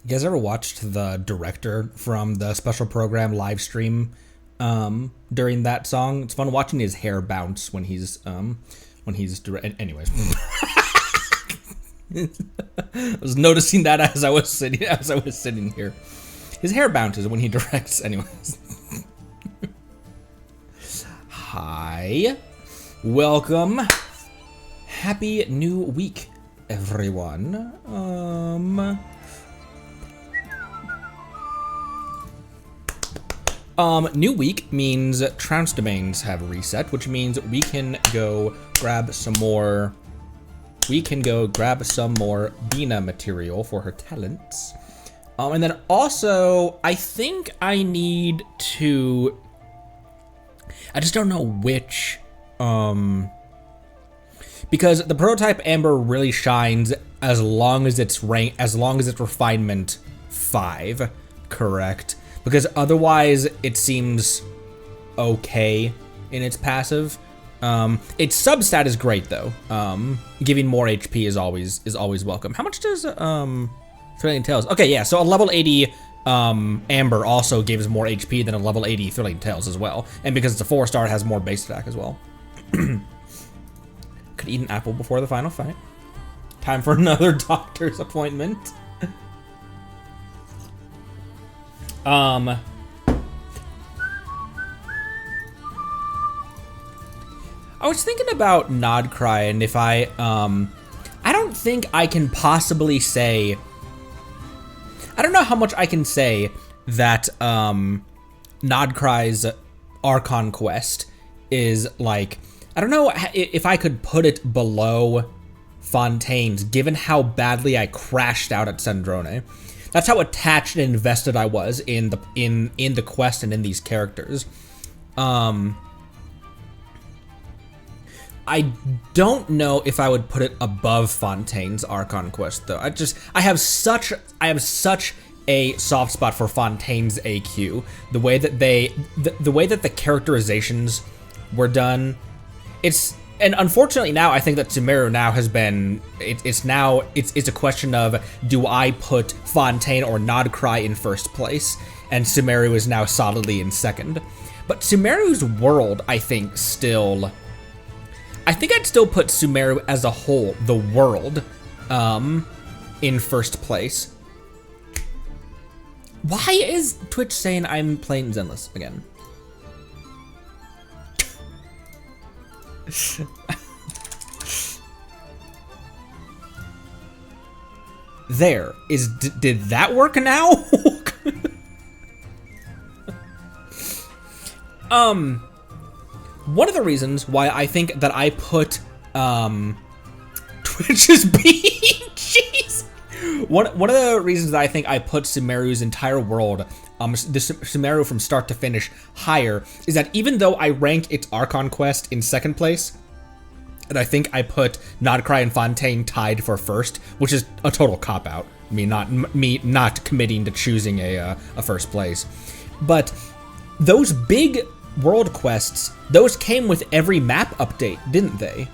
You guys ever watched the director from the special program live stream during that song? It's fun watching his hair bounce when he's anyways. I was noticing that as I was sitting here. His hair bounces when he directs. Anyways. Hi. Welcome. Happy new week, everyone. New week means trounce domains have reset, which means we can go grab some more. We can go grab some more Bina material for her talents. And then also, I think I need to. I just don't know which. Because the prototype Amber really shines as long as it's refinement 5, correct? Because otherwise it seems okay in its passive. Its substat is great though. Giving more HP is always welcome. How much does Thrilling Tales? Okay, yeah. So a level 80 Amber also gives more HP than a level 80 Thrilling Tales as well. And because it's a 4-star, it has more base attack as well. Could eat an apple before the final fight. Time for another doctor's appointment. I was thinking about Nod Cry, and if I don't think I can possibly say. I don't know how much I can say that Nod Cry's Archon quest is like. I don't know if I could put it below Fontaine's, given how badly I crashed out at Sandrone. That's how attached and invested I was in the quest and in these characters. I don't know if I would put it above Fontaine's Archon quest though. I have such a soft spot for Fontaine's AQ. The way that the characterizations were done. And unfortunately now I think that Sumeru now has been it's a question of, do I put Fontaine or Nod Cry in first place, and Sumeru is now solidly in second. But Sumeru's world I'd still put Sumeru as a whole, the world, in first place. Why is Twitch saying I'm playing Zenless again? There is. Did that work now? One of the reasons why I think that I put Twitch is being jeez. One of the reasons that I think I put Sumeru's entire world, the Sumeru from start to finish, higher is that even though I rank its Archon quest in second place, and I think I put Nod Cry and Fontaine tied for first, which is a total cop-out. Me not committing to choosing a first place. But those big world quests, those came with every map update, didn't they?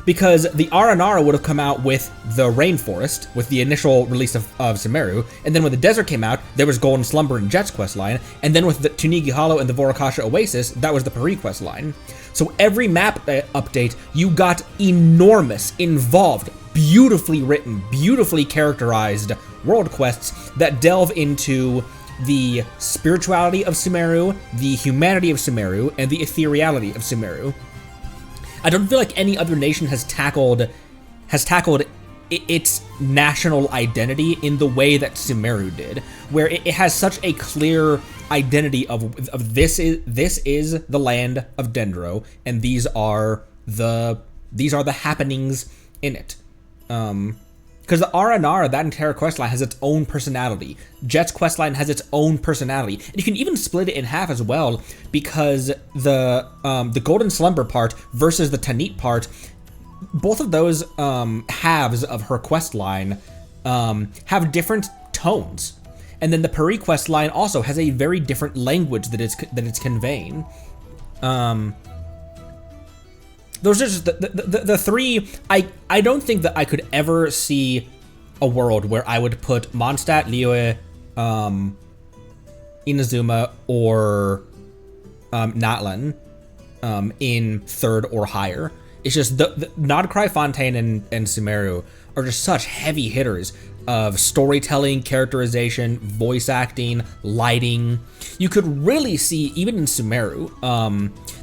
Because the R&R would have come out with the Rainforest, with the initial release of Sumeru, and then when the Desert came out, there was Golden Slumber and Jet's quest line, and then with the Tunigi Hollow and the Vorakasha Oasis, that was the Paris quest line. So every map update, you got enormous, involved, beautifully written, beautifully characterized world quests that delve into the spirituality of Sumeru, the humanity of Sumeru, and the ethereality of Sumeru. I don't feel like any other nation has tackled its national identity in the way that Sumeru did, where it has such a clear identity of this is the land of Dendro, and these are the happenings in it. Because the R&R, that entire questline has its own personality. Jet's questline has its own personality. And you can even split it in half as well, because the Golden Slumber part versus the Tanit part, both of those halves of her questline have different tones. And then the Paris questline also has a very different language that it's conveying. Those are just the three. I don't think that I could ever see a world where I would put Mondstadt, Liyue, Inazuma, or Natlan in third or higher. It's just the Nodcry, Fontaine, and Sumeru are just such heavy hitters of storytelling, characterization, voice acting, lighting. You could really see, even in Sumeru,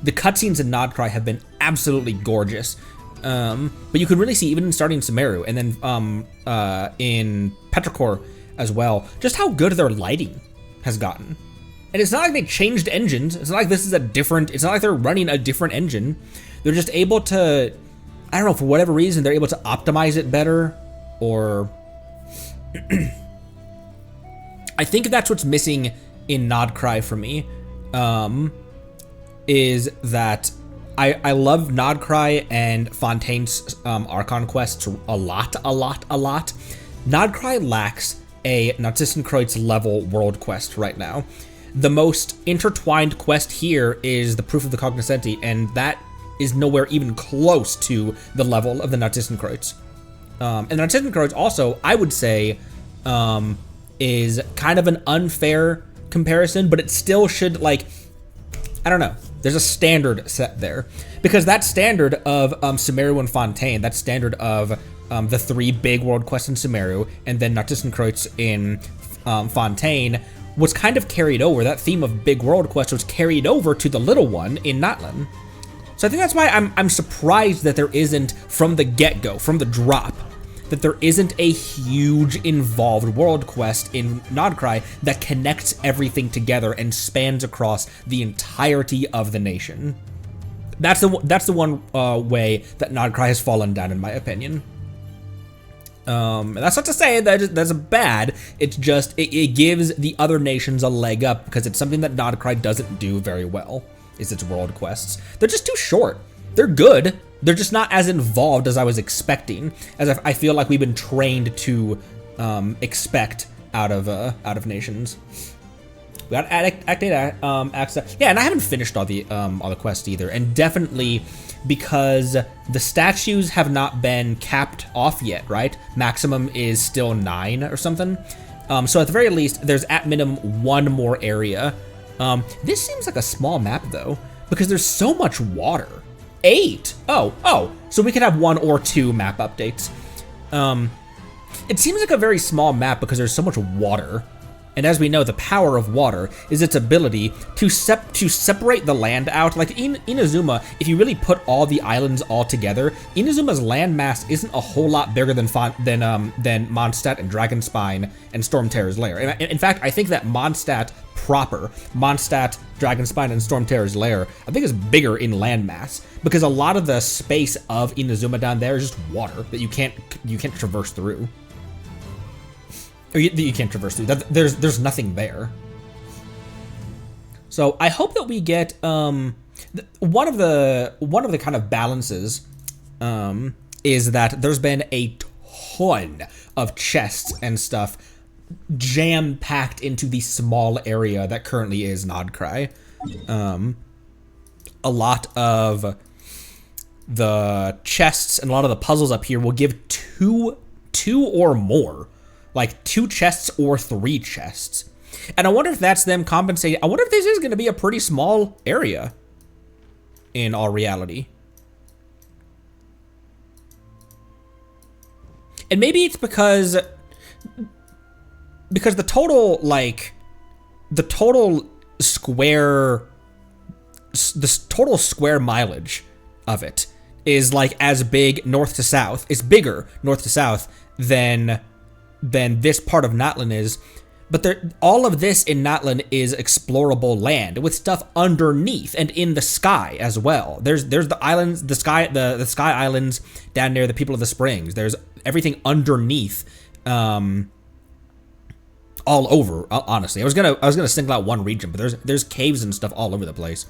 the cutscenes in Nodcry have been absolutely gorgeous. But you could really see, even in starting Sumeru, and then in Petrichor as well, just how good their lighting has gotten. And it's not like they changed engines. It's not like this is it's not like they're running a different engine. They're just able to, I don't know, for whatever reason, they're able to optimize it better, or I think that's what's missing in Nodcry for me, is that I love Nodcry and Fontaine's Archon quests a lot. Nodcry lacks a Narcissenkreuz level world quest right now. The most intertwined quest here is the Proof of the Cognoscenti, and that is nowhere even close to the level of the Narcissenkreuz. And Narcissenkreuz also, I would say, is kind of an unfair comparison, but it still should, like, I don't know. There's a standard set there, because that standard of Sumeru and Fontaine, that standard of the 3 big world quests in Sumeru, and then Narcissenkreuz in Fontaine, was kind of carried over. That theme of big world quest was carried over to the little one in Natlan. So I think that's why I'm surprised that there isn't, from the get-go, from the drop, that there isn't a huge involved world quest in Nodcry that connects everything together and spans across the entirety of the nation. That's the one way that Nodcry has fallen down, in my opinion. And that's not to say that that's bad. It's just it gives the other nations a leg up, because it's something that Nodcry doesn't do very well. Is its world quests. They're just too short. They're good. They're just not as involved as I was expecting, as I feel like we've been trained to expect out of nations. We got Act 8 access. Yeah, and I haven't finished all the quests either, and definitely because the statues have not been capped off yet, right? Maximum is still 9 or something. So at the very least, there's at minimum 1 more area. This seems like a small map though, because there's so much water. 8. Oh, so we could have 1 or 2 map updates. It seems like a very small map because there's so much water. And as we know, the power of water is its ability to separate the land out. Like in Inazuma, if you really put all the islands all together, Inazuma's landmass isn't a whole lot bigger than Mondstadt and Dragonspine and Stormterror's Lair. In fact, I think that Mondstadt proper, Mondstadt, Dragonspine, and Stormterror's Lair, I think is bigger in landmass, because a lot of the space of Inazuma down there is just water that you can't traverse through. Or you can't traverse through. There's nothing there. So I hope that we get one of the kind of balances is that there's been a ton of chests and stuff jam-packed into the small area that currently is Nodcry. A lot of the chests and a lot of the puzzles up here will give two or more. Like 2 chests or 3 chests. And I wonder if that's them compensating. I wonder if this is going to be a pretty small area in all reality. And maybe it's because the total square mileage of it is like as big north to south. It's bigger north to south than this part of Natlan is, but all of this in Natlan is explorable land with stuff underneath and in the sky as well. There's the islands, the sky islands down near the People of the Springs. There's everything underneath, all over. Honestly, I was gonna single out one region, but there's caves and stuff all over the place.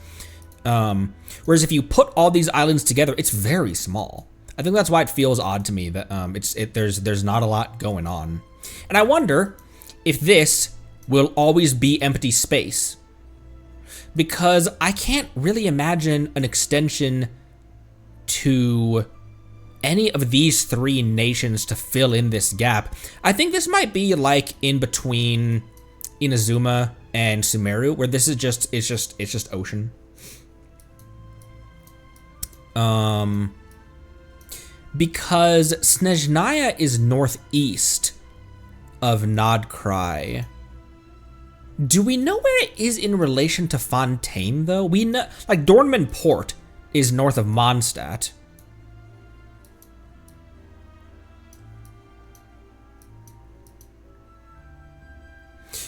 Whereas if you put all these islands together, it's very small. I think that's why it feels odd to me that there's not a lot going on. And I wonder if this will always be empty space, because I can't really imagine an extension to any of these three nations to fill in this gap. I think this might be like in between Inazuma and Sumeru, where this is just it's just ocean. Because Snezhnaya is northeast of Nodkrai. Do we know where it is in relation to Fontaine, though? We know, like, Dornman Port is north of Mondstadt.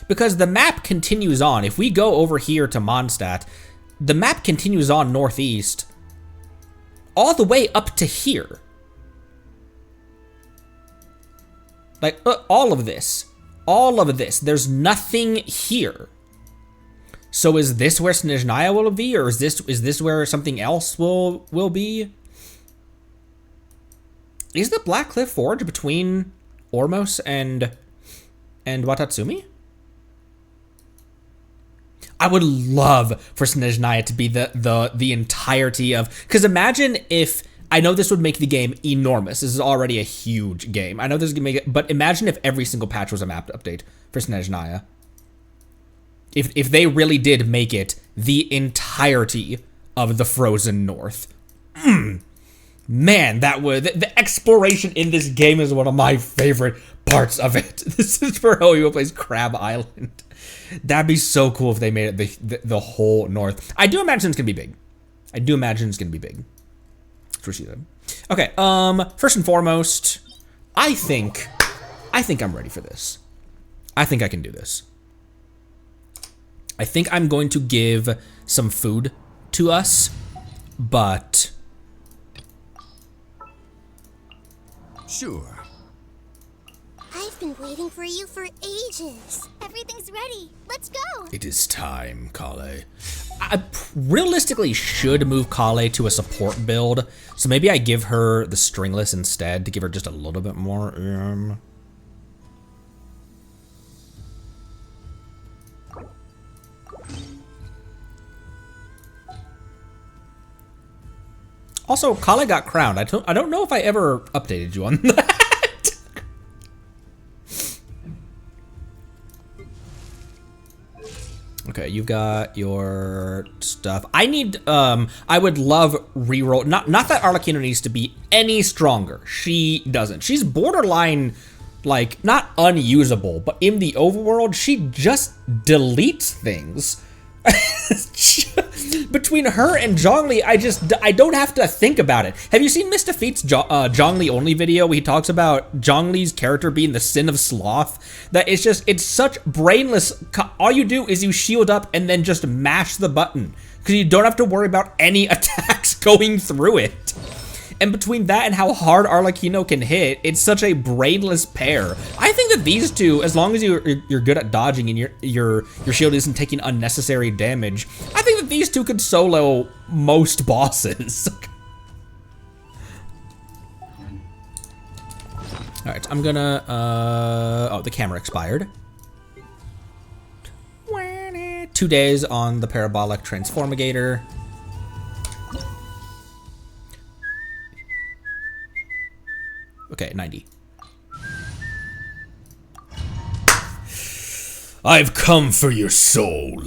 Because the map continues on. If we go over here to Mondstadt, the map continues on northeast all the way up to here. Like, all of this. All of this. There's nothing here. So is this where Snezhnaya will be, or is this where something else will be? Is the Black Cliff Forge between Ormos and Watatsumi? I would love for Snezhnaya to be the entirety of, because imagine if, I know this would make the game enormous. This is already a huge game. I know this is gonna make it, but imagine if every single patch was a map update for Snezhnaya. If they really did make it the entirety of the Frozen North. Man, that would, the exploration in this game is one of my favorite parts of it. This is for Oiwa plays Crab Island. That'd be so cool if they made it the whole North. I do imagine it's gonna be big. I do imagine it's gonna be big. That's what she said. Okay, first and foremost, I think I'm ready for this. I think I can do this. I think I'm going to give some food to us, but... Sure. I've been waiting for you for ages. Everything's ready. Let's go. It is time, Kale. I realistically should move Kale to a support build, so maybe I give her the stringless instead to give her just a little bit more. Also, Kale got crowned. I don't know if I ever updated you on that. Okay, you've got your stuff. I need, I would love reroll. Not that Arlecchino needs to be any stronger. She doesn't. She's borderline, like, not unusable, but in the overworld, she just deletes things. Between her and Zhongli, I don't have to think about it. Have you seen Mr. Feet's Zhongli only video where he talks about Zhongli's character being the sin of sloth? That it's such brainless. All you do is you shield up and then just mash the button because you don't have to worry about any attacks going through it. And between that and how hard Arlecchino can hit, it's such a brainless pair. I think that these two, as long as you're good at dodging and your shield isn't taking unnecessary damage, I think that these two could solo most bosses. All right, I'm gonna, oh, the camera expired. 2 days on the parabolic transformigator. Okay, 90. I've come for your soul.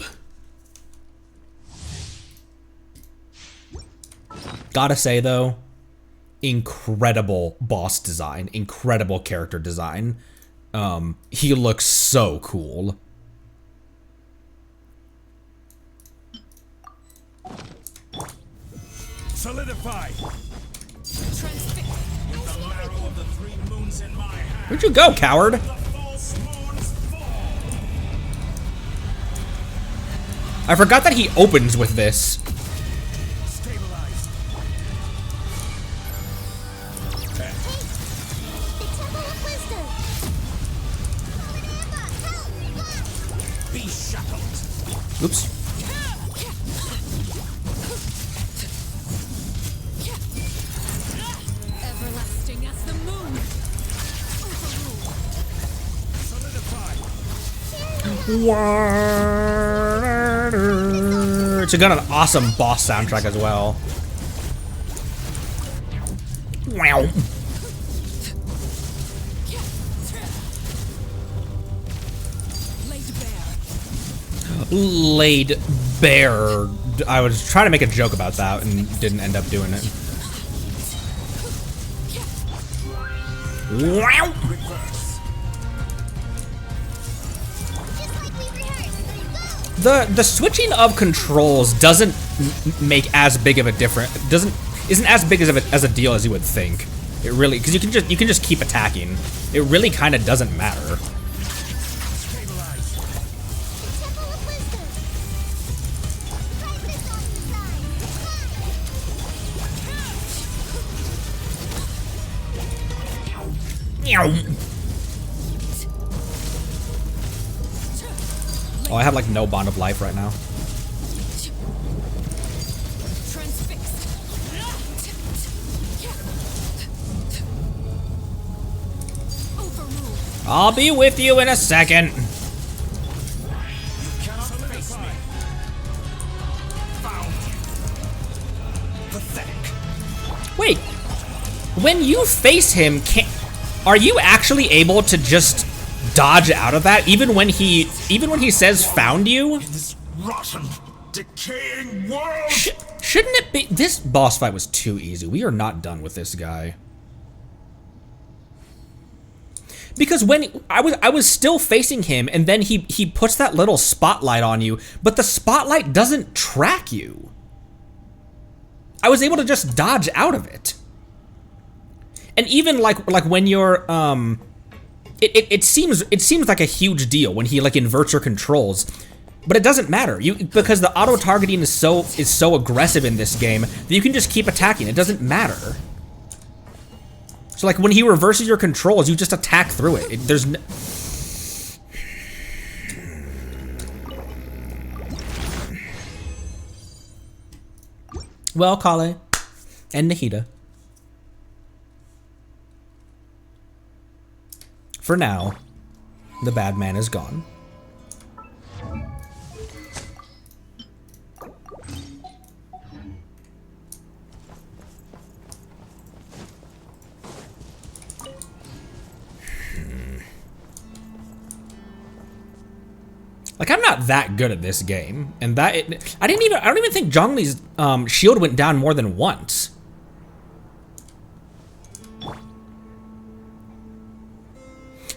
Gotta say though, incredible boss design, incredible character design. He looks so cool. Solidify. Where'd you go, coward? I forgot that he opens with this. Oops. Everlasting as the moon. It's got an awesome boss soundtrack as well. Wow. Laid bare. I was trying to make a joke about that and didn't end up doing it. Wow. The switching of controls doesn't make as big of a difference. Isn't as big as a deal as you would think. It really, because you can just keep attacking. It really kind of doesn't matter. Oh, I have like no bond of life right now. I'll be with you in a second. Wait, when you face him, are you actually able to just dodge out of that, even when he says found you? In this rotten, decaying world. Shouldn't it be? This boss fight was too easy. We are not done with this guy. Because when I was still facing him, and then he puts that little spotlight on you, but the spotlight doesn't track you. I was able to just dodge out of it. And even like when you're it seems like a huge deal when he like inverts your controls, but it doesn't matter. Because the auto targeting is so aggressive in this game that you can just keep attacking. It doesn't matter. So like when he reverses your controls, you just attack through it. There's no... Well, Kale and Nahida. For now, the bad man is gone. Like, I'm not that good at this game, and I don't even think Zhongli's shield went down more than once.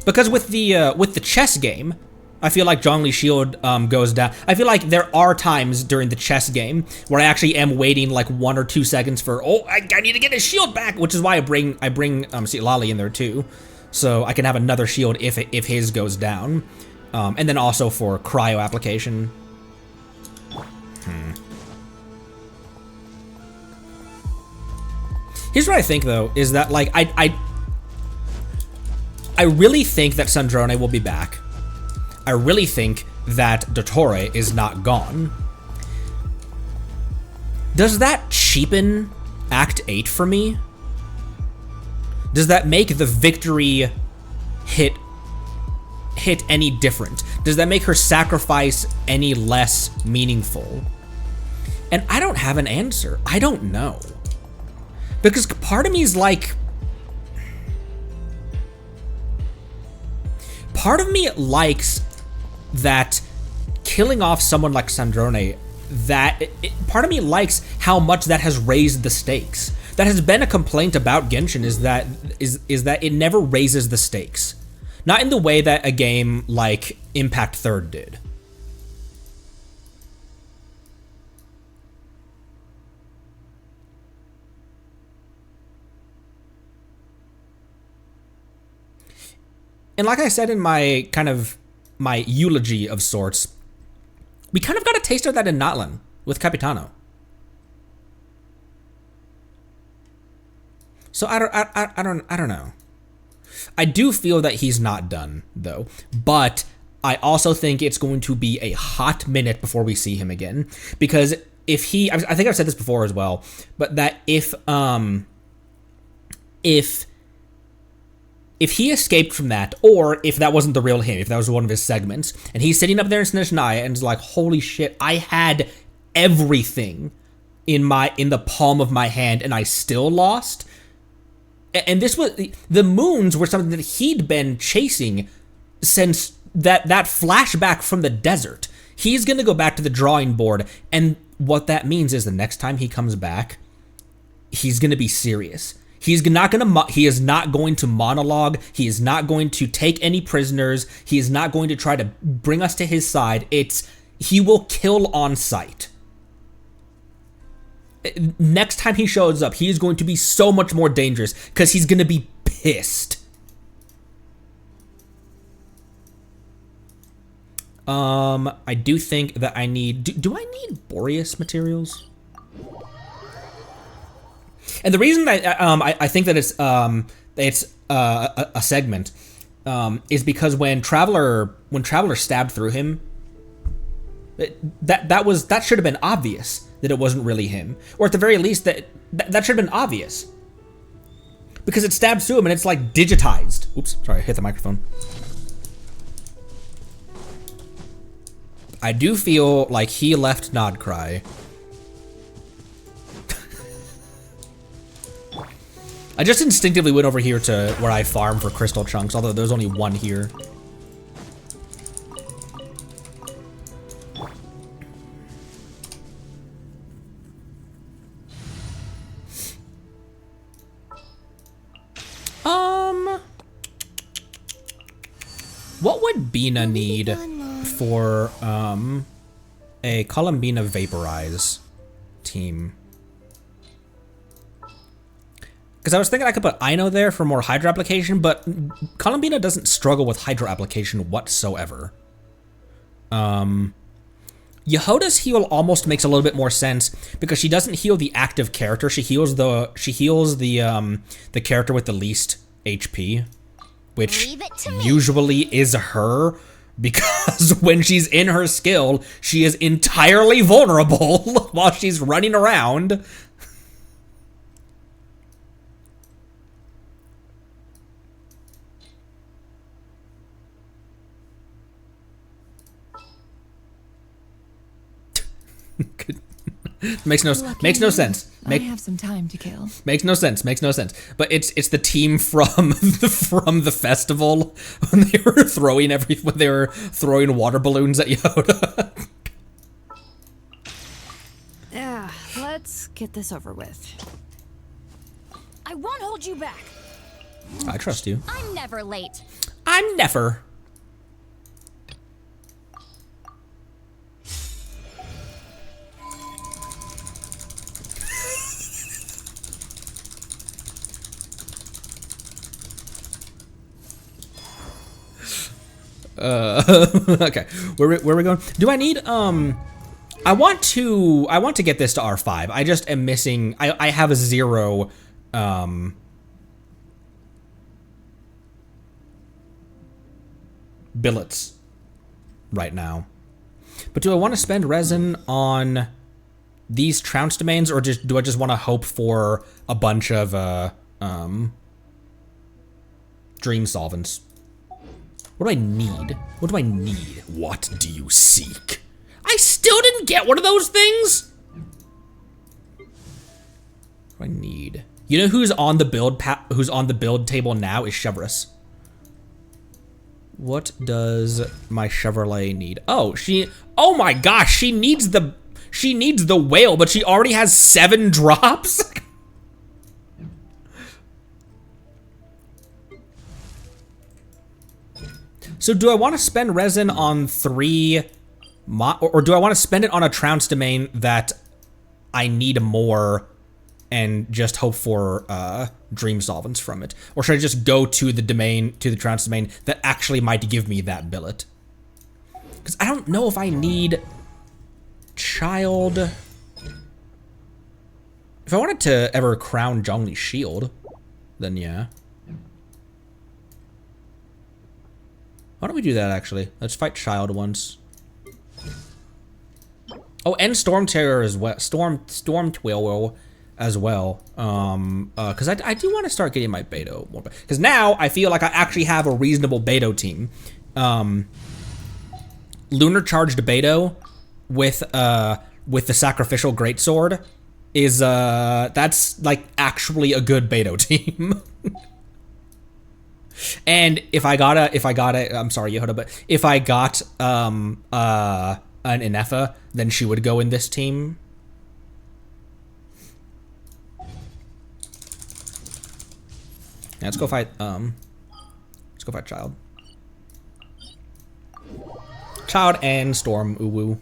Because with the chess game, I feel like Zhongli's shield goes down. I feel like there are times during the chess game where I actually am waiting like 1 or 2 seconds for, oh, I need to get his shield back, which is why I bring Lali in there too, so I can have another shield if his goes down. And then also for cryo application. Here's what I think though, is that like I really think that Sandrone will be back. I really think that Dottore is not gone. Does that cheapen Act 8 for me? Does that make the victory hit any different? Does that make her sacrifice any less meaningful? And I don't have an answer. I don't know. Because part of me is like... Part of me likes that killing off someone like Sandrone, part of me likes how much that has raised the stakes. That has been a complaint about Genshin, is that it never raises the stakes. Not in the way that a game like Impact 3rd did. And like I said in my eulogy of sorts, we kind of got a taste of that in Natlan with Capitano. So I don't know. I do feel that he's not done, though, but I also think it's going to be a hot minute before we see him again, because if he, I think I've said this before as well, but that if he escaped from that, or if that wasn't the real him, if that was one of his segments, and he's sitting up there in Snezhnaya and is like, holy shit, I had everything in the palm of my hand and I still lost, And this was, the moons were something that he'd been chasing since that flashback from the desert. He's going to go back to the drawing board, and what that means is the next time he comes back, he's going to be serious. He is not going to monologue. He is not going to take any prisoners. He is not going to try to bring us to his side. He will kill on sight. Next time he shows up, he is going to be so much more dangerous because he's going to be pissed. I do think that I need... Do I need Boreas materials? And the reason that I think that it's a segment is because when Traveler stabbed through him, that should have been obvious that it wasn't really him, or at the very least that should have been obvious because it stabs through him and it's like digitized. Oops, sorry, I hit the microphone. I do feel like he left Nodcry. I just instinctively went over here to where I farm for crystal chunks, although there's only one here. What would Bina need for a Columbina Vaporize team? Because I was thinking I could put Ino there for more Hydro application, but Columbina doesn't struggle with Hydro application whatsoever. Yehoda's heal almost makes a little bit more sense because she doesn't heal the active character. She heals the character with the least HP, which usually is her, because when she's in her skill, she is entirely vulnerable while she's running around. makes no sense. I have some time to kill. Makes no sense. But it's the team from the festival when they were throwing water balloons at Yoda. Yeah, let's get this over with. I won't hold you back. I trust you. I'm never late. I'm never. Okay, where are we going? Do I need, I want to get this to R5. I just am missing, I have a 0, billets right now. But do I want to spend resin on these trounce domains, or do I just want to hope for a bunch of, dream solvents? What do I need? What do I need? What do you seek? I still didn't get one of those things? What do I need? You know who's on the build table now is Chevrolet. What does my Chevrolet need? Oh my gosh, she needs the whale, but she already has 7 drops? So do I want to spend resin on 3, or do I want to spend it on a trounce domain that I need more and just hope for dream solvents from it? Or should I just go to the trounce domain that actually might give me that billet? Because I don't know if I need child. If I wanted to ever crown Zhongli's shield, then yeah. Why don't we do that, actually? Let's fight Child once. Oh, and Storm Terror as well. Storm Twirl as well. Because I do want to start getting my Beto more. Because now I feel like I actually have a reasonable Beto team. Lunar charged Beto with the Sacrificial Greatsword is that's like actually a good Beto team. And if I got I'm sorry, Yehuda, but if I got an Inefa, then she would go in this team. Yeah, let's go fight Child. Child and Storm Uwu.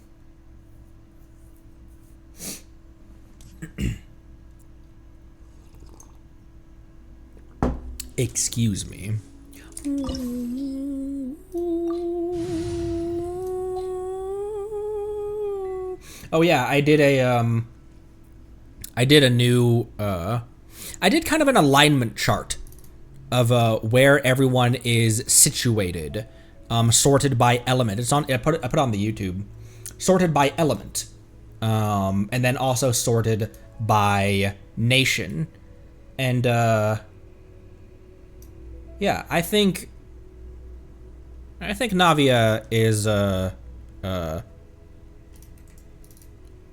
Excuse me. Oh yeah, I did kind of an alignment chart of where everyone is situated, sorted by element. It's on. I put it on the YouTube, sorted by element, and then also sorted by nation, and yeah, I think Navia is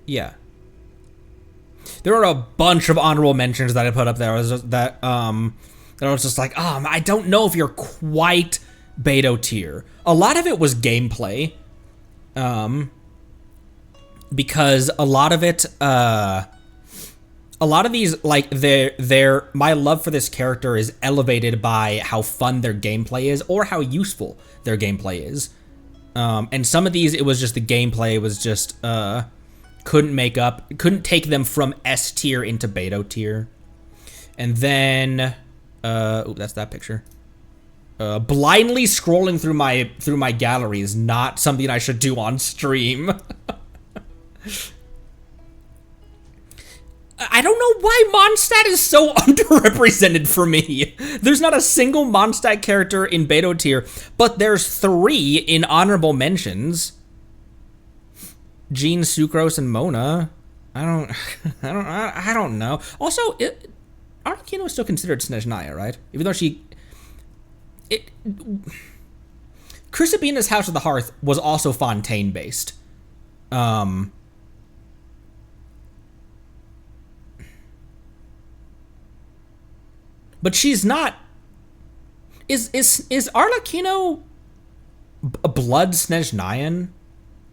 yeah. There are a bunch of honorable mentions that I put up there. I was just like, I don't know if you're quite Beto tier. A lot of it was gameplay, because a lot of these, like, my love for this character is elevated by how fun their gameplay is or how useful their gameplay is. And some of these, it was just the gameplay was just couldn't take them from S tier into Beto tier. And then that's that picture. Blindly scrolling through my gallery is not something I should do on stream. I don't know why Mondstadt is so underrepresented for me. There's not a single Mondstadt character in Beto tier, but there's 3 in honorable mentions. Jean, Sucrose, and Mona. I don't know. Also, Arlecchino is still considered Snezhnaya, right? Even though Crucibina's House of the Hearth was also Fontaine based. But she's not. Is Arlecchino a blood Snezhnayan?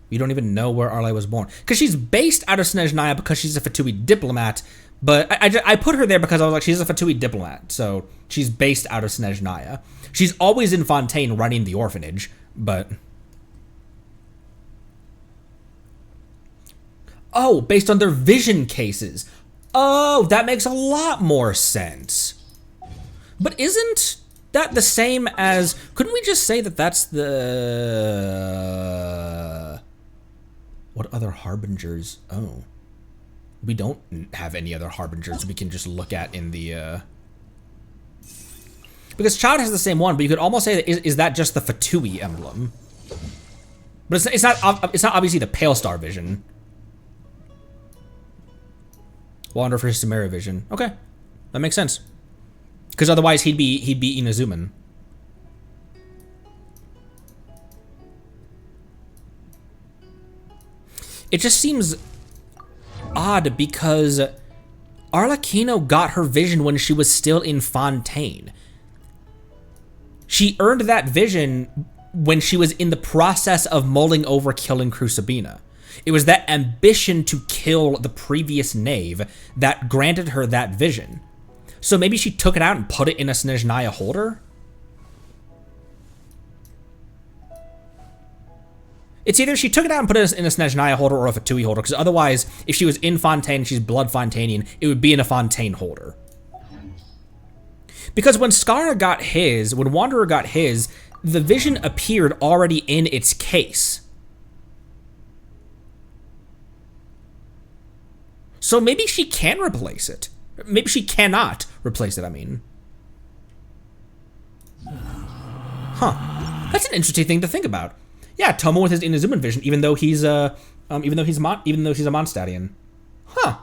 You don't even know where Arle was born. Because she's based out of Snezhnaya because she's a Fatui diplomat. But I put her there because I was like, she's a Fatui diplomat. So she's based out of Snezhnaya. She's always in Fontaine running the orphanage. But... oh, based on their vision cases. Oh, that makes a lot more sense. But isn't that the same as... couldn't we just say that that's the... what other harbingers? Oh. We don't have any other harbingers we can just look at in the... because Child has the same one, but you could almost say that is that just the Fatui emblem? But it's not obviously the Pale Star vision. Wander for his Sumeru vision. Okay, that makes sense. Because otherwise he'd be Inazuman. It just seems odd because Arlecchino got her vision when she was still in Fontaine. She earned that vision when she was in the process of mulling over killing Crucibina. It was that ambition to kill the previous knave that granted her that vision. So maybe she took it out and put it in a Snezhnaya holder? It's either she took it out and put it in a Snezhnaya holder or a Fatui holder, because otherwise, if she was in Fontaine and she's blood Fontainian, it would be in a Fontaine holder. Because when Skara got his, when Wanderer got his, the vision appeared already in its case. So maybe she can replace it. Maybe she cannot replace it, I mean. Huh. That's an interesting thing to think about. Yeah, Tomo with his Inazuman vision, even though he's a Mondstadtian. Huh.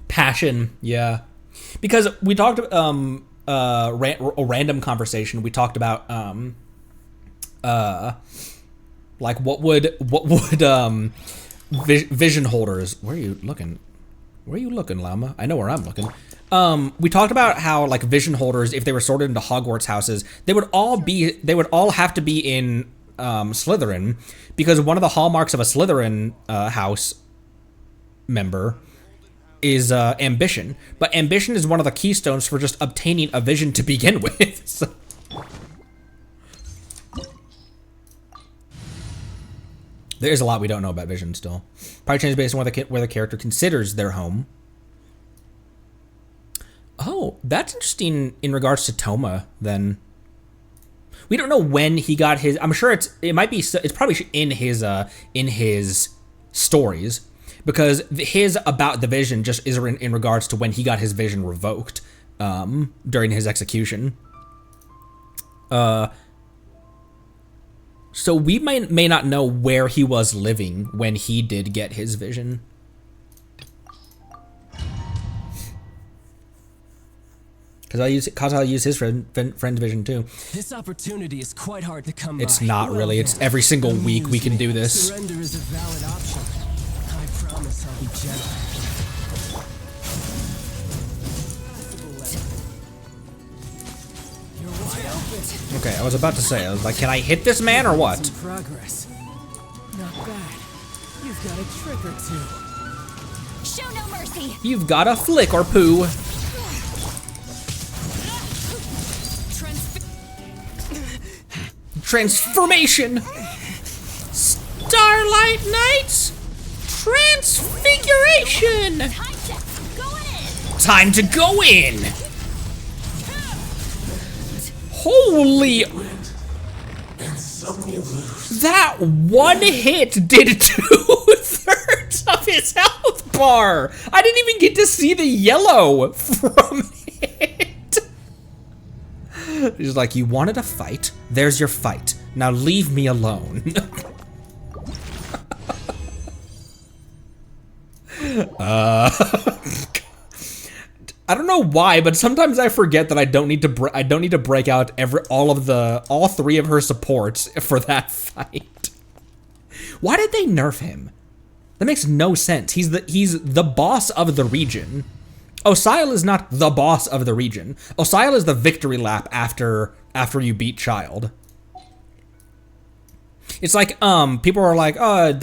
Passion, yeah. Because we talked a random conversation. We talked about Like, what would vision holders? Where are you looking? Where are you looking, Llama? I know where I'm looking. We talked about how like vision holders, if they were sorted into Hogwarts houses, they would all have to be in Slytherin, because one of the hallmarks of a Slytherin house member is ambition. But ambition is one of the keystones for just obtaining a vision to begin with. So. There is a lot we don't know about vision still. Probably changes based on where the character considers their home. Oh, that's interesting in regards to Toma, then. We don't know when he got his. I'm sure it's probably in his stories, because his about the vision just is in regards to when he got his vision revoked during his execution. So we may not know where he was living when he did get his vision. Because I'll use his friend's vision too. This opportunity is quite hard to come by. It's not really. It's every single week we can do this. Surrender is a valid option. I promise I'll be gentle. You're wide open. Okay, I was about to say, I was like, can I hit this man or what? Some progress. Not bad. You've got a trick or two. Show no mercy. You've got a flick or poo. Transformation! Starlight Knights! Transfiguration! Time to go in! Holy... That one hit did 2/3 of his health bar! I didn't even get to see the yellow from it! He's like, you wanted a fight? There's your fight. Now leave me alone. I don't know why, but sometimes I forget that I don't need to break out all three of her supports for that fight. Why did they nerf him? That makes no sense. He's the boss of the region. Osile is not the boss of the region. Osile is the victory lap after you beat Child. It's like people are like, oh,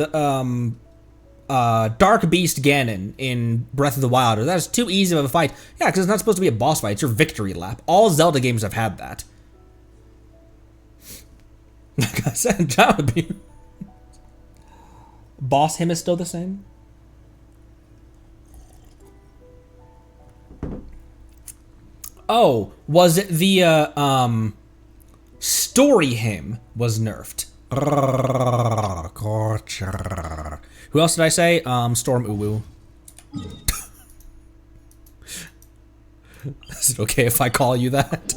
Dark Beast Ganon in Breath of the Wild. That's too easy of a fight. Yeah, because it's not supposed to be a boss fight. It's your victory lap. All Zelda games have had that. Like I said, that would be. Boss him is still the same. Oh, was it the story hymn was nerfed? Who else did I say? Storm Uwu. Is it okay if I call you that?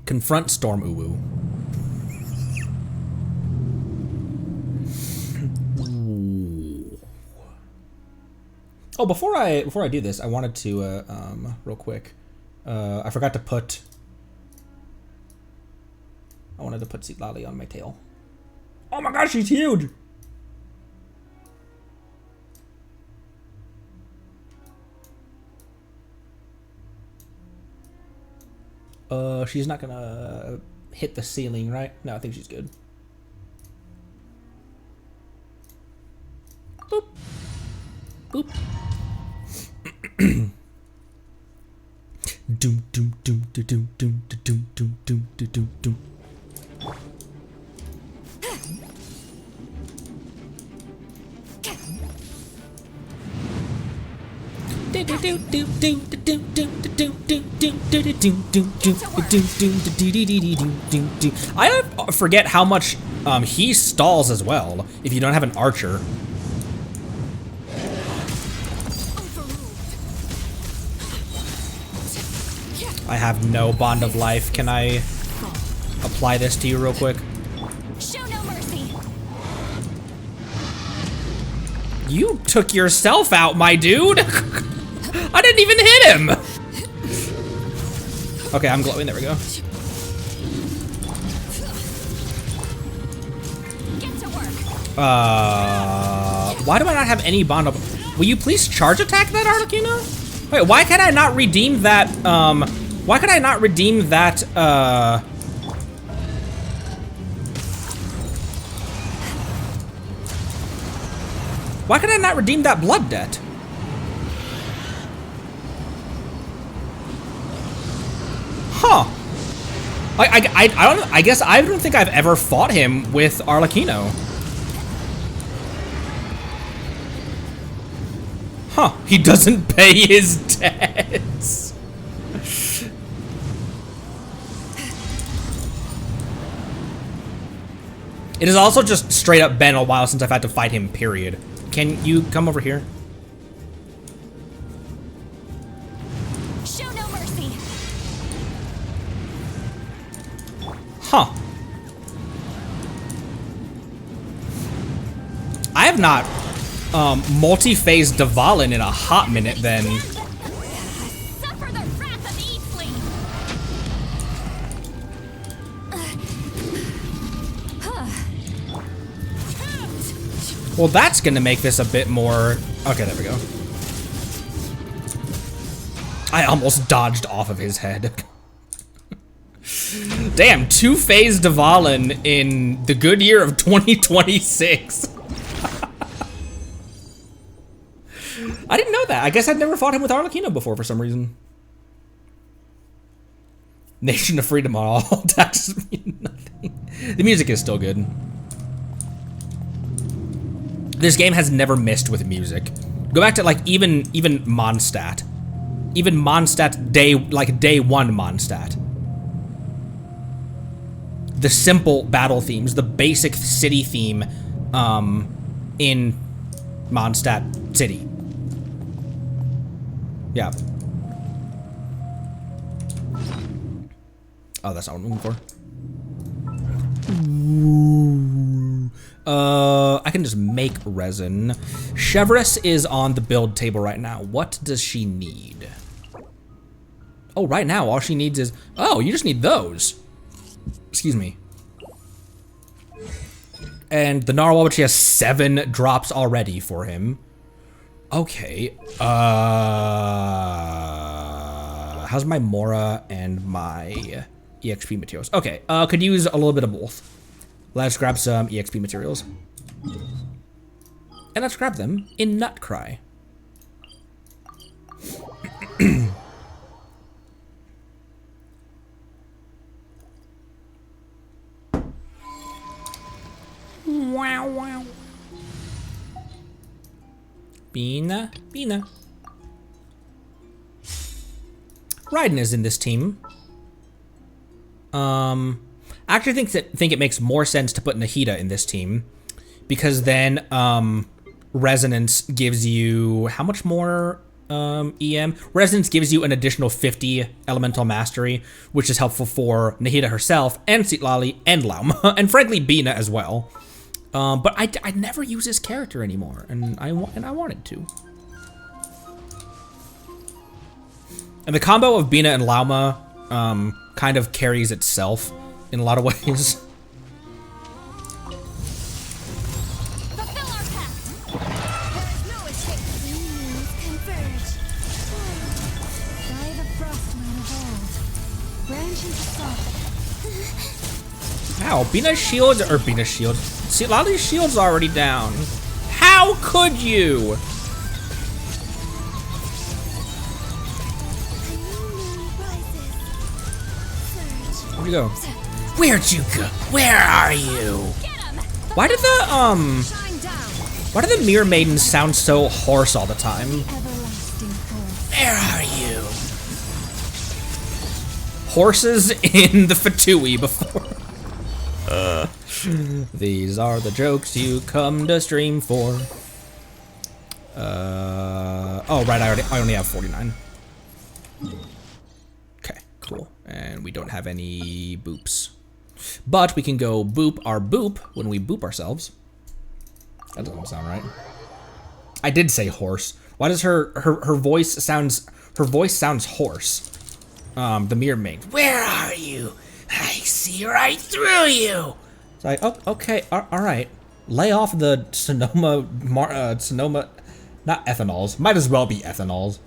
Confront Storm Uwu. Oh, before I do this, I wanted to real quick. I forgot to put. I wanted to put Citlali on my tail. Oh my gosh, she's huge! She's not gonna hit the ceiling, right? No, I think she's good. Boop. Boop. Doom doom doom doom doom doom doom doom doom doom doom. I forget how much he stalls as well if you don't have an archer. I have no bond of life. Can I apply this to you real quick? Show no mercy. You took yourself out, my dude. I didn't even hit him. Okay, I'm glowing. There we go. Get to work. Why do I not have any bond up? Will you please charge attack that Arlecchino? Wait, why can I not redeem that, why could I not redeem that, why could I not redeem that blood debt? Huh. I guess I don't think I've ever fought him with Arlecchino. Huh, he doesn't pay his debts. It has also just straight up been a while since I've had to fight him, period. Can you come over here? Show no mercy. Huh. I have not multi-phase Dvalin in a hot minute then. Suffer the wrath of Eatfleet. Well, that's gonna make this a bit more... Okay, there we go. I almost dodged off of his head. Damn, two-phase Dvalin in the good year of 2026. I didn't know that. I guess I'd never fought him with Arlecchino before for some reason. Nation of Freedom on all taxes mean nothing. The music is still good. This game has never missed with music. Go back to like even Mondstadt. Even Mondstadt day one Mondstadt. The simple battle themes, the basic city theme in Mondstadt City. Yeah. Oh, that's not what I'm looking for. I can just make resin. Chevreuse is on the build table right now. What does she need? Oh, right now, all she needs is... Oh, you just need those. Excuse me. And the narwhal, which he has 7 drops already for him. Okay. How's my Mora and my EXP materials? Okay, could use a little bit of both. Let's grab some EXP materials. And let's grab them in Nutcry. Wow, wow. Bina. Raiden is in this team. I actually think it makes more sense to put Nahida in this team, because then Resonance gives you how much more EM? Resonance gives you an additional 50 elemental mastery, which is helpful for Nahida herself and Citlali and Lauma and frankly Bina as well. But I never use this character anymore, and I wanted to. And the combo of Bina and Lauma kind of carries itself in a lot of ways. Fulfill our pact. There is no escape. Unions converge. By the frostman of old. Branch into salt. Ow, Bina's shield, or Bina's shield. Citlali's shield's already down. How could you? Where'd you go? Where'd you go? Where are you? Why did the why do the Mirror Maidens sound so hoarse all the time? Everlasting force. Where are you? Horses in the Fatui before. These are the jokes you come to stream for. Oh right, I only have 49. Okay, cool. And we don't have any boops. But we can go boop our boop when we boop ourselves. That doesn't sound right. I did say horse. Why does her voice sounds hoarse? The Mirror Maid. Where are you? I see right through you. It's like, oh, okay, all right. Lay off the Sonoma, not ethanols. Might as well be ethanols.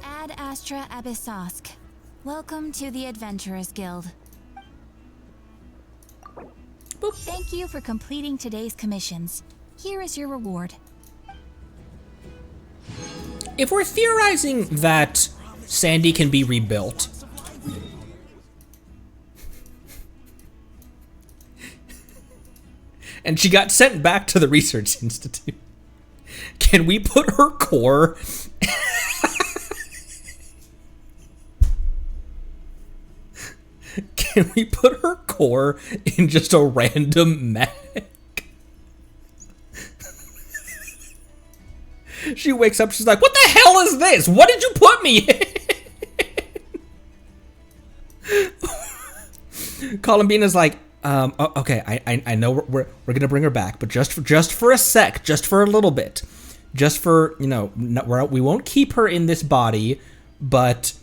Ad Astra Abyssosk. Welcome to the Adventurers Guild. Boop. Thank you for completing today's commissions. Here is your reward. If we're theorizing that Sandy can be rebuilt, and she got sent back to the Research Institute, can we put her core can we put her core in just a random mech? She wakes up, she's like, what the hell is this? What did you put me in? Columbina's like, okay, I know we're gonna bring her back, but just for a sec, just for a little bit, just for, you know, we won't keep her in this body, but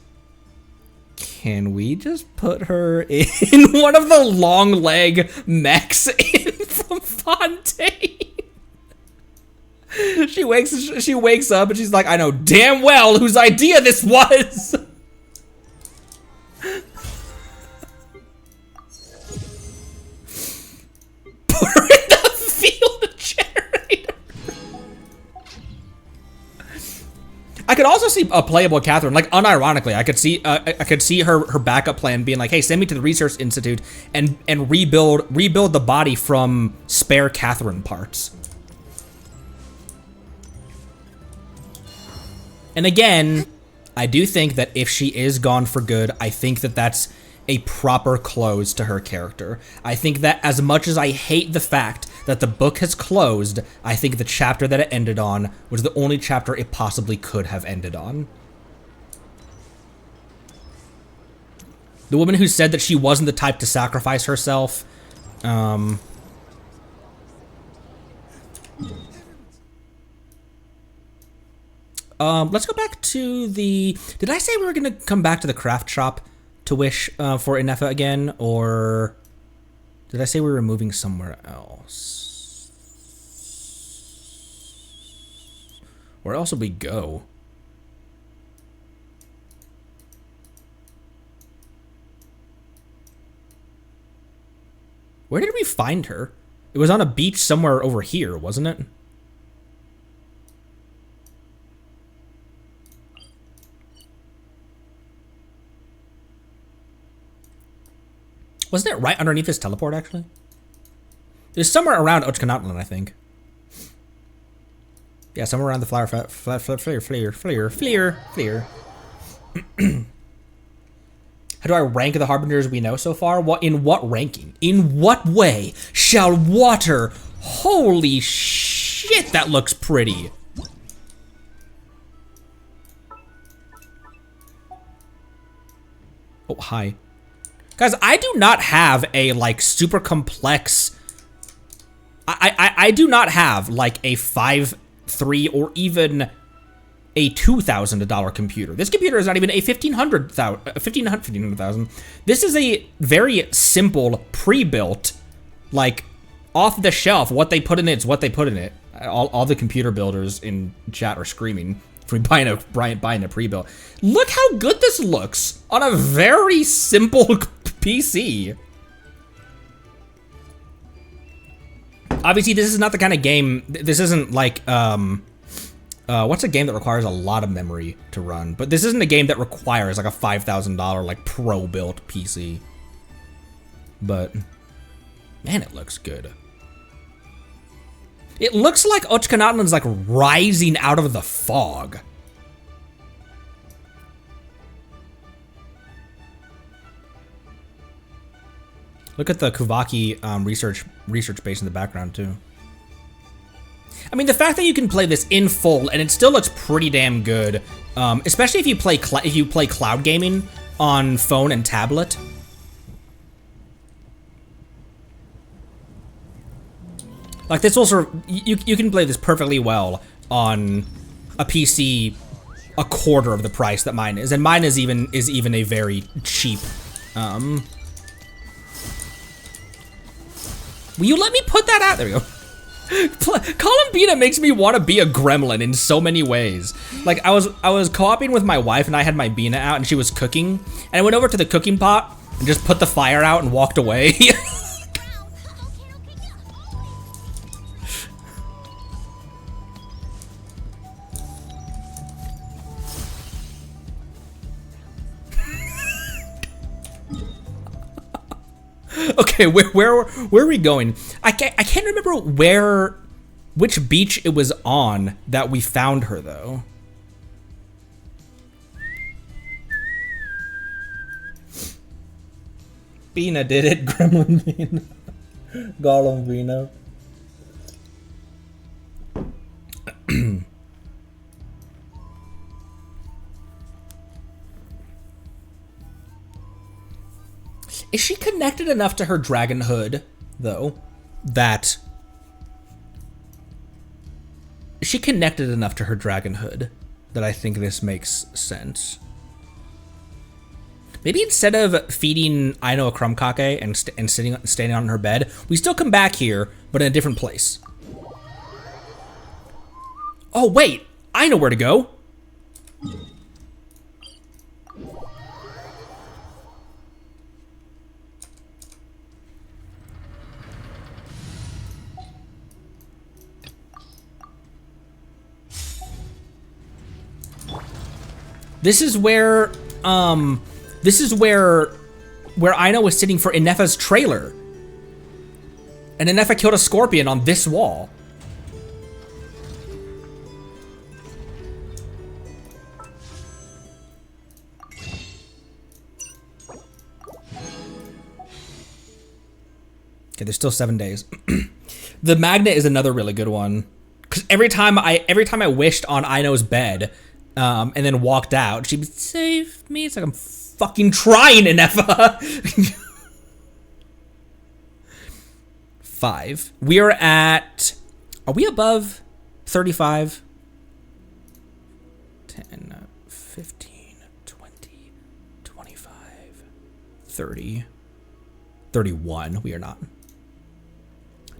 can we just put her in one of the long leg mechs in from Fontaine? She wakes up and she's like, I know damn well whose idea this was. Put her in the field generator. I could also see a playable Catherine, like unironically. I could see her backup plan being like, hey, send me to the Research Institute and rebuild the body from spare Catherine parts. And again, I do think that if she is gone for good, I think that that's a proper close to her character. I think that as much as I hate the fact that the book has closed, I think the chapter that it ended on was the only chapter it possibly could have ended on. The woman who said that she wasn't the type to sacrifice herself, let's go back to the... Did I say we were going to come back to the craft shop to wish for Inefa again? Or did I say we were moving somewhere else? Where else would we go? Where did we find her? It was on a beach somewhere over here, wasn't it? Wasn't it right underneath his teleport, actually? It was somewhere around Ochkanatlan, I think. Yeah, somewhere around the flare. How do I rank the Harbingers we know so far? In what ranking? In what way shall water... Holy shit, that looks pretty. Oh, hi. Guys, I do not have a, like, super complex... I do not have, like, a 5.3 or even a $2,000 computer. This computer is not even a $1,500,000. This is a very simple, pre-built, like, off-the-shelf, what they put in it's what they put in it. All the computer builders in chat are screaming for buying a pre-built. Look how good this looks on a very simple PC. Obviously, this is not the kind of game. This isn't like what's a game that requires a lot of memory to run? But this isn't a game that requires like a $5,000 like pro-built PC. But man, it looks good. It looks like Ochkanatlan's like rising out of the fog. Look at the Kuvaki research base in the background too. I mean, the fact that you can play this in full and it still looks pretty damn good, especially if you play cloud gaming on phone and tablet. Like this will sort of, you can play this perfectly well on a PC a quarter of the price that mine is, and mine is even a very cheap. Will you let me put that out? There we go. Columbina makes me want to be a gremlin in so many ways. Like I was co-oping with my wife and I had my Bina out and she was cooking and I went over to the cooking pot and just put the fire out and walked away. Okay, where are we going? I can't remember which beach it was on that we found her though. Bina did it, Gremlin Bina. Gollum Bina. Is she connected enough to her dragon hood, though, that... Is she connected enough to her dragon hood that I think this makes sense? Maybe instead of feeding Aino a crumb kake and standing on her bed, we still come back here, but in a different place. Oh, wait! I know where to go! This is where Aino was sitting for Inefa's trailer. And Inefa killed a scorpion on this wall. Okay, there's still 7 days. The magnet is another really good one. Cause every time I wished on Aino's bed, and then walked out, she'd save me. It's like I'm fucking trying, Inefa. 5. We are at. Are we above 35? 10, 15, 20, 25, 30, 31. We are not.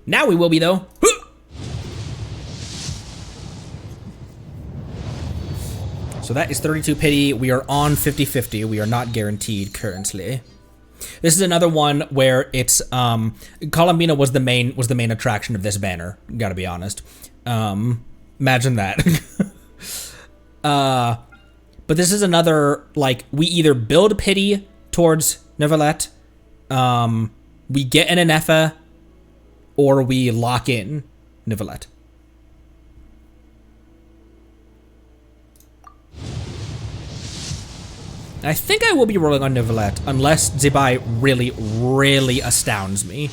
Now we will be though. So that is 32 pity. We are on 50-50. We are not guaranteed currently. This is another one where it's Columbina was the main attraction of this banner. Gotta be honest. Imagine that. But this is another, like, we either build pity towards Neuvillette, we get an Inefa, or we lock in Neuvillette. I think I will be rolling on Neuvillette, unless Zibai really, really astounds me.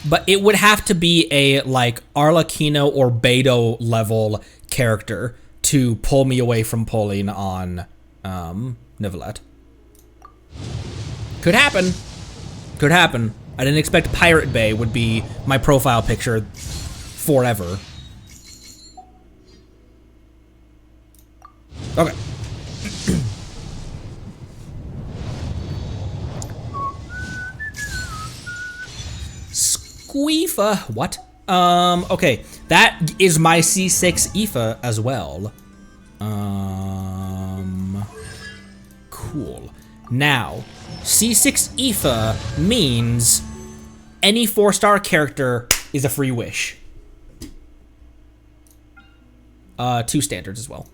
But it would have to be a, like, Arlecchino or Beto level character to pull me away from pulling on Neuvillette. Could happen. Could happen. I didn't expect Pirate Bay would be my profile picture forever. Okay. Squeefa. What? Okay. That is my C6 Aoife as well. Cool. Now, C6 Aoife means any 4-star character is a free wish. 2 standards as well.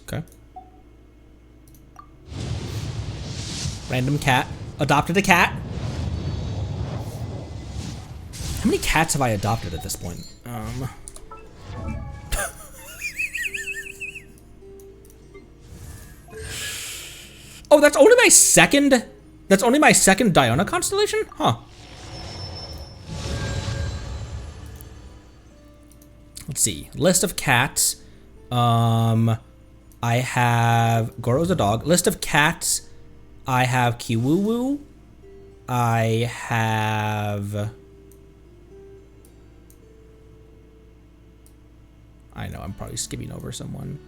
Okay. Random cat. Adopted a cat. How many cats have I adopted at this point? Oh, that's only my second. That's only my second. Diona constellation? Huh. Let's see. List of cats. I have Goro's a dog. List of cats. I have Kiwoo. I have... I know, I'm probably skipping over someone.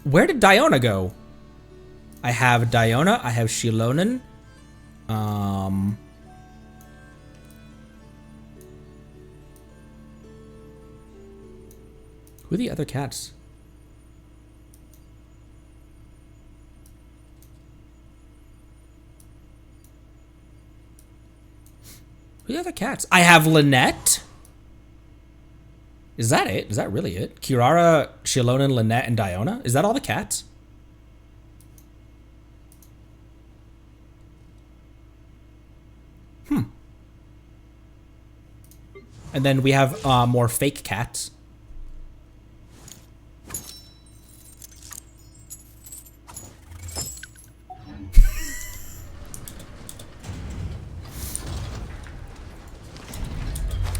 Where did Diona go? I have Diona. I have Shilonen. Who are the other cats? Who are the other cats? I have Lynette. Is that it? Is that really it? Kirara, Shilonen, Lynette, and Diona? Is that all the cats? And then we have more fake cats.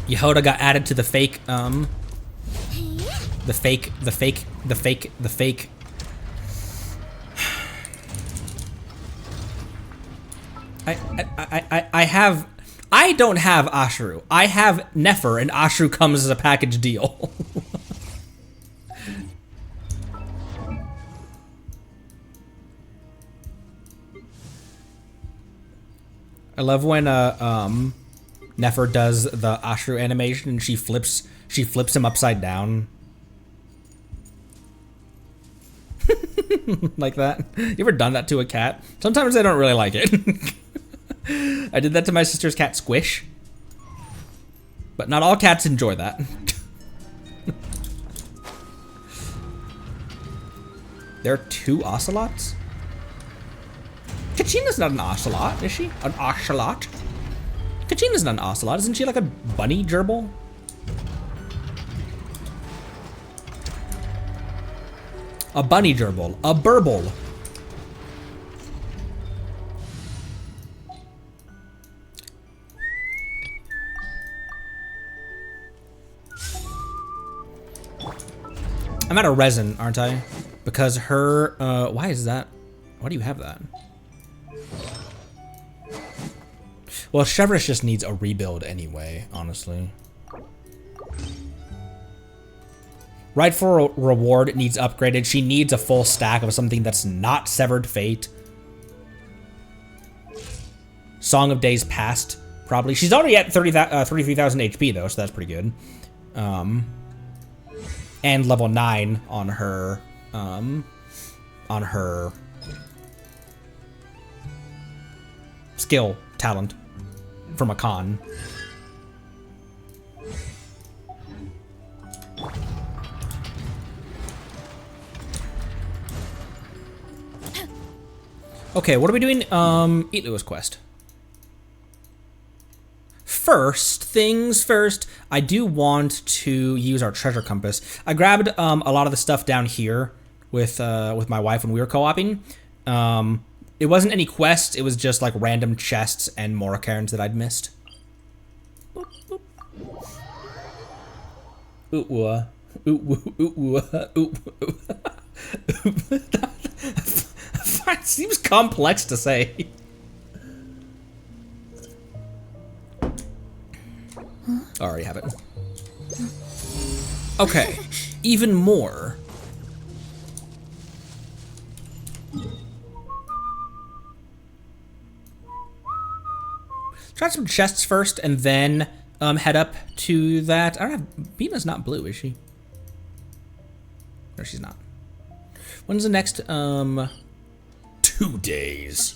Yehoda got added to the fake, the fake. I don't have Ashru. I have Nefer, and Ashru comes as a package deal. I love when Nefer does the Ashru animation and she flips him upside down. Like that. You ever done that to a cat? Sometimes I don't really like it. I did that to my sister's cat Squish. But not all cats enjoy that. There are 2 ocelots? Kachina's not an ocelot, is she? An ocelot? Kachina's not an ocelot. Isn't she like a bunny gerbil? A bunny gerbil. A burble. I'm out of resin, aren't I? Because her, why is that? Why do you have that? Well, Chevrish just needs a rebuild anyway, honestly. Rightful Reward needs upgraded. She needs a full stack of something that's not Severed Fate. Song of Days Past, probably. She's already at 33,000 HP though, so that's pretty good. And level 9 on her, skill talent from a con. Okay, what are we doing? Eat Lewis quest. First things first, I do want to use our treasure compass. I grabbed a lot of the stuff down here with my wife when we were co-oping. It wasn't any quests, it was just like random chests and more cairns that I'd missed. Boop, boop. Ooh, It seems complex to say. I already have it. Okay, even more. Try some chests first, and then head up to that. I don't have. Bina's not blue, is she? No, she's not. When's the next? 2 days.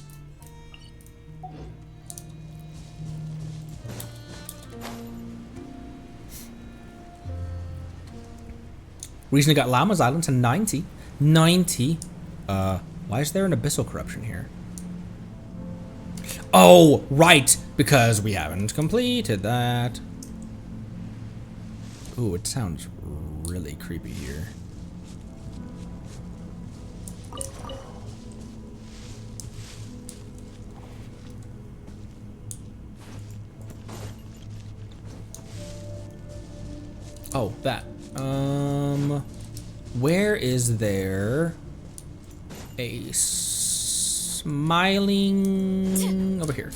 Recently got Llama's Island to 90. 90. Why is there an abyssal corruption here? Oh, right, because we haven't completed that. Ooh, it sounds really creepy here. Oh, that. Where is there a smiling over here?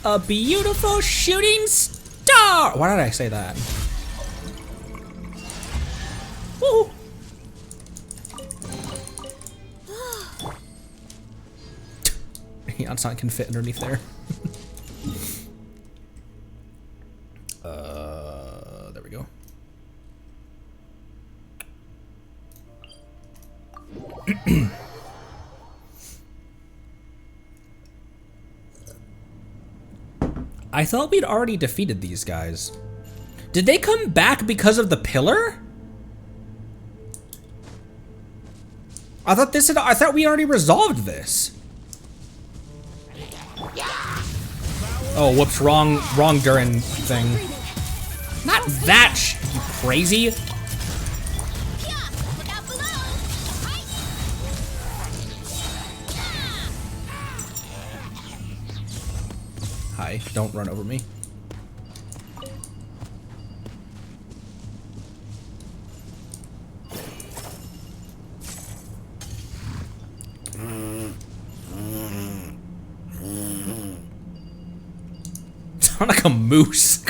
A beautiful shooting star. Why did I say that? Woo! Yeah, Sonic can fit underneath there. There we go. I thought we'd already defeated these guys. Did they come back because of the pillar? I thought we already resolved this. Oh, whoops, wrong Durin thing. Not that you crazy. Hi, don't run over me. Sound like a moose.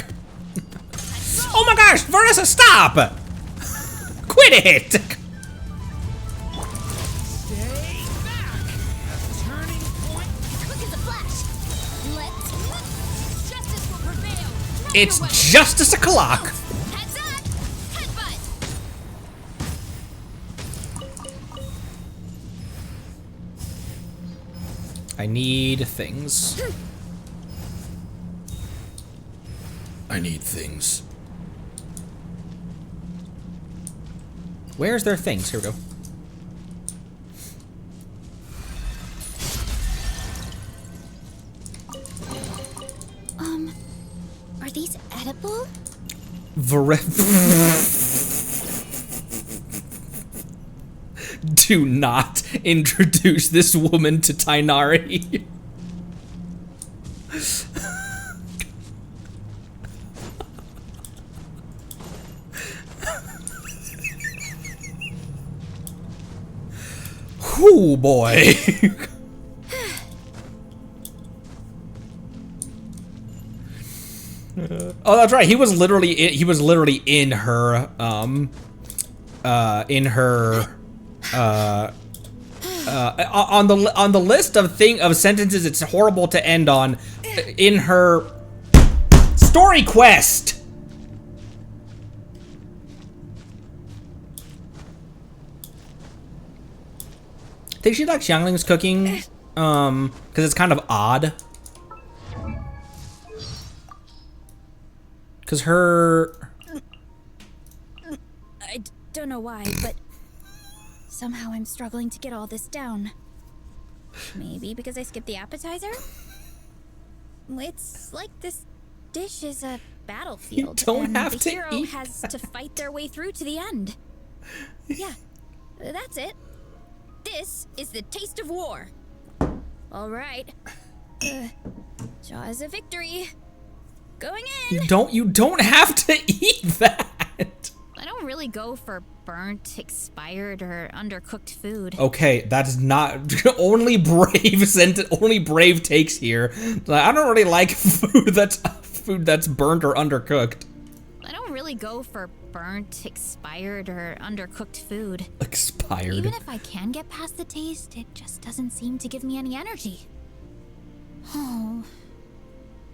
Oh my gosh, Versa, stop! Quit it! Stay back! Turning point. Quick as a flash. Let's. Justice will prevail. It's justice o'clock. Heads up. Headbutt. I need things. I need things. Where's their things? Here we go. Are these edible? Do not introduce this woman to Tainari. Ooh, boy. Oh, that's right. He was literally in her on the list of sentences it's horrible to end on, in her story quest. I think she likes Xiangling's cooking, because it's kind of odd. Because her... I don't know why, but somehow I'm struggling to get all this down. Maybe because I skipped the appetizer? It's like this dish is a battlefield, You don't and have the to hero eat has to fight their way through to the end. Yeah, that's it. This is the taste of war. All right. Jaws of victory. Going in. You don't have to eat that. I don't really go for burnt, expired, or undercooked food. Okay, that's not only brave takes here. I don't really like food that's burnt or undercooked. I don't really go for burnt, expired, or undercooked food. Expired. Even if I can get past the taste, it just doesn't seem to give me any energy. Oh,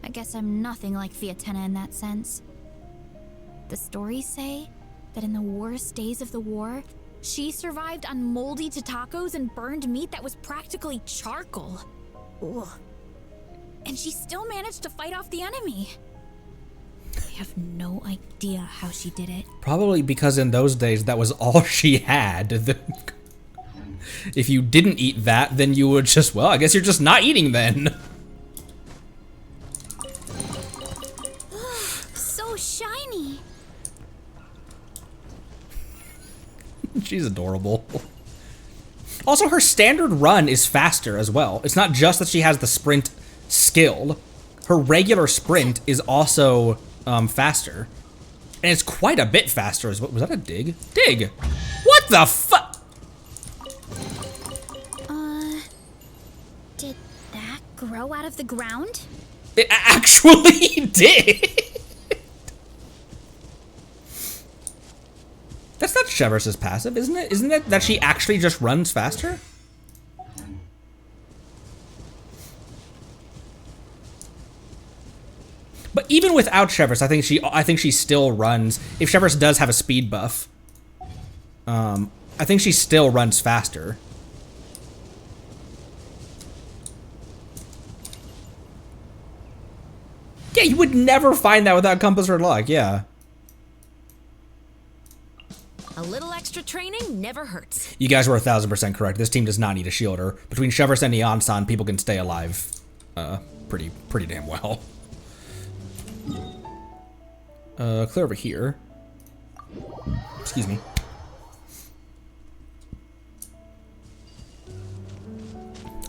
I guess I'm nothing like Fiatenna in that sense. The stories say that in the worst days of the war, she survived on moldy tacos and burned meat that was practically charcoal. Ugh. And she still managed to fight off the enemy. I have no idea how she did it. Probably because in those days that was all she had. If you didn't eat that, then you would just, well, I guess you're just not eating then. So shiny. She's adorable. Also, her standard run is faster as well. It's not just that she has the sprint skill. her regular sprint is also faster. And it's quite a bit faster as well. Was that a dig? Dig! What the fuck? Did that grow out of the ground? It actually did! That's not Cheverus's passive, isn't it? Isn't it that she actually just runs faster? But even without Cheverus, I think she still runs. If Cheverus does have a speed buff, I think she still runs faster. Yeah, you would never find that without compass or luck. Yeah. A little extra training never hurts. You guys were 1000% correct. This team does not need a shielder. Between Cheverus and Neon-san, people can stay alive, pretty damn well. Clear over here. Excuse me.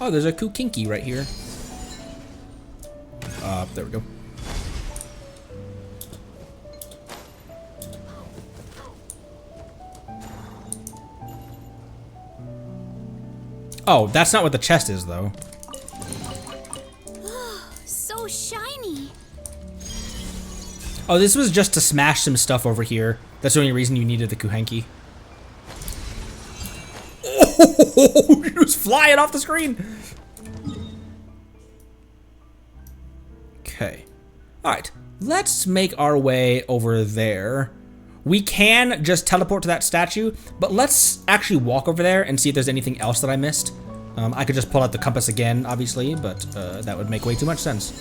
Oh, there's a Kukinki right here. There we go. Oh, that's not what the chest is, though. So shiny. Oh, this was just to smash some stuff over here. That's the only reason you needed the Kuhenki. Oh, it was flying off the screen. Okay. All right. Let's make our way over there. We can just teleport to that statue, but let's actually walk over there and see if there's anything else that I missed. I could just pull out the compass again, obviously, but that would make way too much sense.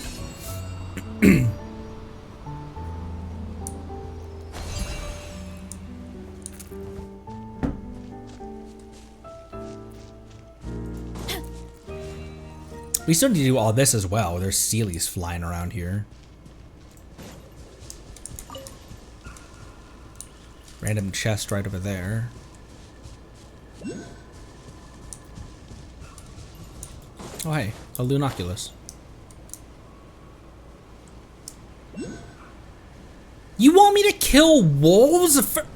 We still need to do all this as well. There's Sealies flying around here. Random chest right over there. Oh hey, a Lunoculus. You want me to kill wolves for—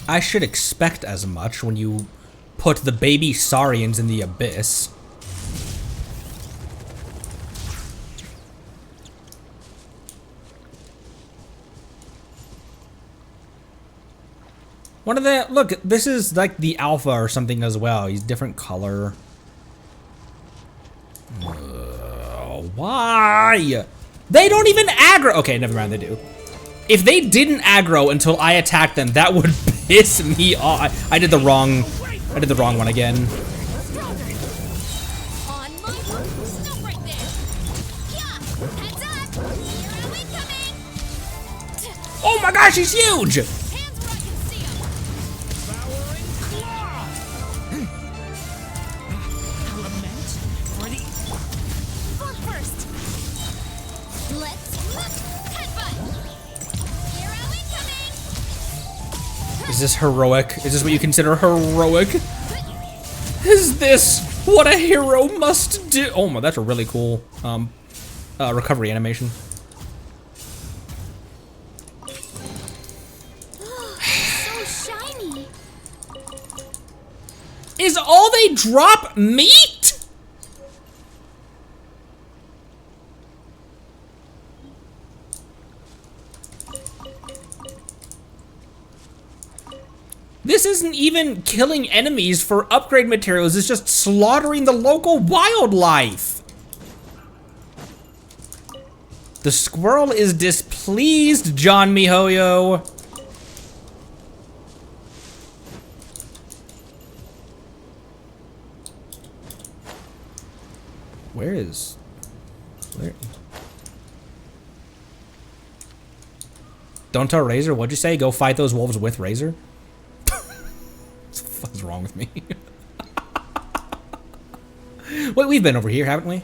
I should expect as much when you put the baby Saurians in the abyss. One of the— look, this is like the alpha or something as well. He's different color. Why? They don't even aggro. Okay, never mind, they do. If they didn't aggro until I attacked them, that would piss me off. I did the wrong one again. On my mark, stop right there. Yeah, heads up. Here are we coming. Oh my gosh, he's huge! Hands where I can see 'em. Devouring claw! Element ready. Bump first. Let's headbutt. Here are we coming. Is this heroic? Is this what you consider heroic? Is this what a hero must do? Oh my, that's a really cool recovery animation. So shiny. Is all they drop meat? This isn't even killing enemies for upgrade materials, it's just slaughtering the local wildlife. The squirrel is displeased, John Mihoyo. Where? Don't tell Razor, what'd you say? Go fight those wolves with Razor? What is wrong with me? Wait, we've been over here, haven't we?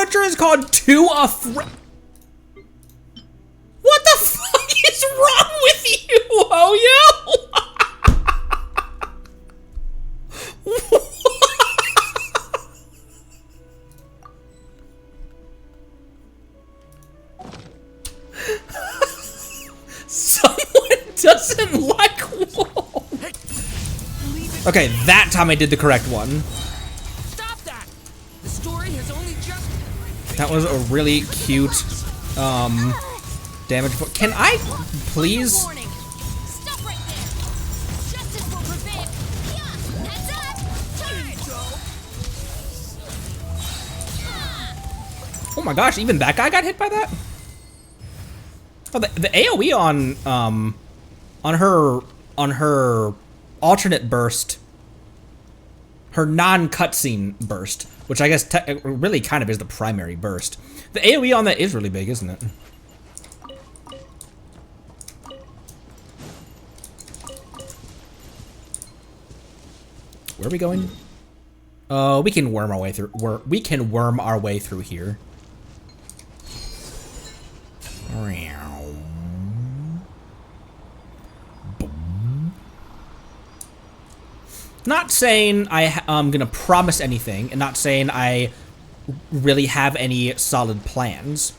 character is called Too Afraid. What the fuck is wrong with you, Oyo? Someone doesn't like wolves. Okay, that time I did the correct one. Stop that! The story has only just... That was a really cute, damage. Can I please? Warning. Stop right there. Justice will prevail. Yeah. Heads up. Turn. Oh my gosh, even that guy got hit by that? Oh, the AoE on her alternate burst, her non-cutscene burst, which I guess really kind of is the primary burst. The AoE on that is really big, isn't it? Where are we going? Oh, we can worm our way through. We can worm our way through here. Not saying I'm gonna promise anything, and not saying I really have any solid plans,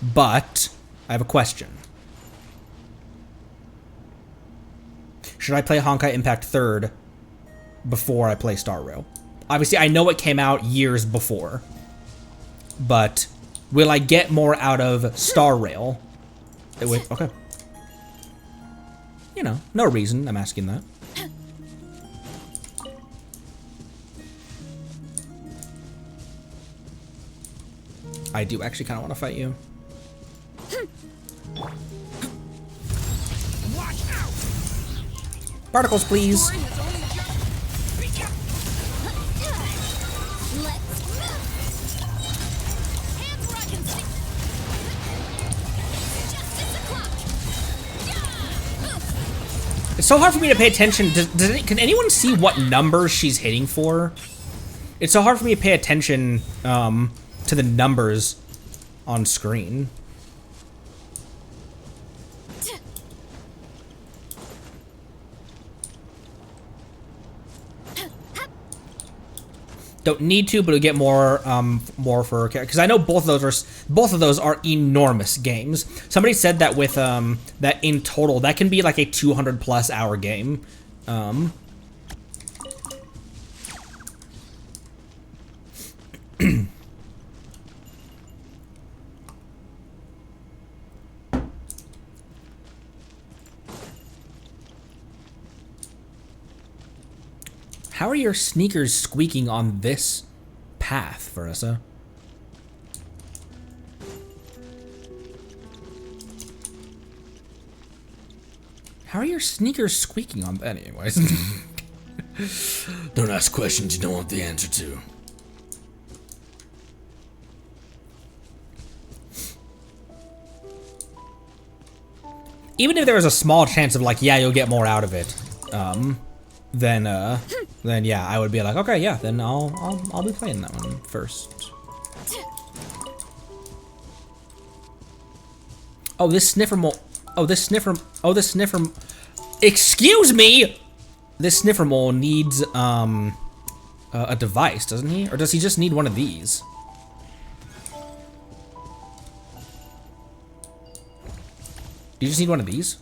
but I have a question. Should I play Honkai Impact 3rd before I play Star Rail? Obviously, I know it came out years before, but will I get more out of Star Rail? Okay. You know, no reason I'm asking that. I do actually kind of want to fight you. Particles, please. It's so hard for me to pay attention. Can anyone see what numbers she's hitting for? It's so hard for me to pay attention to the numbers on screen. Don't need to, but it'll get more for because I know both of those are enormous games. Somebody said that with that in total that can be like a 200+ hour game. How are your sneakers squeaking on this path, Verissa? How are your sneakers squeaking on that anyways? Don't ask questions you don't want the answer to. Even if there was a small chance of like, yeah, you'll get more out of it, then yeah, I would be like, okay, yeah, then I'll be playing that one first. Oh, this sniffer mole. Oh, this sniffer. Oh, this sniffer. Excuse me. This sniffer mole needs a device, doesn't he? Or does he just need one of these? Do you just need one of these?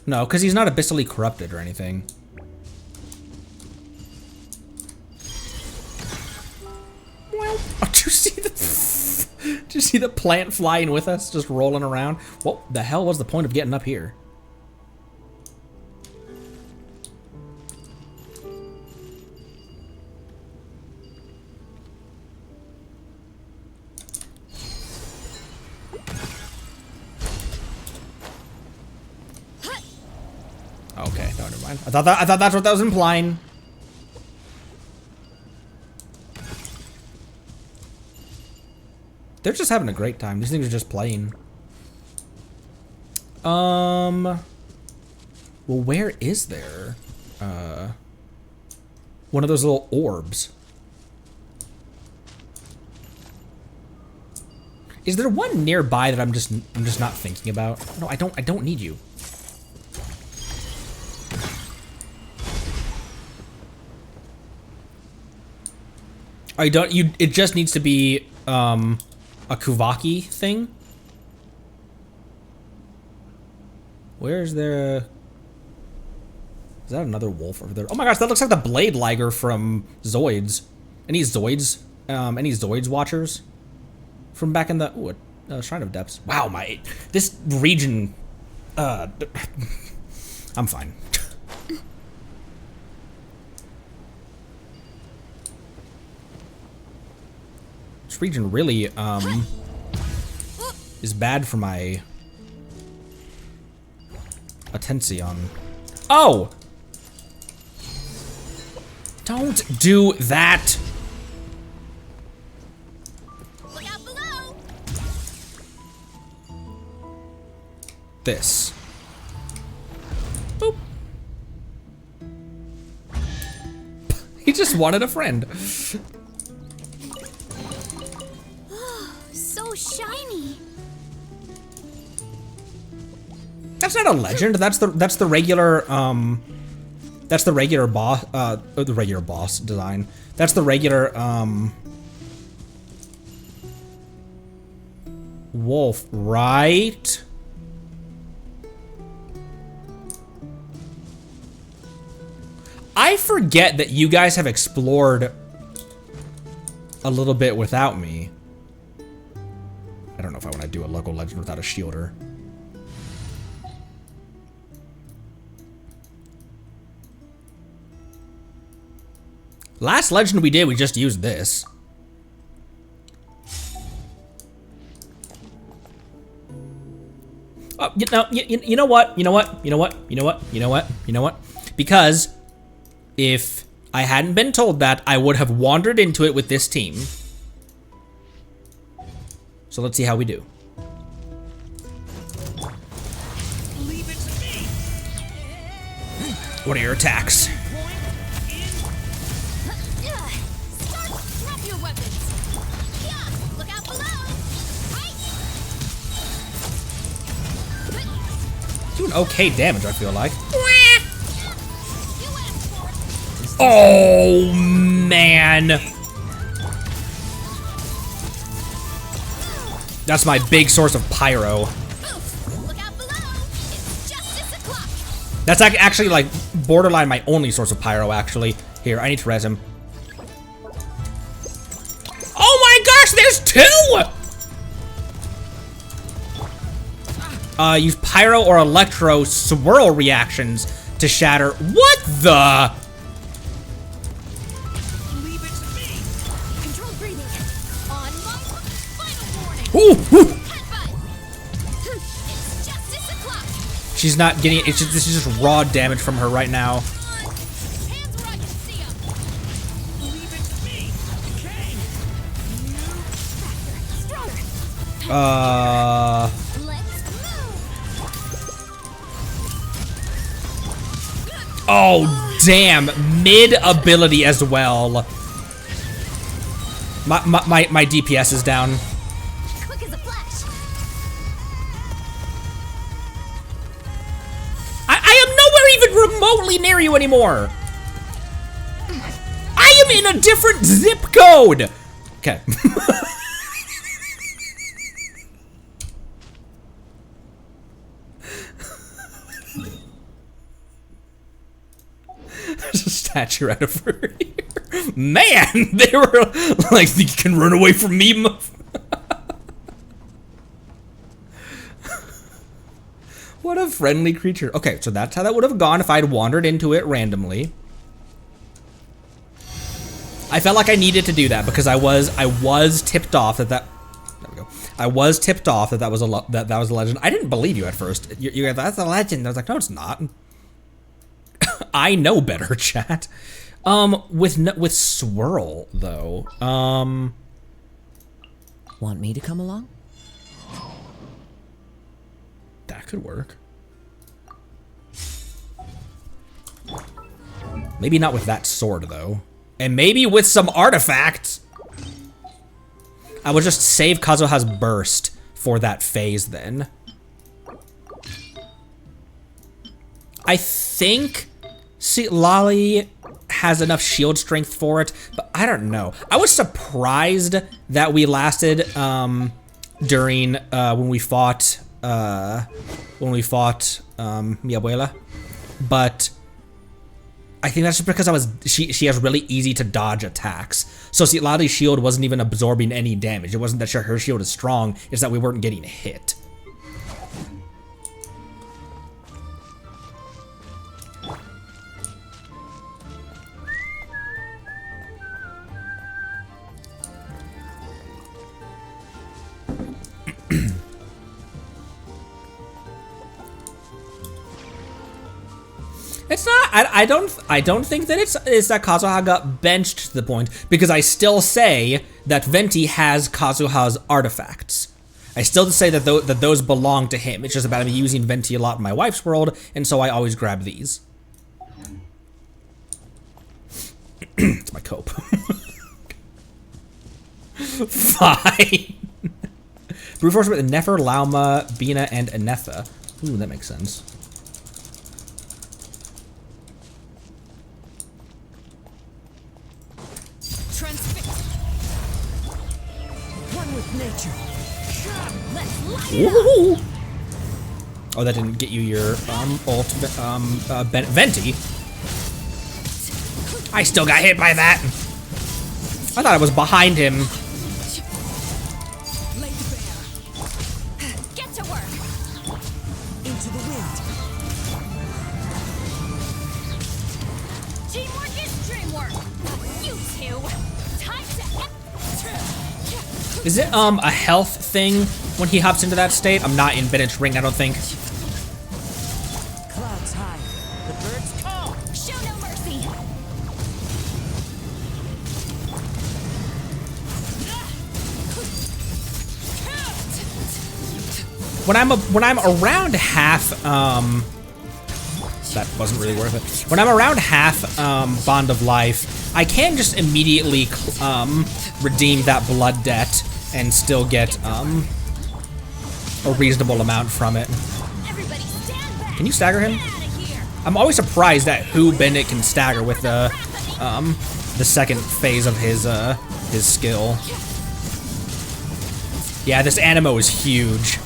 No, because he's not abyssally corrupted or anything. Well, oh, do you see the? Do you see the plant flying with us, just rolling around? What the hell was the point of getting up here? Okay, no, never mind. I thought that's what that was implying. They're just having a great time. These things are just playing. Well, where is there? One of those little orbs. Is there one nearby that I'm just not thinking about? No, I don't need you. I don't. It just needs to be a Kuvaki thing. Where is there? Is that another wolf over there? Oh my gosh, that looks like the Blade Liger from Zoids. Any Zoids watchers from back in the Shrine of Depths? Wow, this region. I'm fine. This region really is bad for my attention. Oh! Don't do that! Look out below! This. Boop. He just wanted a friend. So shiny. That's not a legend. That's the regular boss the regular boss design. That's the regular wolf, right? I forget that you guys have explored a little bit without me. I don't know if I want to do a local legend without a shielder. Last legend we did, we just used this. Oh, you know what? Because if I hadn't been told that, I would have wandered into it with this team. So let's see how we do. Leave it to me. What are your attacks? Drop your weapons! Yeah! Look out below! Right! Doing okay damage, I feel like. You asked for it! Oh, man. That's my big source of pyro. Oof! Look out below! It's justice o'clock! That's actually like borderline my only source of pyro, actually. Here, I need to res him. Oh my gosh, there's two! Use pyro or electro swirl reactions to shatter. What the? Leave it to me. Control breathing! On my final warning! Ooh, ooh. Headbutt! It's justice o'clock! She's not getting it. This is just raw damage from her right now. Hands where I can see 'em! Leave it to me. Okay. Stronger! Let's move! Oh, damn. Mid ability as well. My DPS is down. Quick as a flash! I am nowhere even remotely near you anymore. I am in a different zip code. Okay. There's a statue right over here. Man, they were like, you can run away from me. What a friendly creature. Okay, so that's how that would have gone if I'd wandered into it randomly. I felt like I needed to do that because I was tipped off that. There we go. I was tipped off that was a legend. I didn't believe you at first. You that's a legend. I was like, no, it's not. I know better, chat. With swirl though. Want me to come along? That could work. Maybe not with that sword though. And maybe with some artifacts. I would just save Kazuha's burst for that phase then. I think Lolly has enough shield strength for it, but I don't know. I was surprised that we lasted during when we fought Mi Abuela, but I think that's just because she has really easy to dodge attacks. So see, Lolly's shield wasn't even absorbing any damage. It wasn't that her shield is strong, it's that we weren't getting hit. It's not. I don't think that it's that Kazuha got benched to the point, because I still say that Venti has Kazuha's artifacts. I still say that those belong to him. It's just about me using Venti a lot in my wife's world, and so I always grab these. It's my cope. Fine. Brute Force with Nefer, Lauma, Bina, and Anetha. Ooh, that makes sense. Ooh. Oh, that didn't get you your ult, Venti. I still got hit by that. I thought I was behind him. Get to work. Into the wind. Teamwork is dreamwork. You two. Time to. Is it a health thing when he hops into that state? I'm not in Bennett's ring, I don't think. Clouds high. The birds call. Show no mercy. When I'm around half that wasn't really worth it. When I'm around half Bond of Life, I can just immediately redeem that blood debt and still get a reasonable amount from it. Everybody stand back. Can you stagger him? Get out of here. I'm always surprised at who Bennett can stagger with the second phase of his skill. Yeah, this Animo is huge.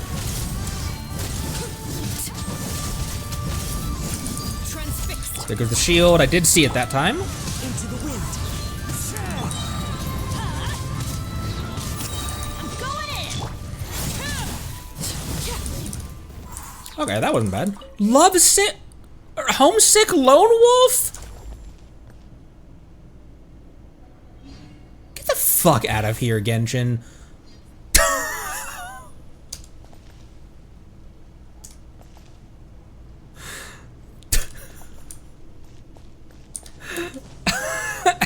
Transfixed. There goes the shield. I did see it that time. Into the wind. I'm going in. Okay, that wasn't bad. Lovesick, homesick lone wolf? Get the fuck out of here, Genshin.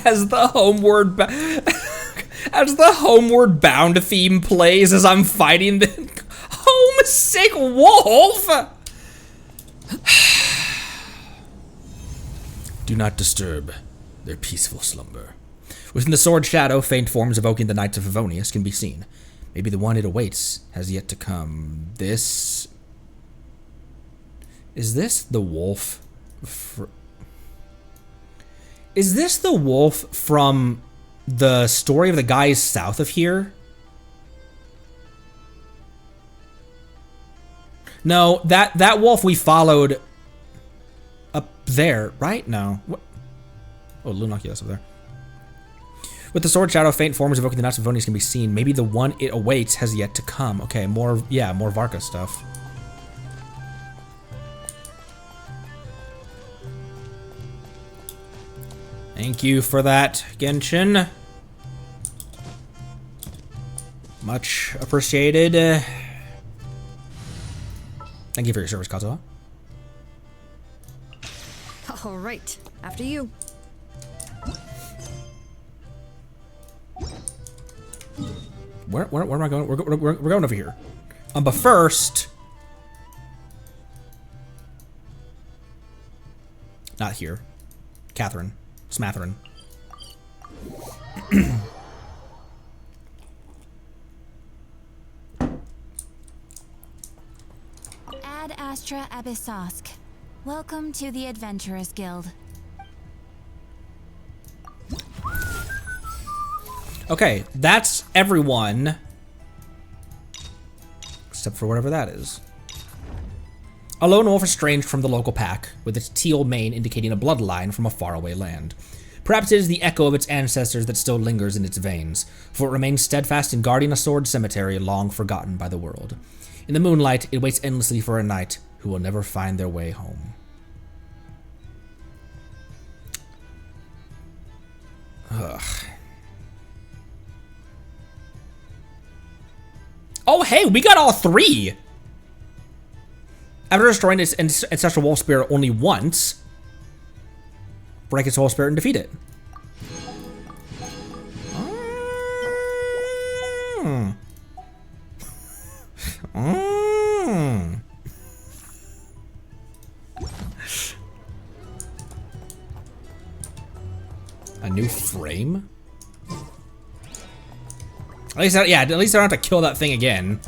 As the homeward bound theme plays as I'm fighting the homesick wolf. Do not disturb their peaceful slumber. Within the sword shadow, faint forms evoking the Knights of Favonius can be seen. Maybe the one it awaits has yet to come. Is this the wolf? Is this the wolf from the story of the guys south of here? No, that wolf we followed up there, right? No. What? Oh, Lunakios up there. With the sword shadow, faint forms evoking the Knights of Favonius can be seen. Maybe the one it awaits has yet to come. Okay, more Varka stuff. Thank you for that, Genshin. Much appreciated. Thank you for your service, Kazuha. All right, after you. Where am I going? We're going over here. But first, not here. Catherine. Smatherin. Astra Abyssosque. Welcome to the Adventurers Guild. Okay, that's everyone. Except for whatever that is. A lone wolf estranged from the local pack, with its teal mane indicating a bloodline from a faraway land. Perhaps it is the echo of its ancestors that still lingers in its veins, for it remains steadfast in guarding a sword cemetery long forgotten by the world. In the moonlight, it waits endlessly for a knight who will never find their way home. Ugh. Oh, hey, we got all three! After destroying its ancestral wolf spirit only once, break its wolf spirit and defeat it. A new frame? At least, yeah, at least I don't have to kill that thing again.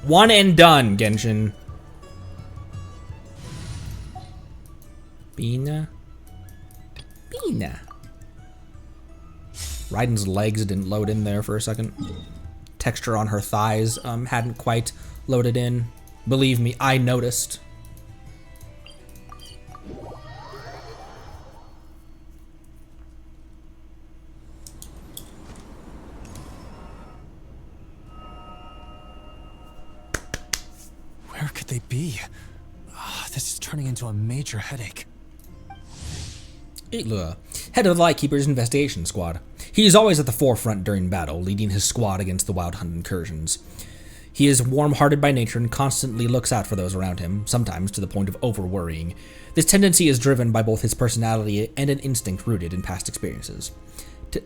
One and done, Genshin. Bina. Raiden's legs didn't load in there for a second. Texture on her thighs hadn't quite loaded in. Believe me, I noticed. Where could they be? This is turning into a major headache. Illuga, head of the Lightkeeper's investigation squad. He is always at the forefront during battle, leading his squad against the Wild Hunt incursions. He is warm-hearted by nature and constantly looks out for those around him, sometimes to the point of over-worrying. This tendency is driven by both his personality and an instinct rooted in past experiences. To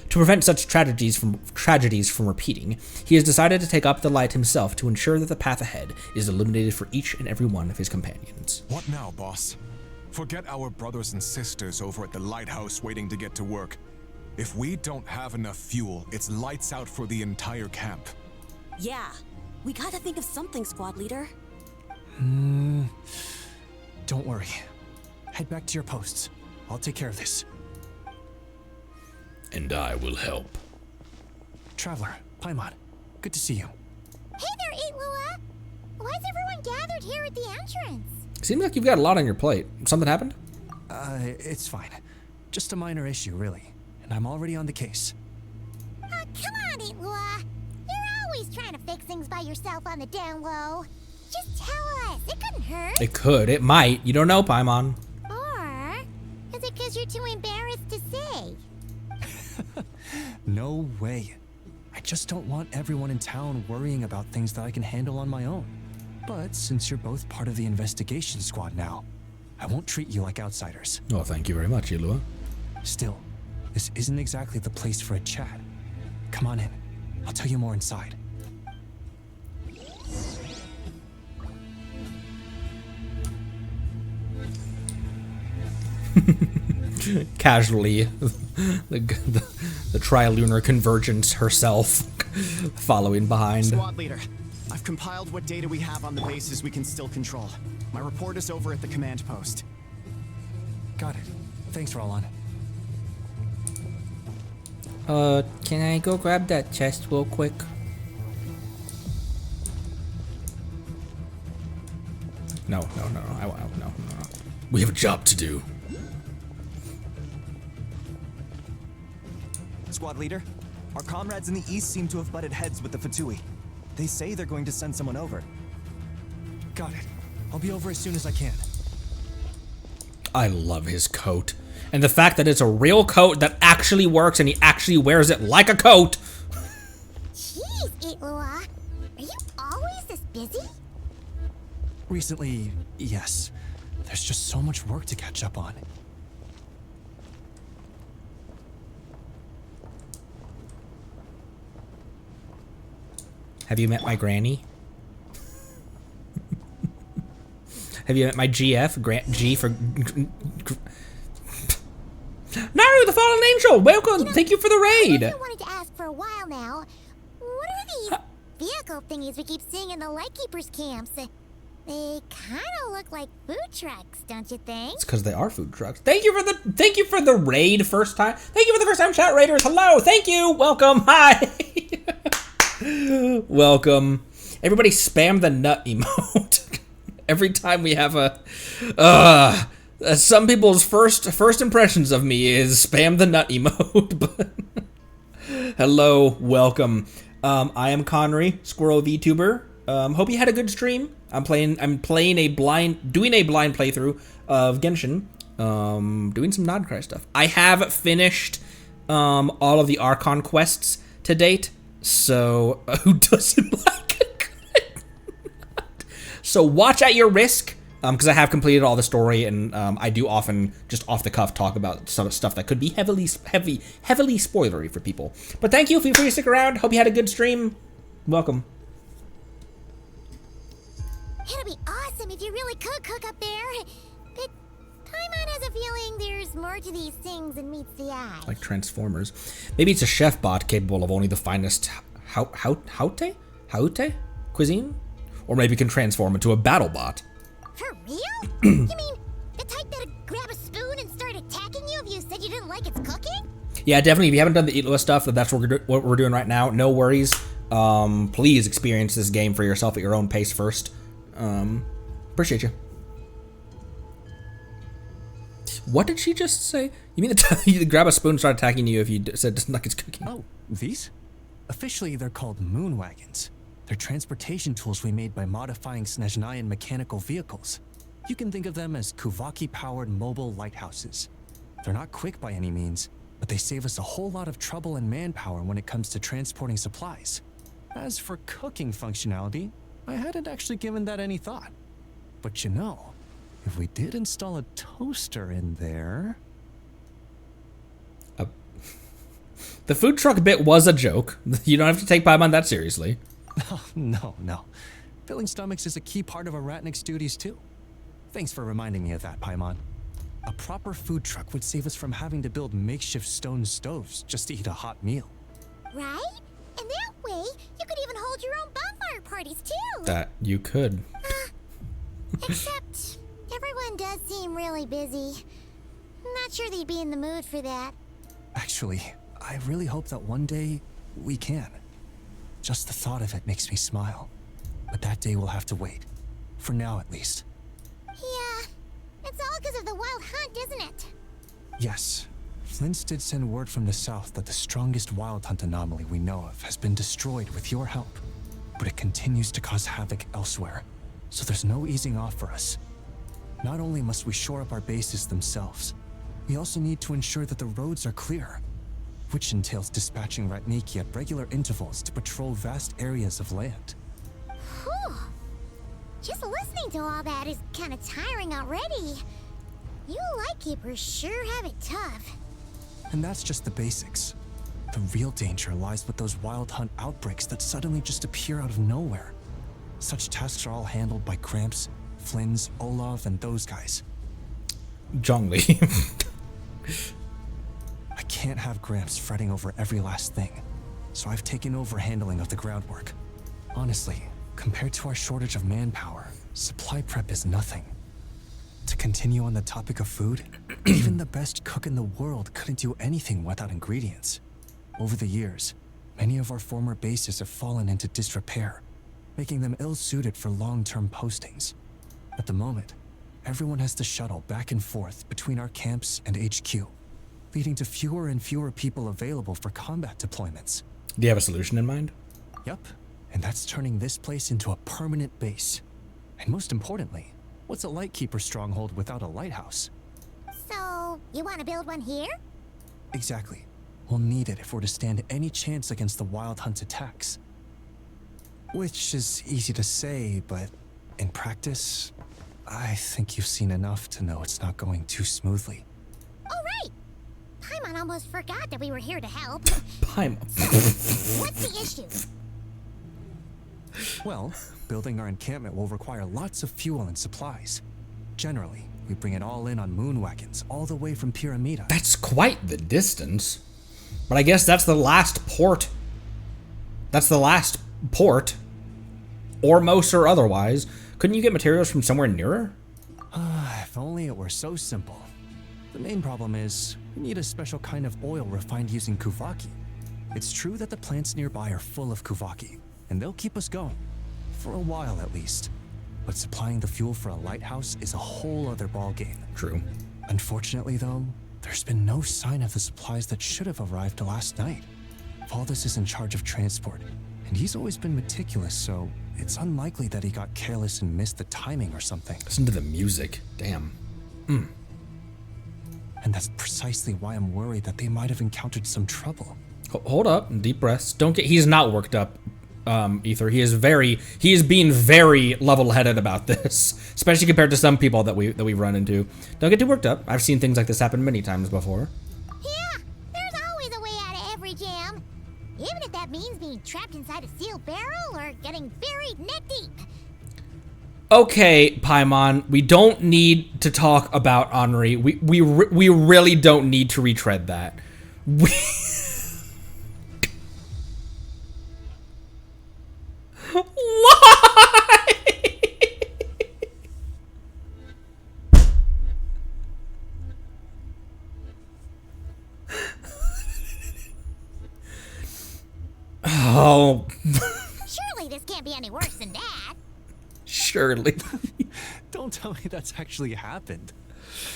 prevent such tragedies from repeating, he has decided to take up the light himself to ensure that the path ahead is illuminated for each and every one of his companions. What now, boss? Forget our brothers and sisters over at the lighthouse waiting to get to work. If we don't have enough fuel, it's lights out for the entire camp. Yeah, we gotta think of something, squad leader. Don't worry. Head back to your posts. I'll take care of this. And I will help. Traveler, Paimon, good to see you. Hey there, Illuga! Why is everyone gathered here at the entrance? Seems like you've got a lot on your plate. Something happened? It's fine. Just a minor issue, really. And I'm already on the case. Come on, Illuga! You're always trying to fix things by yourself on the down low. Just tell us. It couldn't hurt. It could. It might. You don't know, Paimon. Or is it because you're too embarrassed to say? No way. I just don't want everyone in town worrying about things that I can handle on my own. But since you're both part of the investigation squad now, I won't treat you like outsiders. Oh, thank you very much, Illuga. Still, this isn't exactly the place for a chat. Come on in. I'll tell you more inside. Casually, the trilunar convergence herself following behind. Squad leader, I've compiled what data we have on the bases we can still control. My report is over at the command post. Got it. Thanks, Roland. Can I go grab that chest real quick? No. No. We have a job to do. Squad leader, our comrades in the east seem to have butted heads with the Fatui. They say they're going to send someone over. Got it. I'll be over as soon as I can. I love his coat. And the fact that it's a real coat that actually works and he actually wears it like a coat. Jeez, Illuga. Are you always this busy? Recently, yes. There's just so much work to catch up on. Have you met my granny? Have you met my GF? G for... Naru, the Fallen Angel! Welcome! Thank you for the raid! I wanted to ask for a while now. What are these vehicle thingies we keep seeing in the Lightkeepers camps? They kind of look like food trucks, don't you think? It's because they are food trucks. Thank you for the raid first time. Thank you for the first time chat raiders. Hello, thank you, welcome, hi, welcome. Everybody spam the nut emote every time we have a. Some people's first impressions of me is spam the nut emote. But hello, welcome. I am Connery, Squirrel VTuber. Hope you had a good stream. doing a blind playthrough of Genshin. Doing some Nodcry stuff. I have finished all of the Archon quests to date. So who doesn't like a good nut? So watch at your risk. Because I have completed all the story, and I do often just off the cuff talk about some stuff that could be heavily spoilery for people. But thank you, feel free to stick around. Hope you had a good stream. Welcome. It'd be awesome if you really could cook up there. But Paimon has a feeling there's more to these things than meets the eye. Like Transformers. Maybe it's a chef bot capable of only the finest haute cuisine? Or maybe can transform into a battle bot. For real? You mean the type that'd grab a spoon and start attacking you if you said you didn't like its cooking? Yeah, definitely. If you haven't done the Illuga stuff, that's what we're doing right now. No worries. Please experience this game for yourself at your own pace first. Appreciate you. What did she just say? You mean you grab a spoon and start attacking you if you said doesn't like its cooking? Oh, these? Officially, they're called moon wagons. They're transportation tools we made by modifying Snezhnayan mechanical vehicles. You can think of them as Kuvaki-powered mobile lighthouses. They're not quick by any means, but they save us a whole lot of trouble and manpower when it comes to transporting supplies. As for cooking functionality, I hadn't actually given that any thought. But you know, if we did install a toaster in there... The food truck bit was a joke. You don't have to take Paimon that seriously. Oh, no. Filling stomachs is a key part of a Ratnik's duties too. Thanks for reminding me of that, Paimon. A proper food truck would save us from having to build makeshift stone stoves just to eat a hot meal. Right? And that way, you could even hold your own bonfire parties too. That you could. Except, everyone does seem really busy. Not sure they'd be in the mood for that. Actually, I really hope that one day we can. Just the thought of it makes me smile. But that day will have to wait. For now, at least. Yeah, it's all because of the wild hunt, isn't it? Yes. Flint's did send word from the south that the strongest wild hunt anomaly we know of has been destroyed with your help. But it continues to cause havoc elsewhere, so there's no easing off for us. Not only must we shore up our bases themselves, we also need to ensure that the roads are clear, which entails dispatching Ratniki at regular intervals to patrol vast areas of land. Whew. Just listening to all that is kind of tiring already. You Lightkeepers sure have it tough. And that's just the basics. The real danger lies with those wild hunt outbreaks that suddenly just appear out of nowhere. Such tasks are all handled by Gramps, Flynn's, Olaf, and those guys. Zhongli. I can't have Gramps fretting over every last thing, so I've taken over handling of the groundwork. Honestly, compared to our shortage of manpower, supply prep is nothing. To continue on the topic of food, even the best cook in the world couldn't do anything without ingredients. Over the years, many of our former bases have fallen into disrepair, making them ill-suited for long-term postings. At the moment, everyone has to shuttle back and forth between our camps and HQ, leading to fewer and fewer people available for combat deployments. Do you have a solution in mind? Yup, and that's turning this place into a permanent base. And most importantly, what's a Lightkeeper stronghold without a lighthouse? So, you want to build one here? Exactly. We'll need it if we're to stand any chance against the Wild Hunt's attacks. Which is easy to say, but in practice, I think you've seen enough to know it's not going too smoothly. Oh, right! Paimon almost forgot that we were here to help. Paimon. What's the issue? Well, building our encampment will require lots of fuel and supplies. Generally, we bring it all in on moon wagons, all the way from Pyramida. That's quite the distance. But I guess that's the last port. That's the last port, Ormos or otherwise, Couldn't you get materials from somewhere nearer? If only it were so simple. The main problem is, we need a special kind of oil refined using kuvaki. It's true that the plants nearby are full of kuvaki, and they'll keep us going. For a while at least. But supplying the fuel for a lighthouse is a whole other ballgame. True. Unfortunately though, there's been no sign of the supplies that should have arrived last night. Valdez is in charge of transport, and he's always been meticulous, so it's unlikely that he got careless and missed the timing or something. Listen to the music. Damn. And that's precisely why I'm worried that they might have encountered some trouble. Hold up. Deep breaths. Don't get... He's not worked up, Ether. He is being very level-headed about this, especially compared to some people that we run into. Don't get too worked up. I've seen things like this happen many times before. Yeah, there's always a way out of every jam. Even if that means being trapped inside a sealed barrel or getting buried neck deep. Okay, Paimon, we don't need to talk about Henri. We really don't need to retread that. Why? Oh. Surely this can't be any worse than that. Surely. Don't tell me that's actually happened.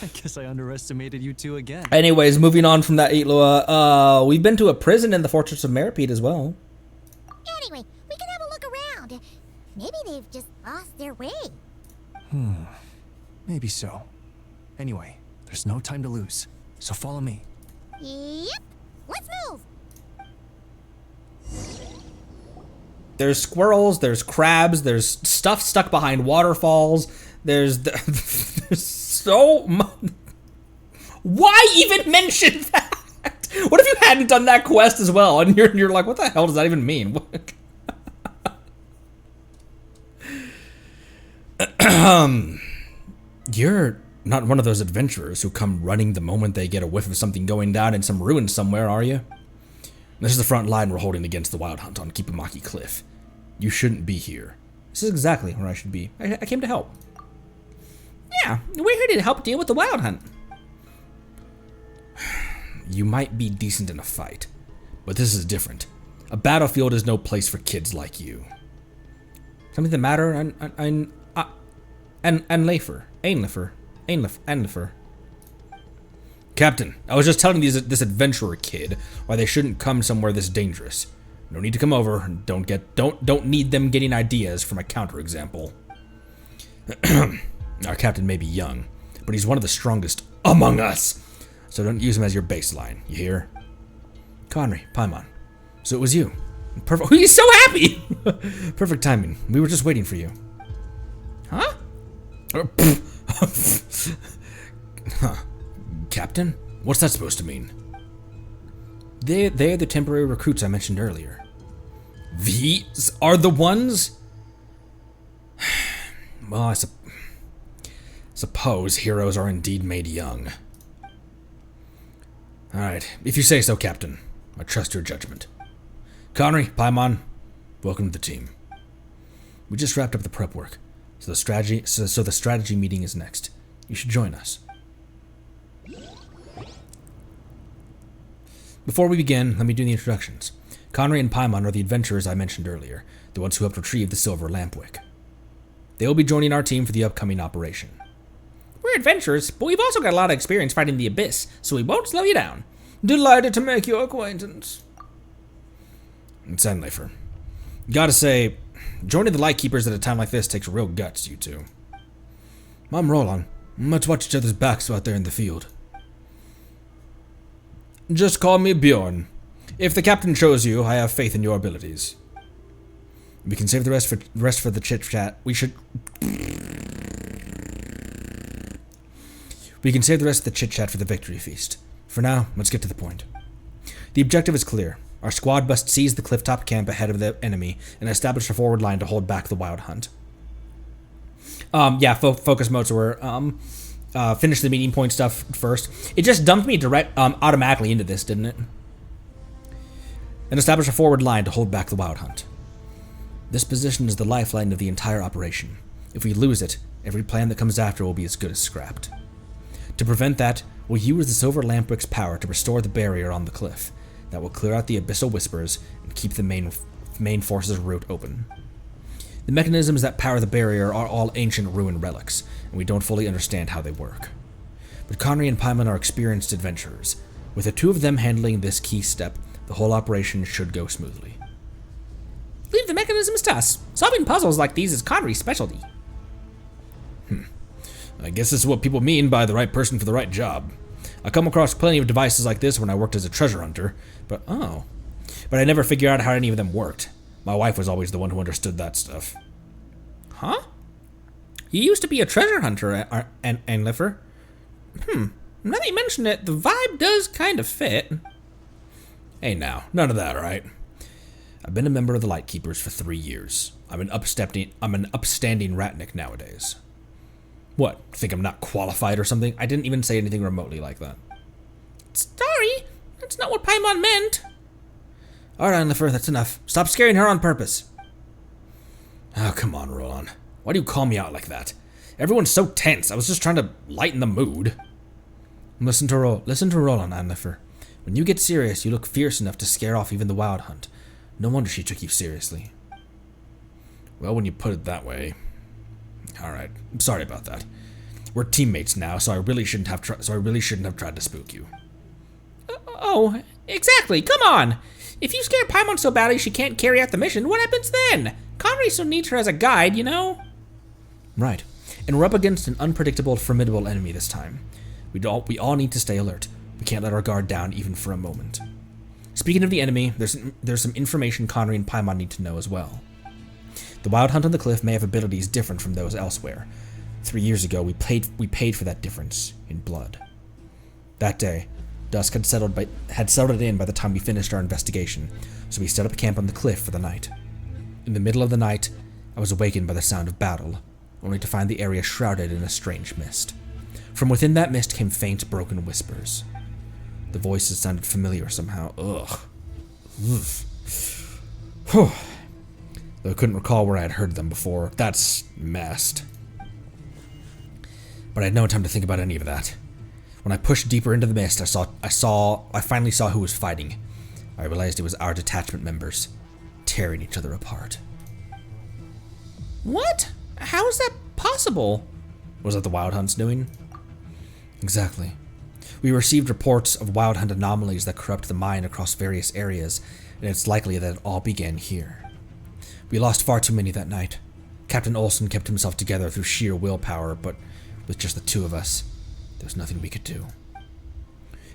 I guess I underestimated you two again. Anyways, moving on from that, Illuga, we've been to a prison in the Fortress of Meripede as well. Anyway, we can have a look around. Maybe they've just lost their way. Maybe so. Anyway, there's no time to lose, so follow me. Yep, let's move. There's squirrels, there's crabs, there's stuff stuck behind waterfalls, there's so much. Why even mention that? What if you hadn't done that quest as well, and you're like, what the hell does that even mean? You're not one of those adventurers who come running the moment they get a whiff of something going down in some ruins somewhere, are you? This is the front line we're holding against the Wild Hunt on Kipamaki Cliff. You shouldn't be here. This is exactly where I should be. I came to help. Yeah, we're here to help deal with the Wild Hunt. You might be decent in a fight, but this is different. A battlefield is no place for kids like you. Something the matter? And Einlifer. Captain, I was just telling this adventurer kid why they shouldn't come somewhere this dangerous. No need to come over, and don't need them getting ideas from a counterexample. Our captain may be young, but he's one of the strongest among us. So don't use him as your baseline, you hear? Conry, Paimon. So it was you. Perfect. He's so happy! Perfect timing. We were just waiting for you. Huh? Huh. Captain? What's that supposed to mean? They're the temporary recruits I mentioned earlier. These are the ones? Well, I suppose heroes are indeed made young. Alright, if you say so, Captain. I trust your judgment. Conry, Paimon, welcome to the team. We just wrapped up the prep work, so the strategy meeting is next. You should join us. Before we begin, let me do the introductions. Conry and Paimon are the adventurers I mentioned earlier, the ones who helped retrieve the Silver Lampwick. They will be joining our team for the upcoming operation. We're adventurers, but we've also got a lot of experience fighting the Abyss, so we won't slow you down. Delighted to make your acquaintance. It's Einlifer. Gotta say, joining the Lightkeepers at a time like this takes real guts, you two. I'm Roland. Let's watch each other's backs out there in the field. Just call me Bjorn. If the captain chose you, I have faith in your abilities. We can save the rest for the chit-chat. We can save the rest of the chit-chat for the victory feast. For now, let's get to the point. The objective is clear. Our squad must seize the clifftop camp ahead of the enemy and establish a forward line to hold back the Wild Hunt. Focus modes were finish the meeting point stuff first. It just dumped me automatically into this, didn't it? And establish a forward line to hold back the Wild Hunt. This position is the lifeline of the entire operation. If we lose it, every plan that comes after will be as good as scrapped. To prevent that, we'll use the Silver Lamprick's power to restore the barrier on the cliff. That will clear out the abyssal whispers and keep the main force's route open. The mechanisms that power the barrier are all ancient ruined relics, and we don't fully understand how they work. But Connery and Paimon are experienced adventurers. With the two of them handling this key step, the whole operation should go smoothly. Leave the mechanisms to us. Solving puzzles like these is Connery's specialty. I guess this is what people mean by the right person for the right job. I come across plenty of devices like this when I worked as a treasure hunter, but I never figured out how any of them worked. My wife was always the one who understood that stuff. Huh? You used to be a treasure hunter, Anlifer. Now that you mention it, the vibe does kind of fit. Hey now, none of that, alright? I've been a member of the Lightkeepers for 3 years. I'm an upstanding Ratnik nowadays. What, think I'm not qualified or something? I didn't even say anything remotely like that. Sorry, that's not what Paimon meant. Alright, Anlifer, that's enough. Stop scaring her on purpose. Oh, come on, Roland. Why do you call me out like that? Everyone's so tense. I was just trying to lighten the mood. Listen to Roland, Anlifer. When you get serious, you look fierce enough to scare off even the Wild Hunt. No wonder she took you seriously. Well, when you put it that way. Alright, I'm sorry about that. We're teammates now, so I really shouldn't have tried to spook you. Oh, exactly. Come on. If you scare Paimon so badly she can't carry out the mission, what happens then? Connery still needs her as a guide, you know? Right. And we're up against an unpredictable, formidable enemy this time. We all need to stay alert. We can't let our guard down even for a moment. Speaking of the enemy, there's some information Connery and Paimon need to know as well. The Wild Hunt on the cliff may have abilities different from those elsewhere. 3 years ago, we paid for that difference in blood. That day, dusk had settled in by the time we finished our investigation, so we set up camp on the cliff for the night. In the middle of the night, I was awakened by the sound of battle, only to find the area shrouded in a strange mist. From within that mist came faint, broken whispers. The voices sounded familiar somehow. Ugh. Whew. Though I couldn't recall where I had heard them before. That's messed. But I had no time to think about any of that. When I pushed deeper into the mist, I finally saw who was fighting. I realized it was our detachment members, tearing each other apart. What? How is that possible? Was that the Wild Hunt's doing? Exactly. We received reports of Wild Hunt anomalies that corrupt the mind across various areas, and it's likely that it all began here. We lost far too many that night. Captain Olsen kept himself together through sheer willpower, but with just the two of us, there was nothing we could do.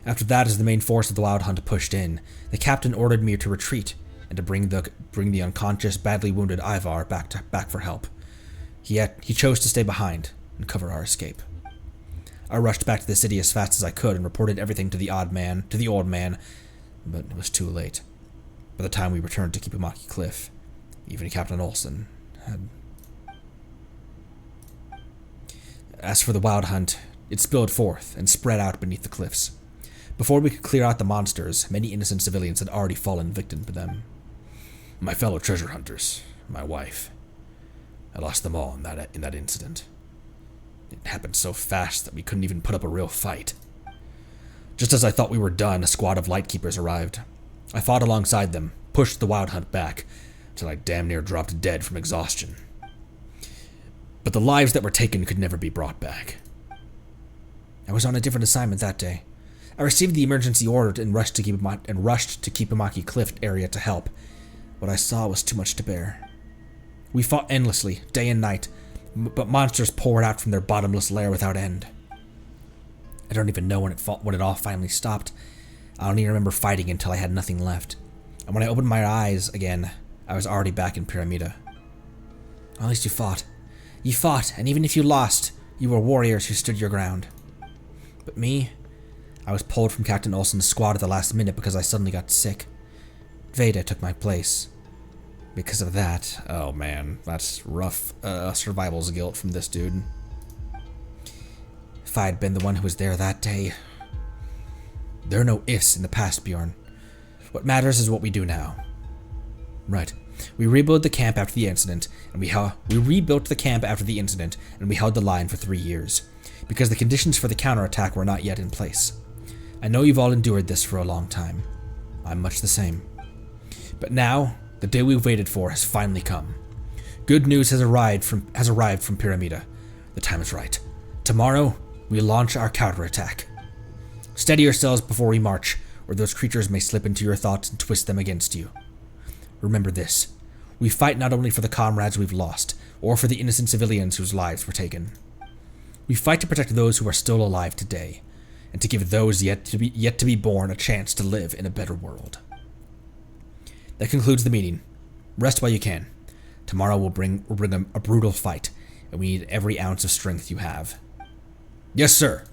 After that, as the main force of the Wild Hunt pushed in, the captain ordered me to retreat and to bring the unconscious, badly wounded Ivar back for help. He chose to stay behind and cover our escape. I rushed back to the city as fast as I could and reported everything to the old man, but it was too late. By the time we returned to Kipamaki Cliff, even Captain Olsen had... As for the Wild Hunt, it spilled forth and spread out beneath the cliffs. Before we could clear out the monsters, many innocent civilians had already fallen victim to them. My fellow treasure hunters, my wife. I lost them all in that incident. It happened so fast that we couldn't even put up a real fight. Just as I thought we were done, a squad of Lightkeepers arrived. I fought alongside them, pushed the Wild Hunt back, till I damn near dropped dead from exhaustion. But the lives that were taken could never be brought back. I was on a different assignment that day. I received the emergency order and rushed to Kipamaki Cliff area to help. What I saw was too much to bear. We fought endlessly, day and night, but monsters poured out from their bottomless lair without end. I don't even know when it all finally stopped. I don't even remember fighting until I had nothing left. And when I opened my eyes again, I was already back in Pyramida. At least you fought. You fought, and even if you lost, you were warriors who stood your ground. But me, I was pulled from Captain Olsen's squad at the last minute because I suddenly got sick. Veda took my place. Because of that, oh man, that's rough survival's guilt from this dude. If I had been the one who was there that day... There are no ifs in the past, Bjorn. What matters is what we do now. Right. We rebuilt the camp after the incident, and we rebuilt the camp after the incident, and we held the line for 3 years, because the conditions for the counterattack were not yet in place. I know you've all endured this for a long time. I'm much the same. But now, the day we've waited for has finally come. Good news has arrived from Pyramida. The time is right. Tomorrow, we launch our counterattack. Steady yourselves before we march, or those creatures may slip into your thoughts and twist them against you. Remember this. We fight not only for the comrades we've lost, or for the innocent civilians whose lives were taken. We fight to protect those who are still alive today, and to give those yet to be born a chance to live in a better world. That concludes the meeting. Rest while you can. Tomorrow we'll bring a brutal fight, and we need every ounce of strength you have. Yes, sir.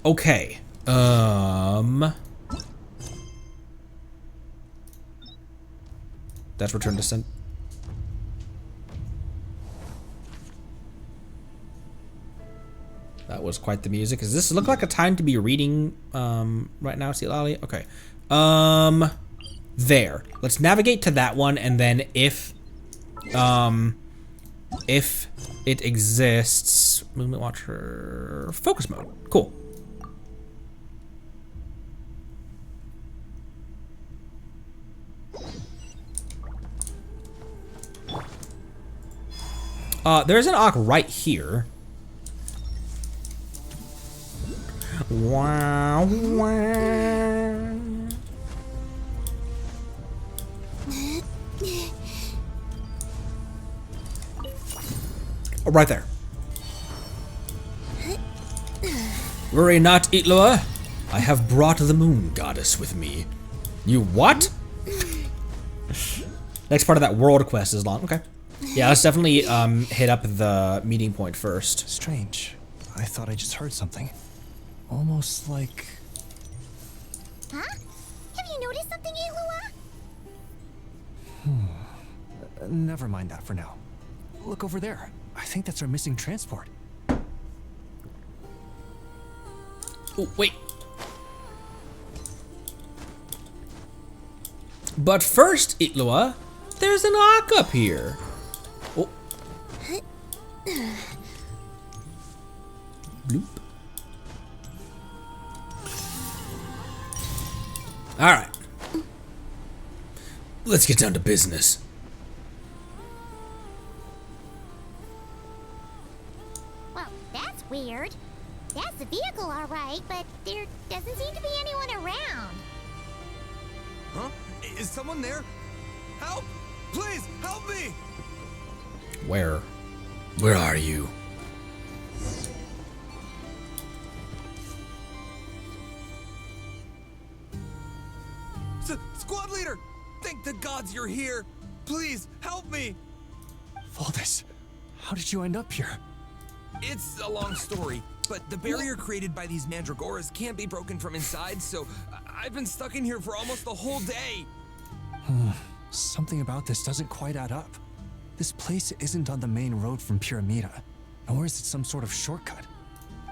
Okay. That's return to send. That was quite the music. Does this look like a time to be reading right now, Sea Lolly? Okay. There. Let's navigate to that one, and then if it exists, movement watcher, focus mode. Cool. There's an Auk right here. Wow, wow. Oh, right there. Worry not, Illuga. I have brought the moon goddess with me. You what? Next part of that world quest is long. Okay. Yeah, let's definitely hit up the meeting point first. Strange. I thought I just heard something. Almost like... Huh? Have you noticed something, Illuga? Never mind that for now. Look over there. I think that's our missing transport. Oh, wait. But first, Illuga, there's an Auk up here. Oh. Bloop. Alright. Let's get down to business. Well, that's weird. That's the vehicle, all right, but there doesn't seem to be anyone around. Huh? Is someone there? Help! Please, help me! Where? Where are you? Squad leader! Thank the gods you're here! Please, help me! Valdis, how did you end up here? It's a long story, but the barrier created by these mandragoras can't be broken from inside, so I've been stuck in here for almost the whole day. Something about this doesn't quite add up. This place isn't on the main road from Pyramida, nor is it some sort of shortcut.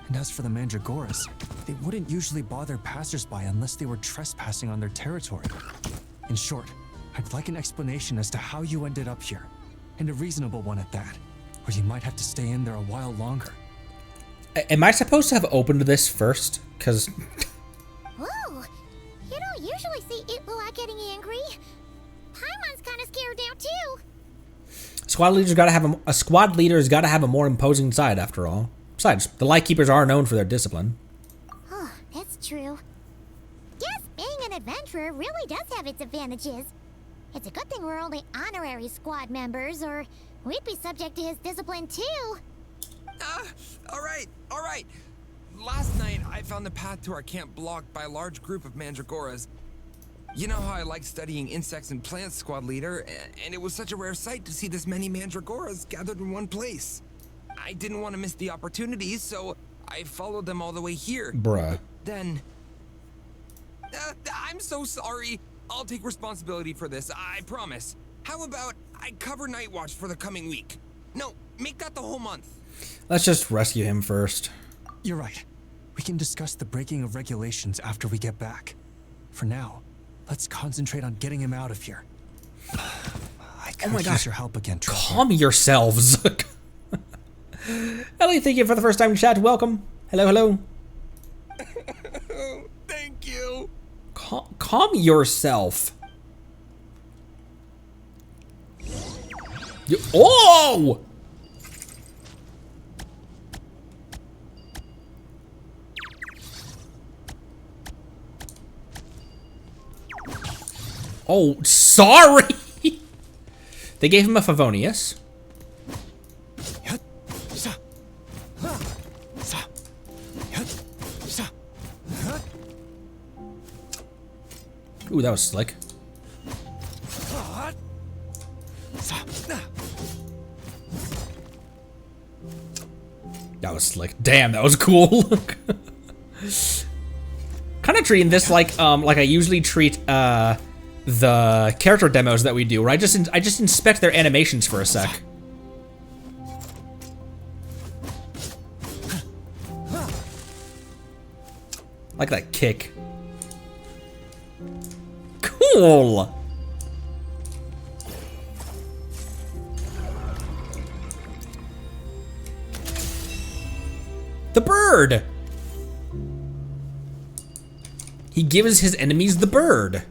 And as for the mandragoras, they wouldn't usually bother passersby unless they were trespassing on their territory. In short, I'd like an explanation as to how you ended up here, and a reasonable one at that, or you might have to stay in there a while longer. Am I supposed to have opened this first? Because... Whoa! You don't usually see Illuga getting angry. Paimon's kind of scared now too. Squad leader's got to have a more imposing side, after all. Besides, the Lightkeepers are known for their discipline. Oh, that's true. Yes, being an adventurer really does have its advantages. It's a good thing we're only honorary squad members, or we'd be subject to his discipline too. All right. Last night, I found the path to our camp blocked by a large group of mandragoras. You know how I like studying insects and plants, Squad Leader, and it was such a rare sight to see this many mandragoras gathered in one place. I didn't want to miss the opportunity, so I followed them all the way here. Bruh. Then... I'm so sorry. I'll take responsibility for this, I promise. How about I cover Night Watch for the coming week? No, make that the whole month. Let's just rescue him first. You're right. We can discuss the breaking of regulations after we get back. For now, let's concentrate on getting him out of here. I could use your help again, Trevor. Calm yourselves. Ellie, thank you for the first time in chat. Welcome. Hello, hello. Thank you. Calm yourself. Oh! Oh, sorry. They gave him a Favonius. Ooh, that was slick. That was slick. Damn, that was cool. Kind of treating this like I usually treat the character demos that we do, where I just inspect their animations for a sec. Like that kick. Cool. The bird. He gives his enemies the bird.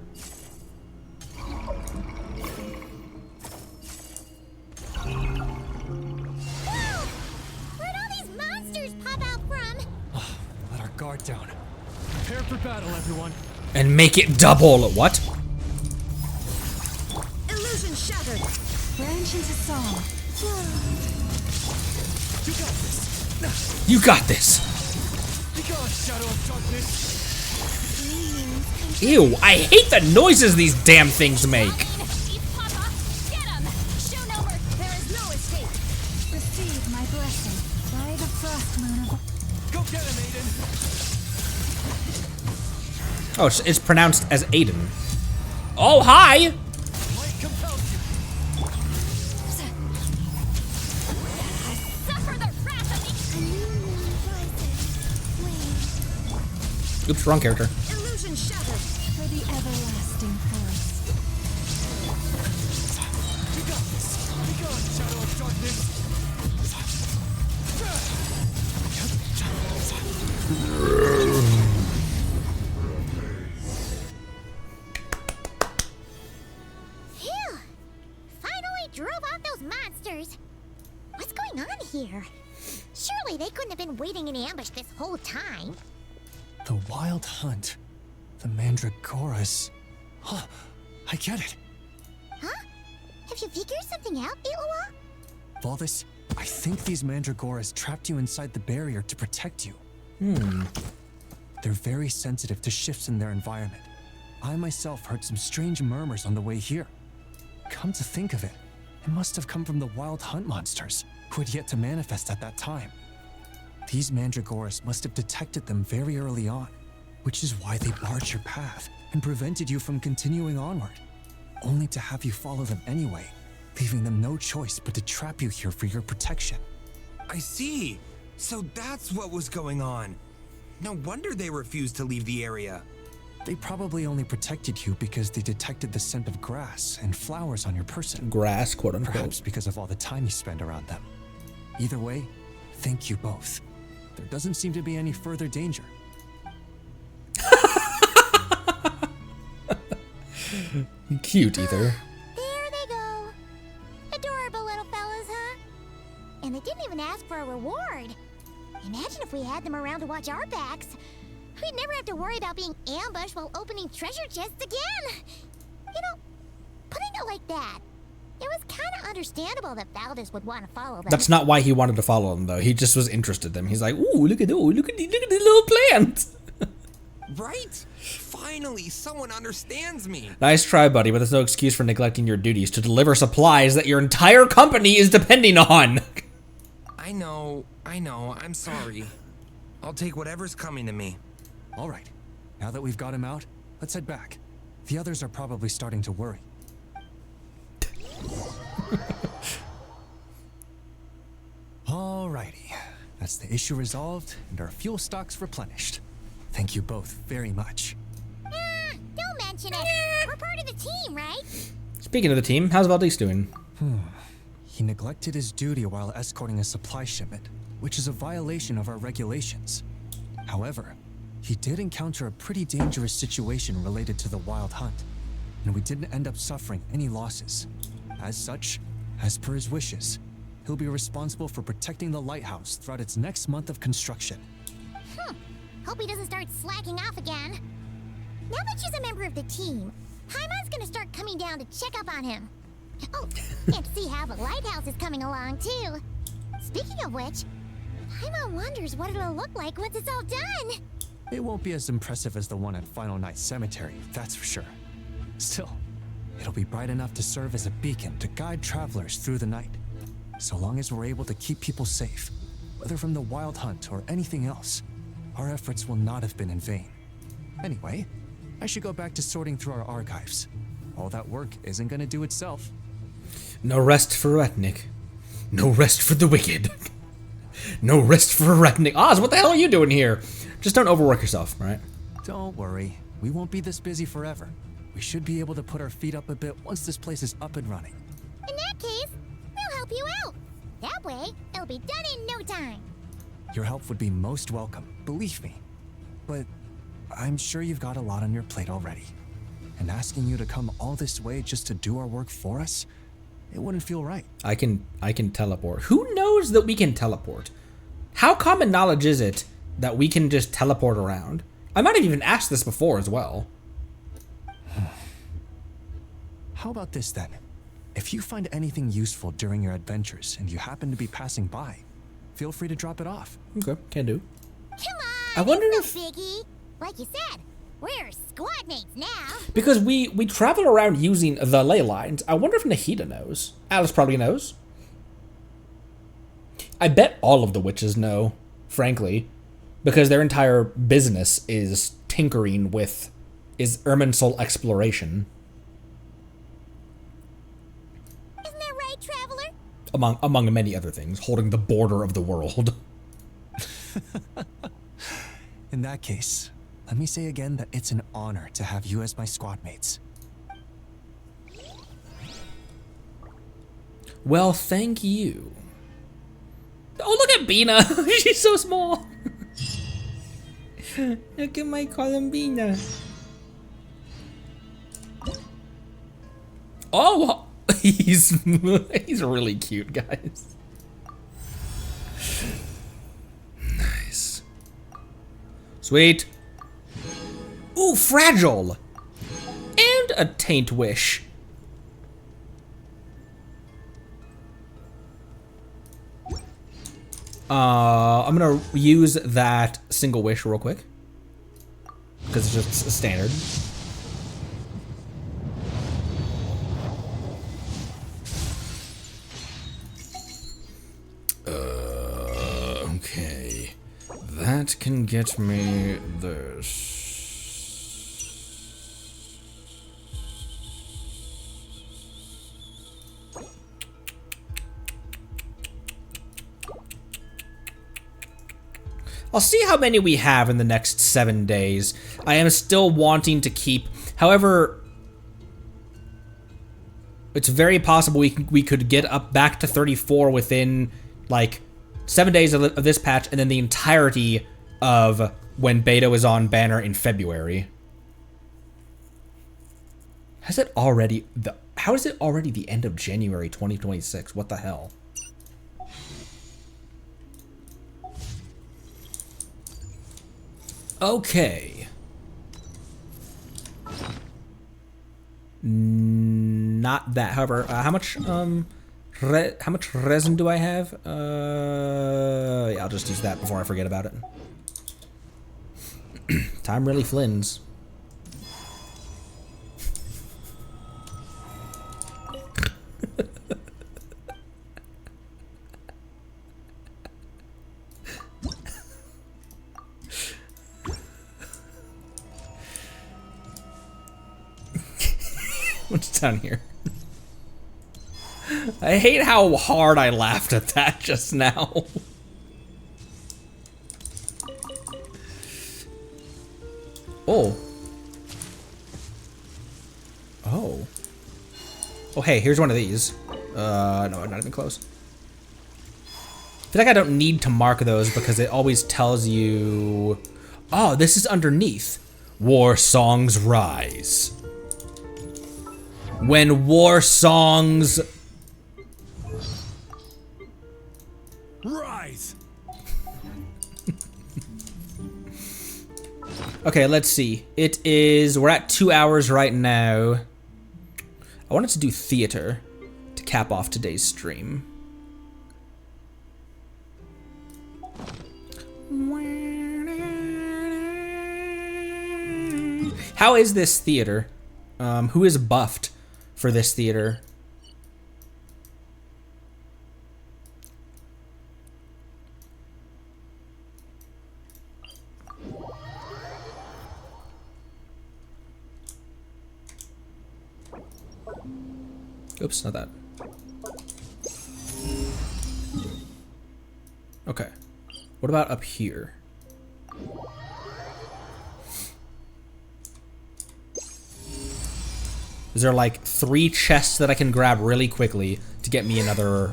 Where'd all these monsters pop out from? Let our guard down. Prepare for battle, everyone. And make it double. What? Illusion shattered. Branch into song. You got this. You got this. Be gone, shadow of darkness. Ew, I hate the noises these damn things make. Papa, get him! Show no mercy. There is no escape. Receive my blessing by the frost moon of... Go get him, Aiden. Oh, it's pronounced as Aiden. Oh, hi. Light compels you. Suffer the wrath of the... Oops, wrong character. Illusion shattered for the everlasting forest. You got this. Be gone, shadow of darkness. Phew! Finally drove out those monsters. What's going on here? Surely they couldn't have been waiting in ambush this whole time. The wild hunt. The Mandragoras. Huh, I get it. Huh? Have you figured something out, Illuga? Valdis, I think these Mandragoras trapped you inside the barrier to protect you. They're very sensitive to shifts in their environment. I myself heard some strange murmurs on the way here. Come to think of it, it must have come from the wild hunt monsters, who had yet to manifest at that time. These Mandragoras must have detected them very early on, which is why they barred your path and prevented you from continuing onward, only to have you follow them anyway, leaving them no choice but to trap you here for your protection. I see. So that's what was going on. No wonder they refused to leave the area. They probably only protected you because they detected the scent of grass and flowers on your person. Grass, quote unquote. Perhaps because of all the time you spend around them. Either way, thank you both. There doesn't seem to be any further danger. Cute, Ether. There they go. Adorable little fellas, huh? And they didn't even ask for a reward. Imagine if we had them around to watch our backs. We'd never have to worry about being ambushed while opening treasure chests again. You know, putting it like that, it was kind of understandable that Valdis would want to follow them. That's not why he wanted to follow them, though. He just was interested in them. He's like, ooh, look at the little plant. Right? Finally, someone understands me. Nice try, buddy, but there's no excuse for neglecting your duties to deliver supplies that your entire company is depending on. I know. I'm sorry. I'll take whatever's coming to me. All right, now that we've got him out, let's head back. The others are probably starting to worry. Alrighty, that That's the issue resolved and our fuel stocks replenished. Thank you both very much. Don't mention it. We're part of the team, right? Speaking of the team, how's Valdez doing? He neglected his duty while escorting a supply shipment, which is a violation of our regulations. However, he did encounter a pretty dangerous situation related to the wild hunt, and we didn't end up suffering any losses. As such, as per his wishes, he'll be responsible for protecting the lighthouse throughout its next month of construction. Hope he doesn't start slacking off again. Now that she's a member of the team, Paimon's gonna start coming down to check up on him. Oh, and see how the lighthouse is coming along, too. Speaking of which, Paimon wonders what it'll look like once it's all done. It won't be as impressive as the one at Final Night Cemetery, that's for sure. Still, it'll be bright enough to serve as a beacon to guide travelers through the night. So long as we're able to keep people safe, whether from the wild hunt or anything else, our efforts will not have been in vain. Anyway, I should go back to sorting through our archives. All that work isn't gonna do itself. No rest for Ratnik. No rest for the wicked. No rest for Ratnik. Oz, what the hell are you doing here? Just don't overwork yourself, right? Don't worry, we won't be this busy forever. We should be able to put our feet up a bit once this place is up and running. In that case, we'll help you out. That way, it'll be done in no time. Your help would be most welcome, believe me. But I'm sure you've got a lot on your plate already. And asking you to come all this way just to do our work for us, it wouldn't feel right. I can teleport. Who knows that we can teleport? How common knowledge is it that we can just teleport around? I might have even asked this before as well. How about this then? If you find anything useful during your adventures and you happen to be passing by, feel free to drop it off. Okay, can do. Come on, I wonder it's no biggie. Like you said, we're squad mates now. Because we travel around using the ley lines. I wonder if Nahida knows. Alice probably knows. I bet all of the witches know, frankly, because their entire business is tinkering with Irminsul exploration. Isn't that right, Traveler? Among many other things, holding the border of the world. In that case, let me say again that it's an honor to have you as my squad mates. Well, thank you. Oh, look at Bina. She's so small. Look at my Columbina. Oh, he's really cute, guys. Nice. Sweet. Ooh, fragile. And a taint wish. I'm gonna use that single wish real quick. Because it's just a standard. Okay. That can get me this. I'll see how many we have in the next 7 days. I am still wanting to keep, however, it's very possible we could get up back to 34 within like 7 days of this patch, and then the entirety of when beta was on banner in February. How is it already the end of January 2026? What the hell? Okay. Not that. However, how much resin do I have? Yeah, I'll just use that before I forget about it. Time really flins. What's down here? I hate how hard I laughed at that just now. Oh. Oh. Oh, hey, here's one of these. No, not even close. I feel like I don't need to mark those because it always tells you... Oh, this is underneath. War songs rise. When war songs... Rise! Okay, let's see. It is... We're at 2 hours right now. I wanted to do theater to cap off today's stream. How is this theater? Who is buffed for this theater? Oops, not that. Okay. What about up here? Is there like 3 chests that I can grab really quickly to get me another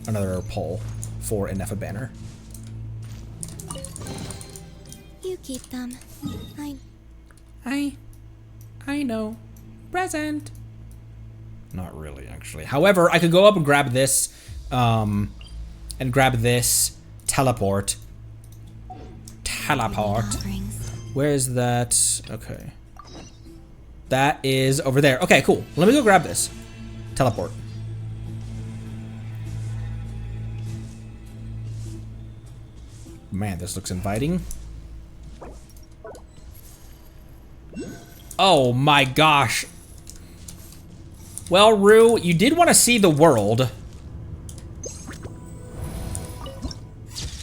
another pull for an Ineffa banner? You keep them. I know. Present. Not really, actually. However, I could go up and grab this, and grab this teleport. Where is that? Okay. That is over there. Okay, cool. Let me go grab this. Teleport. Man, this looks inviting. Oh my gosh. Well, Rue, you did want to see the world.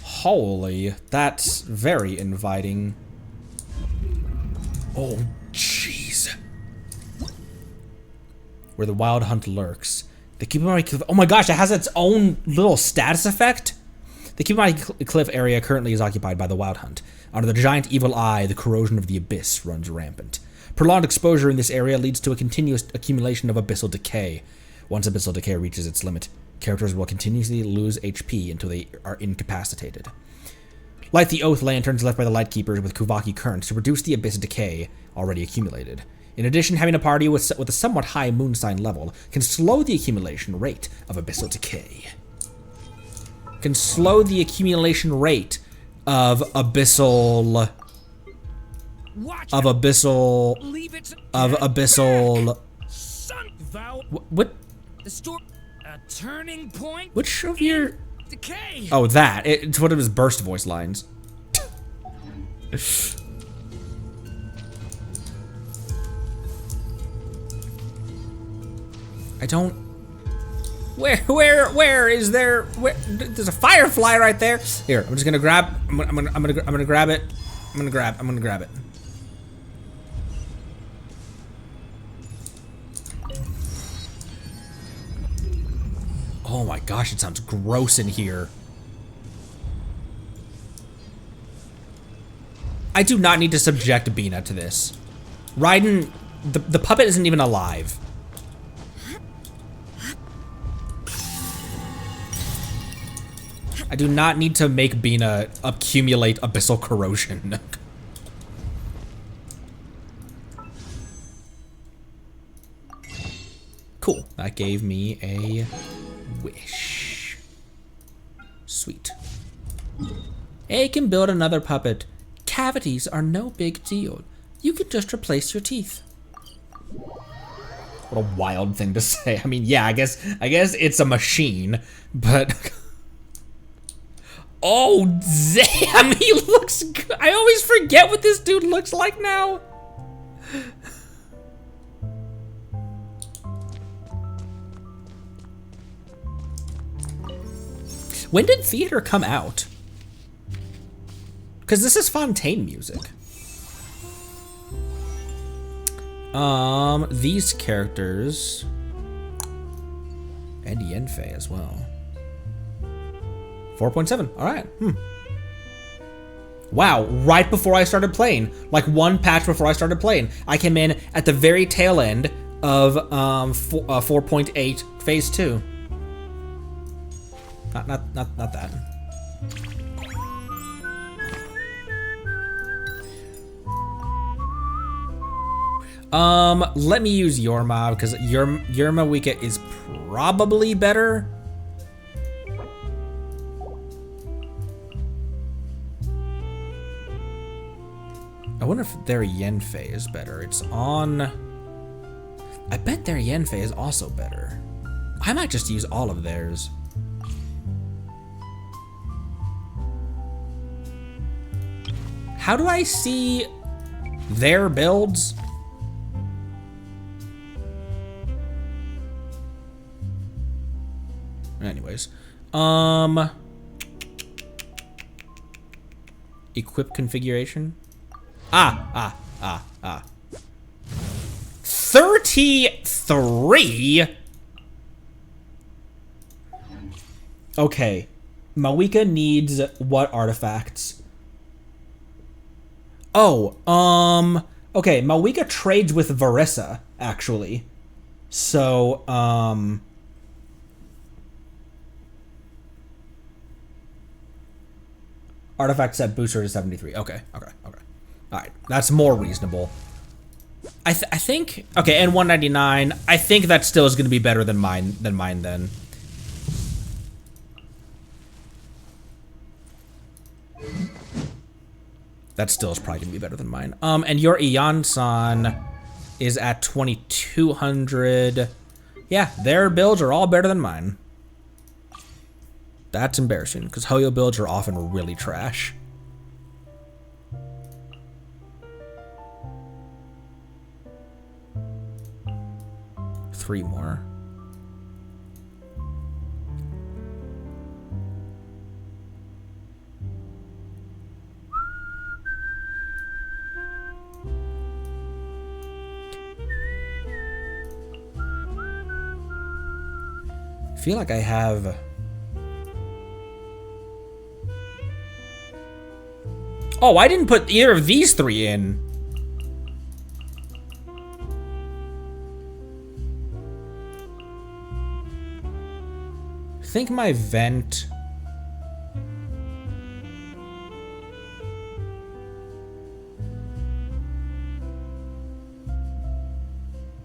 Holy, that's very inviting. Oh, jeez. Where the wild hunt lurks. The Cubomari Cliff. Oh my gosh, it has its own little status effect. The Cubomari Cliff area currently is occupied by the wild hunt. Under the giant evil eye, the corrosion of the abyss runs rampant. Prolonged exposure in this area leads to a continuous accumulation of abyssal decay. Once abyssal decay reaches its limit, characters will continuously lose HP until they are incapacitated. Light the oath lanterns left by the Lightkeepers with Kuvaki currents to reduce the abyss decay already accumulated. In addition, having a party with a somewhat high moon sign level can slow the accumulation rate of abyssal decay. Can slow the accumulation rate of abyssal... What? The store, a turning point. Which of your... Decay. Oh, that. It's one of his burst voice lines. I don't... Where is there... There's a firefly right there. Here, I'm just gonna grab... I'm gonna grab it. I'm gonna grab it. Oh my gosh, it sounds gross in here. I do not need to subject Bina to this. Raiden, the puppet isn't even alive. I do not need to make Bina accumulate abyssal corrosion. Cool, that gave me a wish. Sweet. I can build another puppet. Cavities are no big deal. You can just replace your teeth. What a wild thing to say. I mean, yeah, I guess it's a machine, but oh damn, he looks good. I always forget what this dude looks like now. When did theater come out? Because this is Fontaine music. These characters and Yenfei as well. 4.7. All right. Wow, right before I started playing. Like one patch before I started playing. I came in at the very tail end of 4.8 Phase 2. Not that. Let me use Yorma, because Yorma Wika is probably better. I wonder if their Yenfei is better. It's on... I bet their Yenfei is also better. I might just use all of theirs. How do I see their builds? Anyways, equip configuration. 33. Okay, Mawika needs what artifacts? Oh, okay, Mawika trades with Varissa, actually. So, artifact set booster to 73. Okay. Alright, that's more reasonable. I think, okay, and 199, I think that still is going to be better than mine then. That still is probably going to be better than mine. And your Ian-san is at 2200. Yeah, their builds are all better than mine. That's embarrassing, because Hoyo builds are often really trash. Three more. I feel like I have... Oh, I didn't put either of these three in. I think my vent...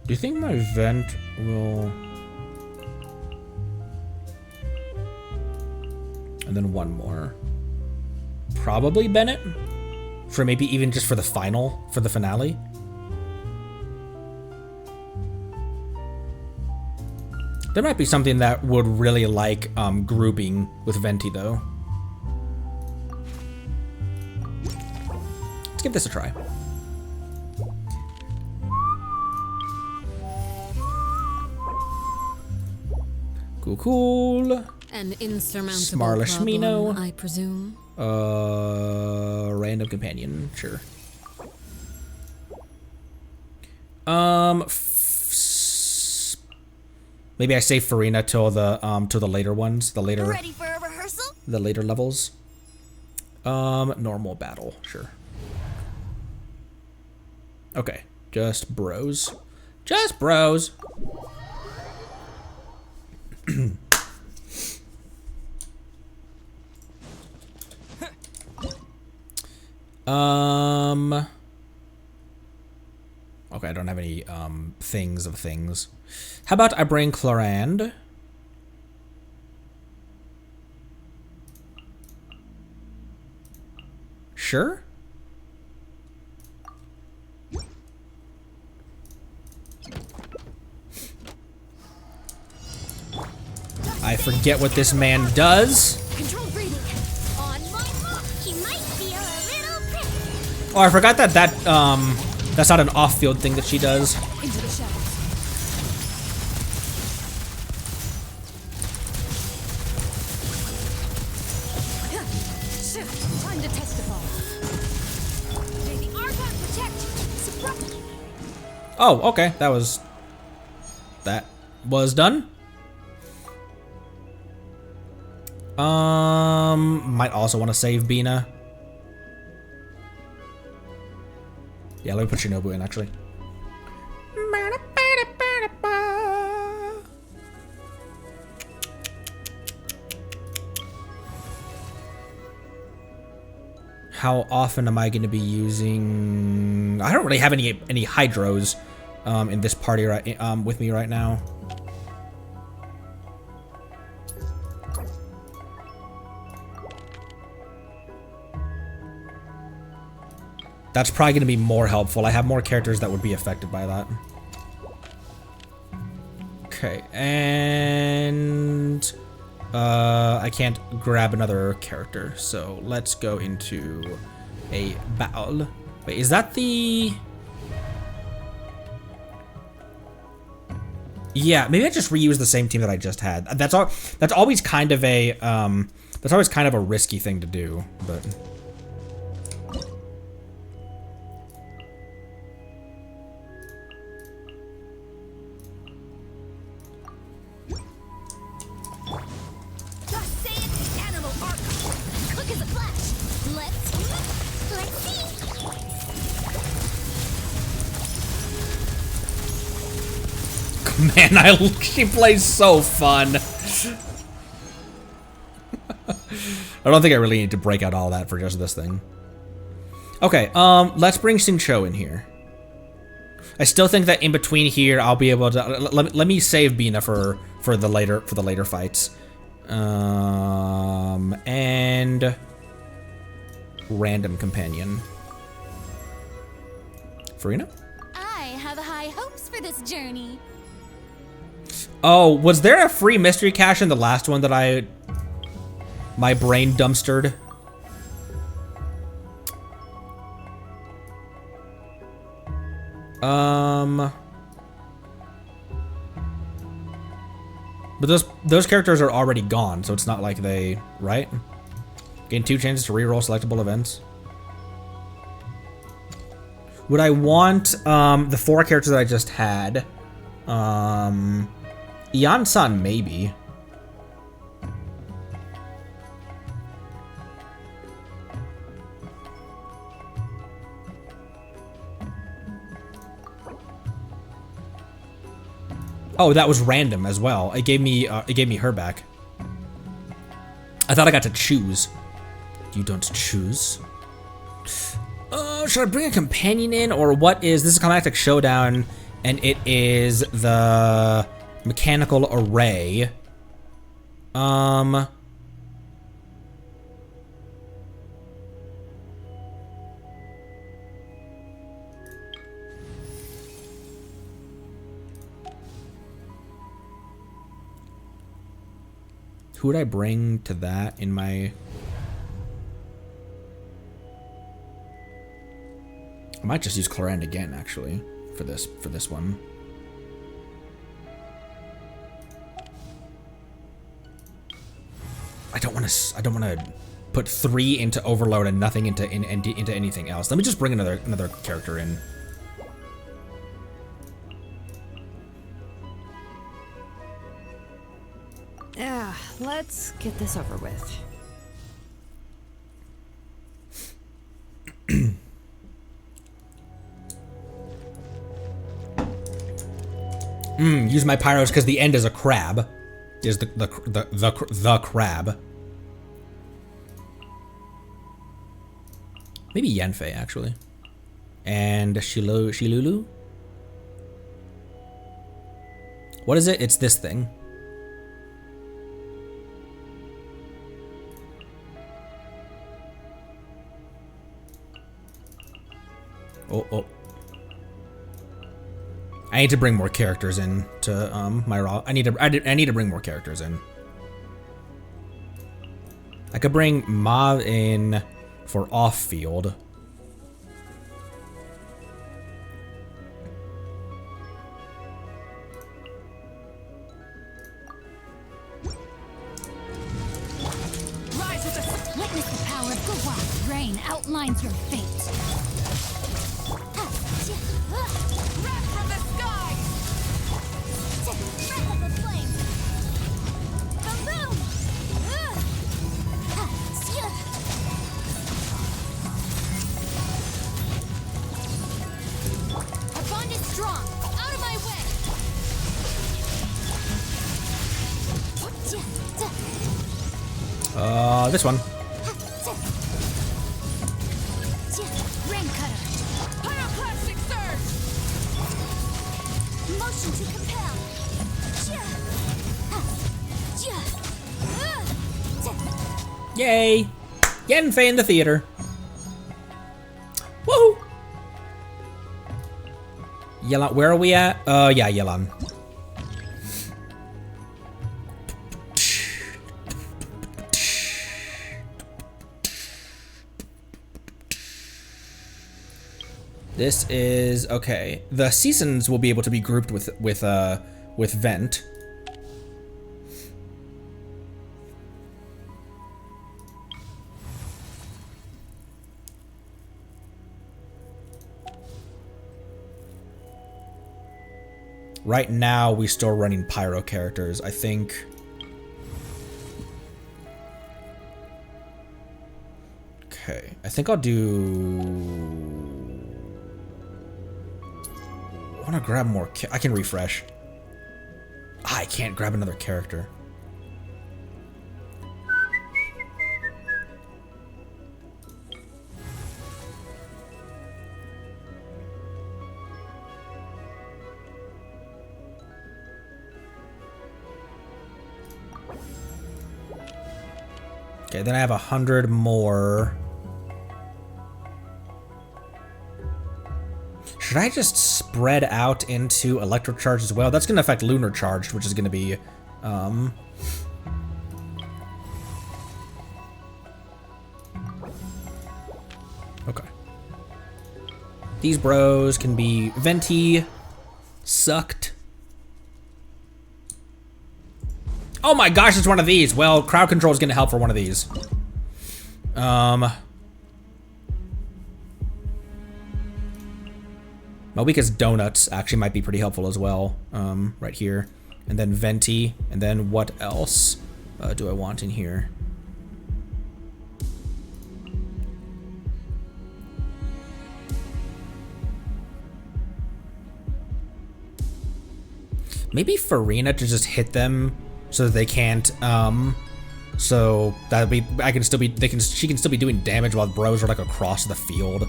Do you think my vent will... And then one more. Probably Bennett? For maybe even just for the finale? There might be something that would really like grouping with Venti though. Let's give this a try. Cool. An insurmountable Smarlishmino. problem, I presume. Random companion, sure. Maybe I save Farina till the later ones, Ready for a rehearsal? the later levels. Normal battle, sure. Okay, just bros. Just bros. Okay, I don't have any things of things. How about I bring Clorand? Sure. I forget what this man does. Control breathing. On my mark. He might feel a little prick. Oh, I forgot that that's not an off-field thing that she does. Into the shadows. Time to testify. May the Archon protect. Suppress. Oh, okay. That was done. Might also want to save Bina. Yeah, let me put Shinobu in, actually. How often am I going to be using... I don't really have any hydros in this party with me right now. That's probably going to be more helpful. I have more characters that would be affected by that. Okay, and... I can't grab another character, so let's go into a battle. Wait, is that the... Yeah, maybe I just reuse the same team that I just had. That's always kind of a risky thing to do, but... Man, she plays so fun. I don't think I really need to break out all that for just this thing. Okay, let's bring Xingqiu in here. I still think that in between here, I'll be able to let me save Bina for the later fights. And random companion. Farina? I have high hopes for this journey. Oh, was there a free mystery cache in the last one that my brain dumpstered? But those characters are already gone, so it's not like they, right? Gain 2 chances to reroll selectable events. Would I want the 4 characters that I just had? Ian-san, maybe. Oh, that was random as well. It gave me her back. I thought I got to choose. You don't choose. Should I bring a companion in, or what is this? Is Climactic Showdown, and it is the mechanical array. Who would I bring to that in my... I might just use Clorand again, actually, for this one. I don't want to put 3 into Overload and nothing into anything else. Let me just bring another character in. Yeah, let's get this over with. Use my pyros because the end is a crab. Is the crab. Maybe Yanfei, actually. And Shilulu? What is it? It's this thing. Oh. I need to bring more characters in to my raw. I need to bring more characters in. I could bring Mav in for off field. Witness the power of Gawak. Rain outlines your fate. Wrath from the sky! Breath of the flame! Kaboom! This one. Rain cutter. Pyroclastic surge! Motion to compel. Yay! Getting Faye in the theater. Woohoo! Yelan, where are we at? Yeah, Yelan. This is okay. The seasons will be able to be grouped with Vent. Right now, we still running Pyro characters. I think. Okay, I think I'll do. I want to grab more. I can refresh. I can't grab another character. Okay, then I have 100 more. Should I just spread out into Electro Charge as well? That's going to affect Lunar Charge, which is going to be... Okay. These bros can be Venti, sucked. Oh my gosh, it's one of these. Well, crowd control is going to help for one of these. Malika's Donuts actually might be pretty helpful as well. Right here. And then Venti. And then what else do I want in here? Maybe Farina to just hit them so that they can't, so that'd be, she can still be doing damage while bros are like across the field.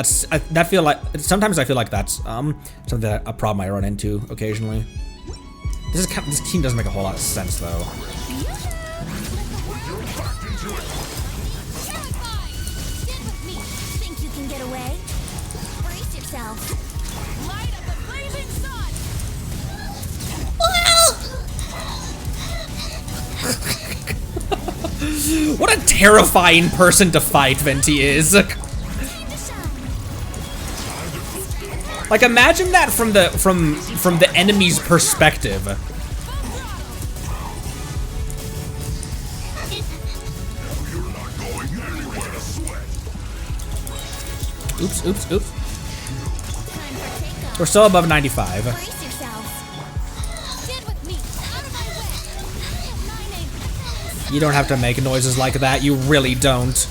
Sometimes I feel like that's, something that a problem I run into occasionally. This team doesn't make a whole lot of sense though. Think you can get away? Brace yourself. Light up the blazing sun! What a terrifying person to fight Venti is. Like imagine that from the enemy's perspective. Oops, oops, oops. We're still above 95. Brace yourself. Get with me. Out of my way. You don't have to make noises like that. You really don't.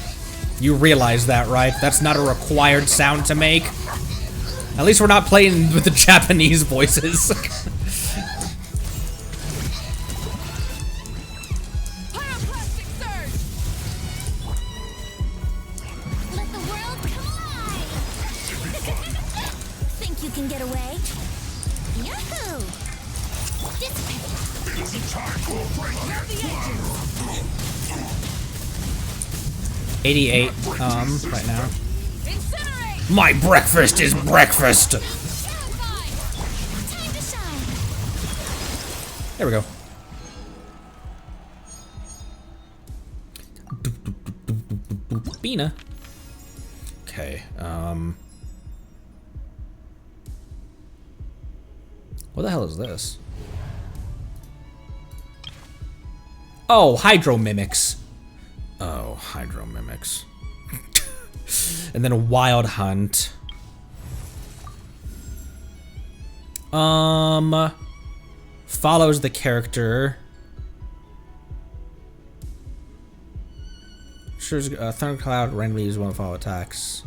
You realize that, right? That's not a required sound to make. At least we're not playing with the Japanese voices. Pyroclastic surge! Let the world collide. Think you can get away? Yahoo! Dissipate. Grab the edges! 88, right now. Incinerate! My breakfast is breakfast! Purify! Time to shine. There we go. Bina. Okay, what the hell is this? Oh, Hydro Mimics. Oh, Hydro Mimics. And then a Wild Hunt. Follows the character. Sure, Thundercloud randomly use one of follow attacks.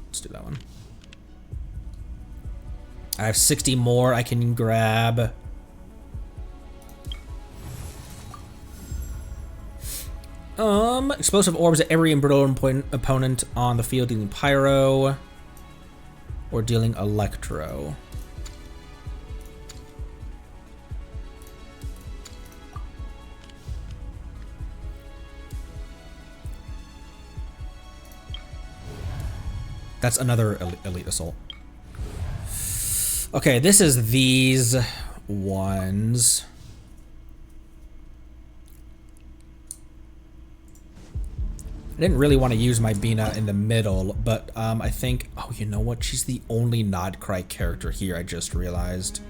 Let's do that one. I have 60 more I can grab. Explosive orbs at every embrittled opponent on the field dealing pyro or dealing electro. That's another elite assault. Okay, this is these ones. I didn't really want to use my Bina in the middle, but I think, oh, you know what? She's the only Nodcry character here, I just realized.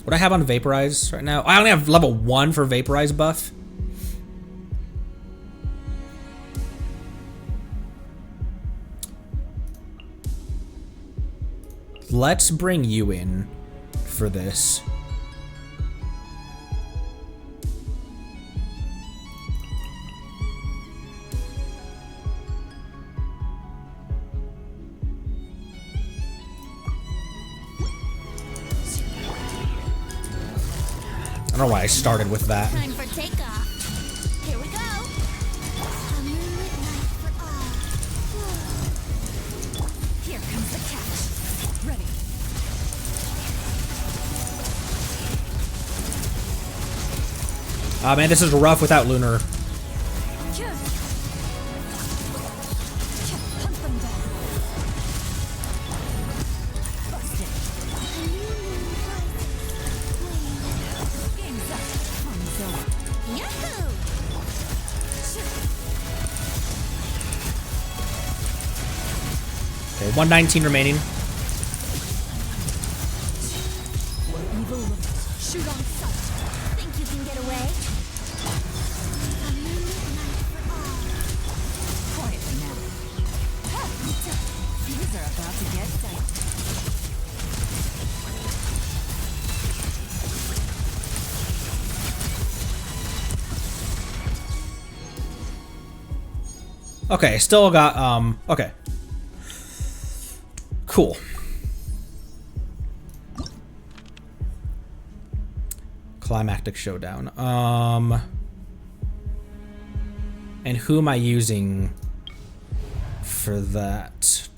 What do I have on Vaporize right now? I only have level 1 for Vaporize buff. Let's bring you in for this. I don't know why I started with that. Time for takeoff. Here we go. A moonlit night for all. Here comes the catch. Ready. Ah, man, this is rough without Lunar. Hunt them down. Busted. Game's up. Fun's over. Yahoo! Okay, 119 remaining. Where evil lurks, shoot on sight. Think you can get away? A moonlit night for all. Quietly now. These are about to get dicey. Okay, still got, okay. Cool. Climactic Showdown. And who am I using for that?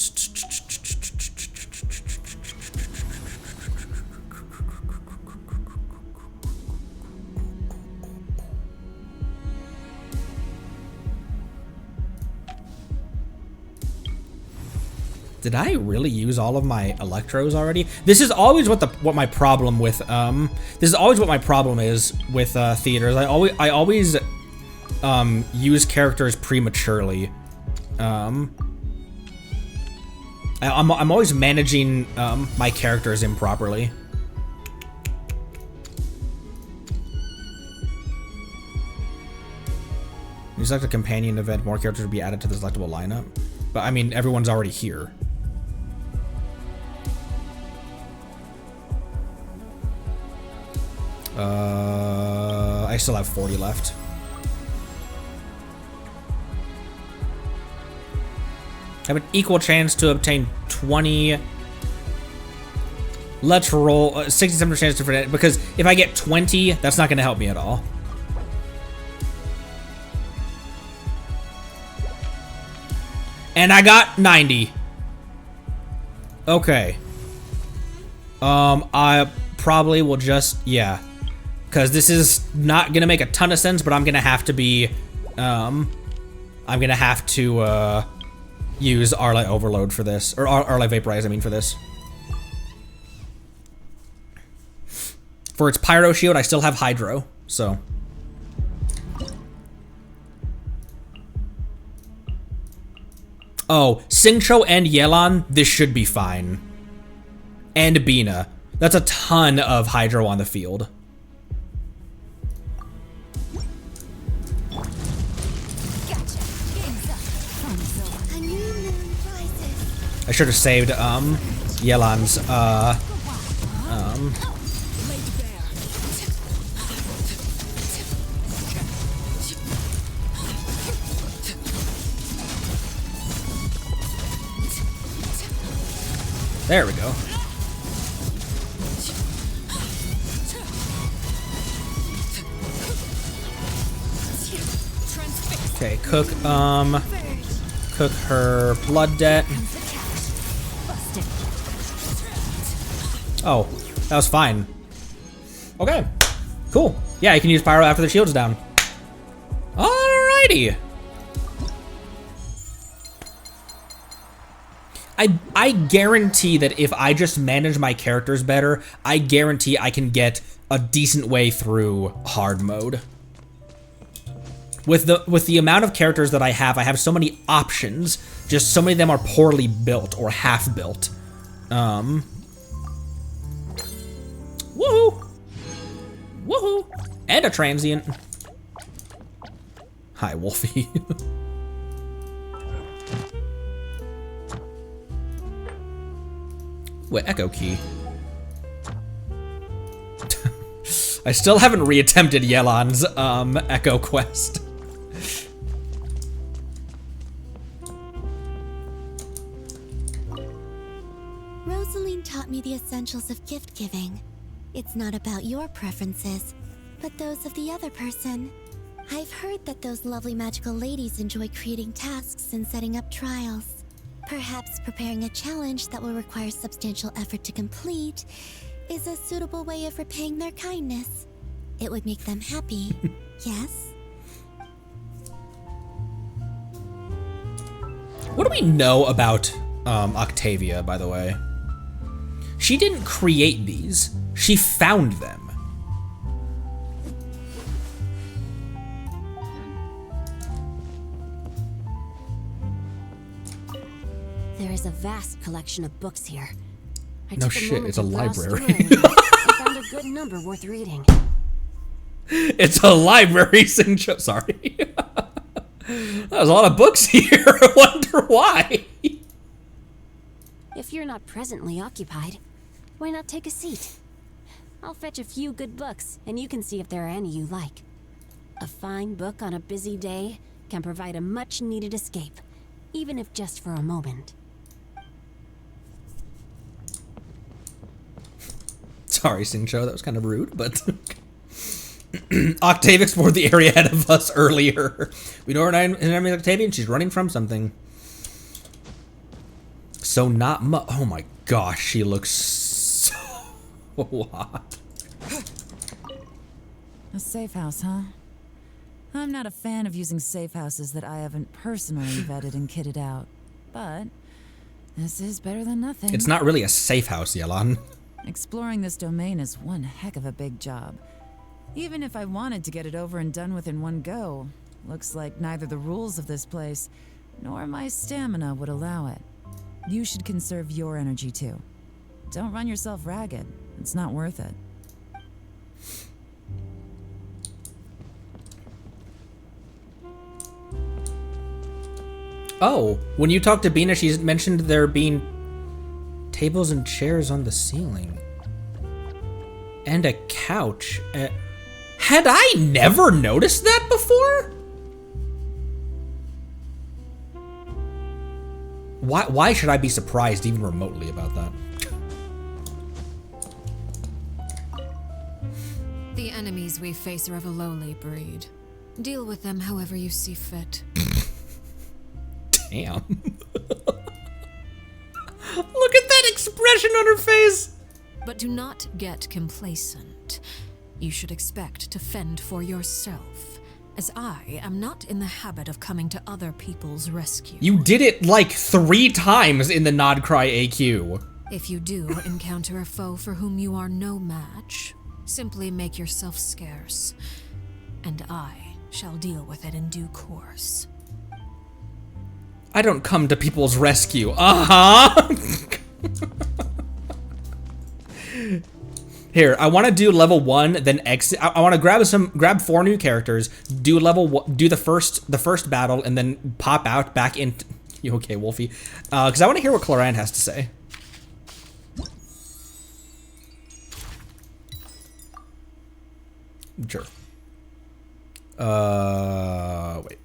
Did I really use all of my electros already? This is always what my problem with this is always what my problem is with theaters. I always use characters prematurely. I'm always managing my characters improperly. You select a companion event, more characters will be added to the selectable lineup. But I mean, everyone's already here. I still have 40 left. I have an equal chance to obtain 20. Let's roll 67% chance to forget, because if I get 20, that's not going to help me at all. And I got 90. Okay. I probably will just, yeah. Because this is not going to make a ton of sense, but I'm going to have to be, I'm going to have to, use Arlight Overload for this. Or Arlight Vaporize, I mean, for this. For its Pyro Shield, I still have Hydro, so. Oh, Xingqiu and Yelan, this should be fine. And Bina. That's a ton of Hydro on the field. I should have saved Yelan's there we go. Okay, cook her blood debt. Oh, that was fine. Okay, cool. Yeah, you can use pyro after the shield's down. Alrighty. I guarantee that if I just manage my characters better, I guarantee I can get a decent way through hard mode. With the amount of characters that I have so many options. Just so many of them are poorly built or half built. Woohoo! Woohoo! And a transient. Hi, Wolfie. Wait, echo key. I still haven't reattempted Yelan's echo quest. Rosaline taught me the essentials of gift giving. It's not about your preferences, but those of the other person. I've heard that those lovely magical ladies enjoy creating tasks and setting up trials. Perhaps preparing a challenge that will require substantial effort to complete is a suitable way of repaying their kindness. It would make them happy, yes? What do we know about Octavia, by the way? She didn't create these. She found them. There is a vast collection of books here. I No took shit, moment it's a to browse through library. it and found a good number worth reading. It's a library, Sincho. Sorry. There's a lot of books here. I wonder why. If you're not presently occupied, why not take a seat? I'll fetch a few good books, and you can see if there are any you like. A fine book on a busy day can provide a much-needed escape, even if just for a moment. Sorry, Sincho, that was kind of rude, but... Octave explored the area ahead of us earlier. We know her name is Octavia, and she's running from something. So not much. Oh my gosh, she looks so hot. A safe house, huh? I'm not a fan of using safe houses that I haven't personally vetted and kitted out. But this is better than nothing. It's not really a safe house, Yelan. Exploring this domain is one heck of a big job. Even if I wanted to get it over and done with in one go, looks like neither the rules of this place nor my stamina would allow it. You should conserve your energy too. Don't run yourself ragged. It's not worth it. Oh, when you talked to Bina, she mentioned there being tables and chairs on the ceiling. And a couch. Had I never noticed that before? Why should I be surprised even remotely about that? The enemies we face are of a lowly breed. Deal with them however you see fit. Damn. Look at that expression on her face. But do not get complacent. You should expect to fend for yourself, as I am not in the habit of coming to other people's rescue. You did it like 3 times in the Nod Cry AQ. If you do encounter a foe for whom you are no match, simply make yourself scarce, and I shall deal with it in due course. I don't come to people's rescue. Uh-huh. Here, I want to do level 1, then exit. I want to grab 4 new characters, do the first battle, and then pop out back in. You okay, Wolfie? Because I want to hear what Cloran has to say. Sure. Wait.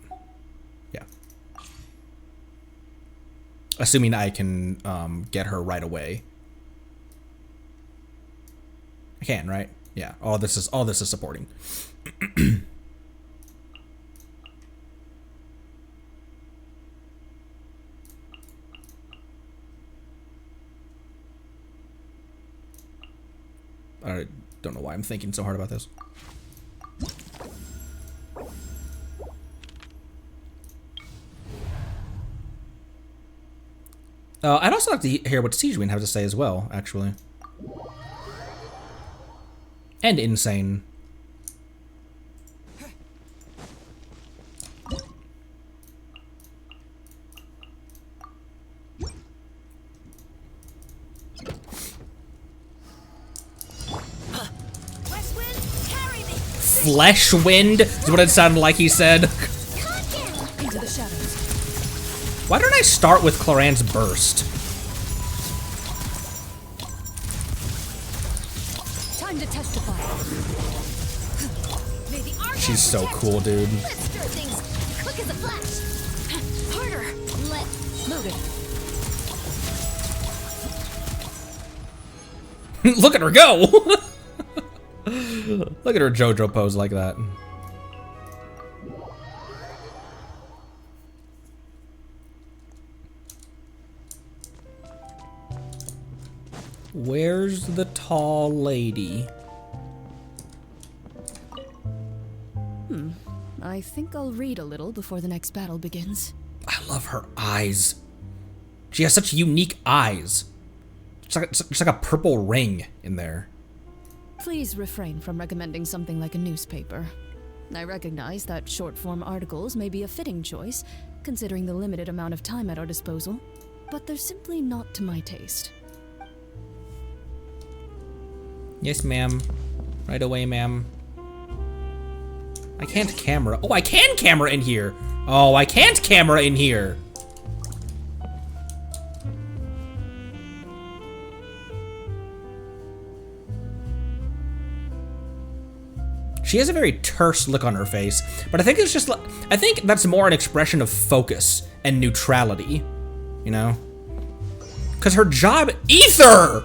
Yeah. Assuming I can get her right away. I can, right? Yeah. All this is supporting. I don't know why I'm thinking so hard about this. I'd also like to hear what Siegewin have to say as well, actually. And Insane. Flesh wind is what it sounded like he said. Into the shadows. Why don't I start with Cloran's burst? Time to testify. May the armor She's so protect. cool, dude. Let's start things quick as a flash. Harder. Loaded. Look at her go! Look at her JoJo pose like that. Where's the tall lady? I think I'll read a little before the next battle begins. I love her eyes. She has such unique eyes. It's like a purple ring in there. Please refrain from recommending something like a newspaper. I recognize that short-form articles may be a fitting choice, considering the limited amount of time at our disposal, but they're simply not to my taste. Yes, ma'am. Right away, ma'am. I can't camera. Oh, I can camera in here. Oh, I can't camera in here. She has a very terse look on her face, but I think it's just, I think that's more an expression of focus and neutrality, you know? Because her job, Ether!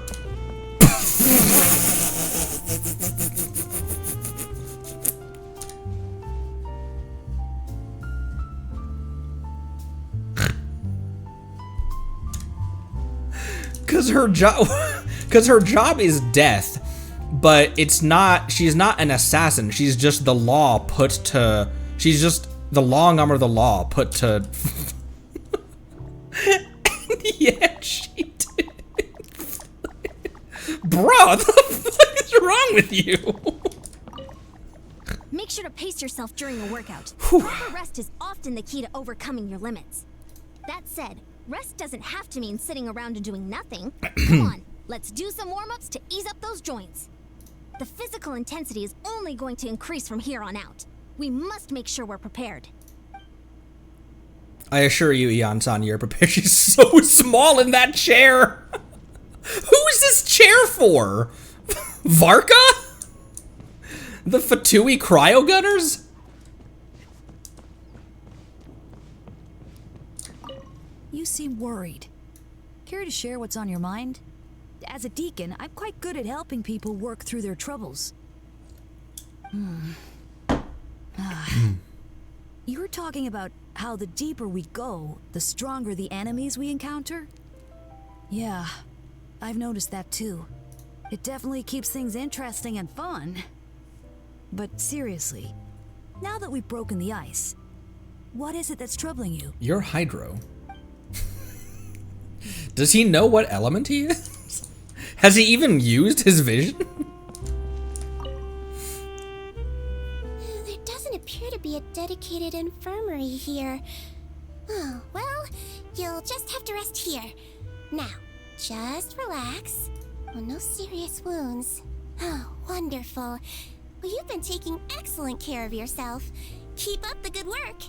Because her job is death. But it's not, she's not an assassin. She's just the law put to, she's just the long arm of the law put to. Yeah, she did. Bro, what the fuck is wrong with you? Make sure to pace yourself during a workout. Proper rest is often the key to overcoming your limits. That said, rest doesn't have to mean sitting around and doing nothing. Come on, let's do some warm-ups to ease up those joints. The physical intensity is only going to increase from here on out. We must make sure we're prepared. I assure you, Ian-san, you're prepared. She's so small in that chair. Who is this chair for? Varka? The Fatui cryo gunners? You seem worried. Care to share what's on your mind? As a deacon, I'm quite good at helping people work through their troubles. You were talking about how the deeper we go, the stronger the enemies we encounter? Yeah, I've noticed that too. It definitely keeps things interesting and fun. But seriously, now that we've broken the ice, what is it that's troubling you? You're Hydro. Does he know what element he is? Has he even used his vision? There doesn't appear to be a dedicated infirmary here. Oh, well, you'll just have to rest here. Now, just relax. Oh, no serious wounds. Oh, wonderful. Well, you've been taking excellent care of yourself. Keep up the good work.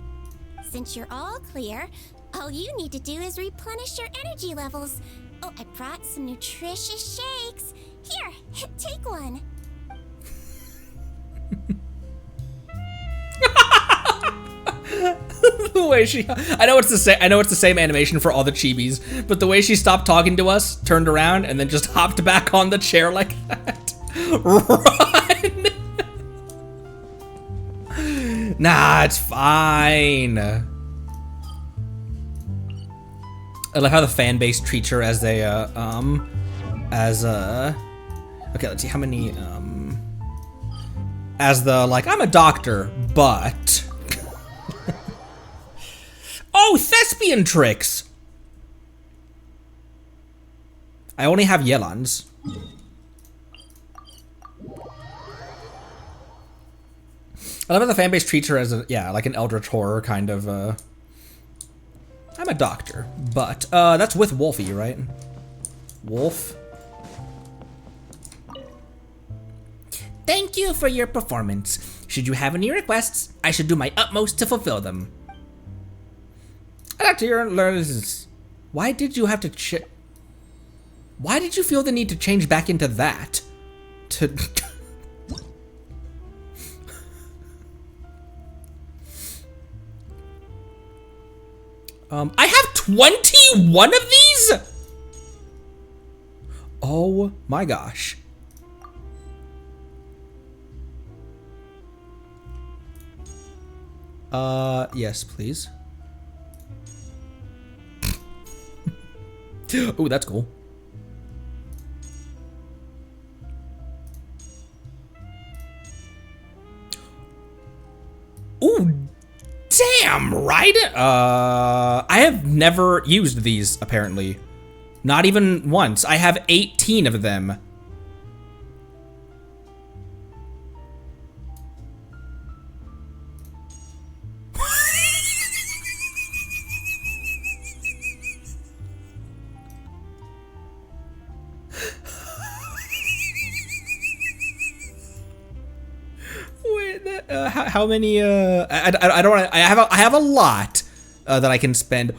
Since you're all clear, all you need to do is replenish your energy levels. Oh, I brought some nutritious shakes. Here, take one. The way she, I know it's the same animation for all the chibis, but the way she stopped talking to us, turned around, and then just hopped back on the chair like that. Run! Nah, it's fine. I love how the fan base treats her as a, Okay, let's see how many, as the, like, I'm a doctor, but... Oh, thespian tricks! I only have Yelans. I love how the fanbase treats her as a, yeah, like an eldritch horror kind of, I'm a doctor, but, that's with Wolfie, right? Wolf. Thank you for your performance. Should you have any requests, I should do my utmost to fulfill them. I'd like to learn this. Why did you have to why did you feel the need to change back into that? To... I have 21 of these? Oh my gosh. Yes, please. Ooh, that's cool. Ooh, damn right. I have never used these, apparently. Not even once. I have 18 of them. How many? I don't want to. I have a lot that I can spend.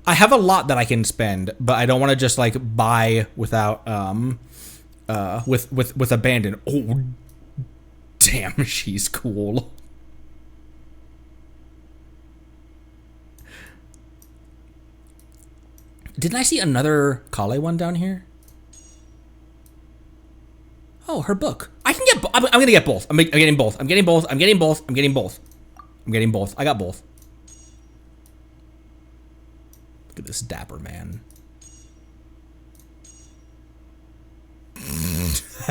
I have a lot that I can spend, but I don't want to just like buy without with abandon. Oh, damn, she's cool. Didn't I see another Kale one down here? Oh, her book. I can get. I'm gonna get both. I'm getting both. I'm getting both. I'm getting both. I'm getting both. I'm getting both. I got both. Look at this dapper man.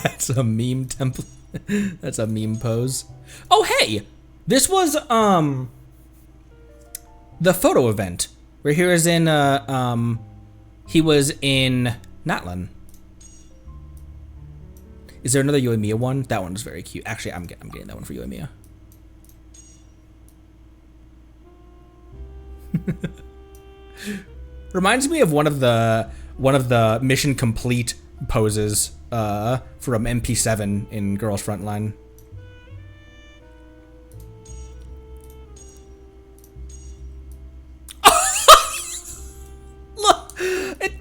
That's a meme template. That's a meme pose. Oh, hey! This was, the photo event where he was in, he was in Natlan. Is there another Yoimiya one? That one is very cute. Actually, I'm getting that one for Yoimiya. Reminds me of one of the mission complete poses from MP7 in Girls Frontline.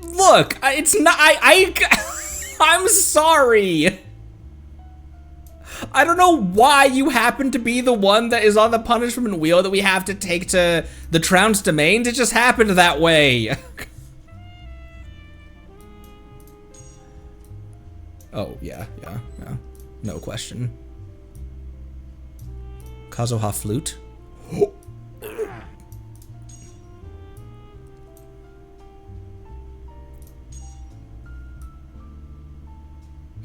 Look, it's not. I'm sorry. I don't know why you happen to be the one that is on the punishment wheel that we have to take to the Trounce domains. It just happened that way. Oh, yeah. No question. Kazuha flute.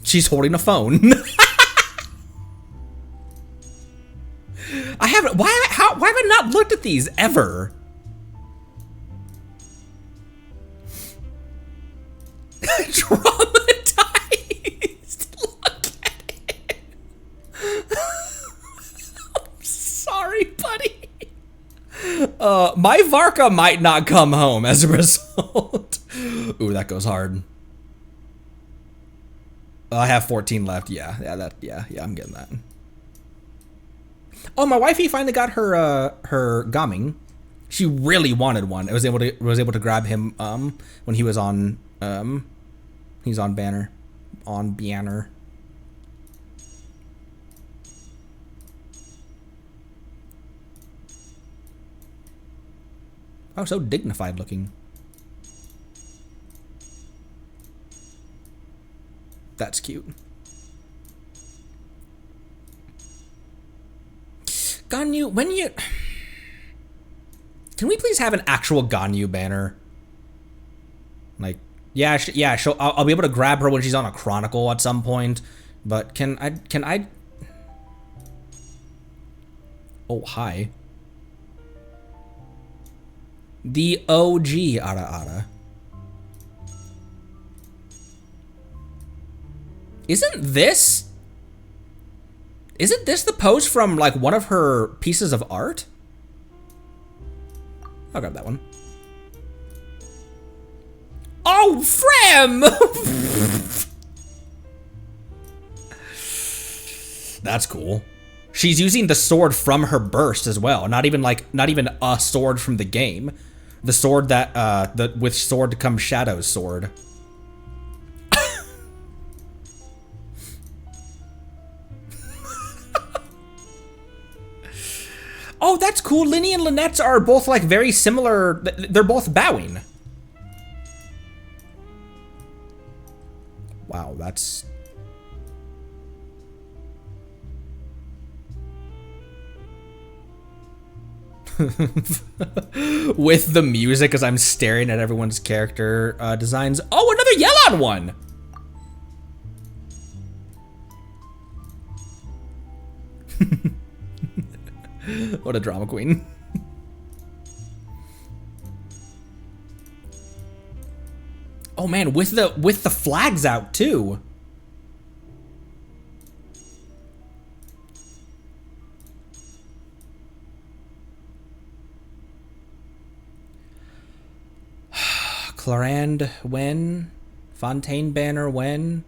She's holding a phone. I haven't. Why have I not looked at these ever? Traumatized. Look at it. I'm sorry, buddy. My Varka might not come home as a result. Ooh, that goes hard. I have 14 left. Yeah, I'm getting that. Oh, my wifey finally got her Gaming. She really wanted one. I was able to grab him when he was on he's on Banner. Oh, so dignified looking. That's cute. Ganyu, when you... Can we please have an actual Ganyu banner? Like, yeah, I'll be able to grab her when she's on a chronicle at some point, but can I... Oh, hi. The OG Ara Ara. Isn't this the pose from like one of her pieces of art? I'll grab that one. Oh, Frem! That's cool. She's using the sword from her burst as well. Not even a sword from the game. The sword that with sword comes Shadow's sword. Oh, that's cool. Linny and Lynette's are both like very similar. They're both bowing. Wow, that's... With the music as I'm staring at everyone's character designs. Oh, another Yelan one! What a drama queen. Oh man, with the flags out too. Clarand when? Fontaine banner when?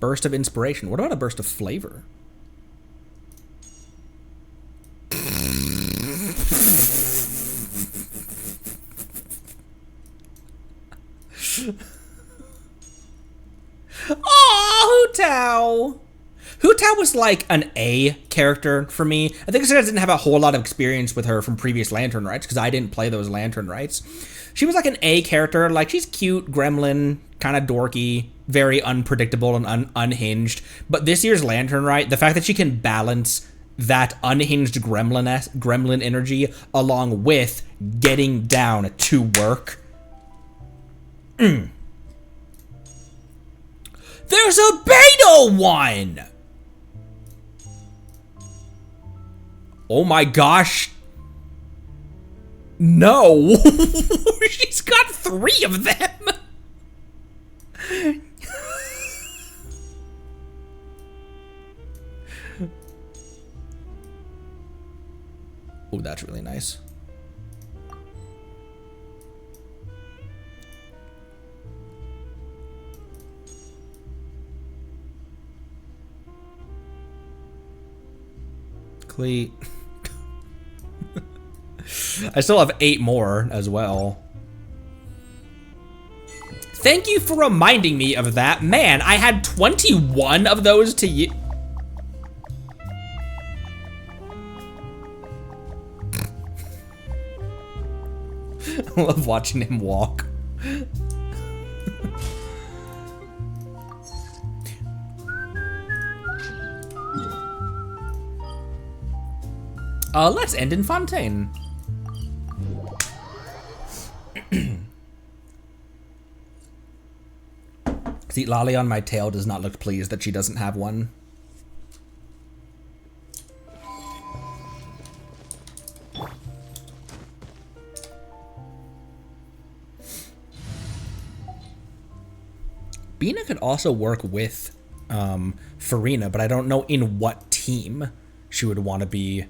Burst of inspiration. What about a burst of flavor? Oh, Hu Tao! Hu Tao was like an A character for me. I think because I didn't have a whole lot of experience with her from previous Lantern Rights, because I didn't play those Lantern Rights. She was like an A character. Like, she's cute, gremlin, kind of dorky, very unpredictable and unhinged. But this year's Lantern Right, the fact that she can balance that unhinged gremlin energy along with getting down to work. There's a beta one! Oh my gosh. No. She's got 3 of them. Oh, that's really nice. Cleat. I still have 8 more as well. Thank you for reminding me of that. Man, I had 21 of those to you. I love watching him walk. Let's end in Fontaine. See, Lolly on my tail does not look pleased that she doesn't have one. Bina could also work with Farina, but I don't know in what team she would want to be.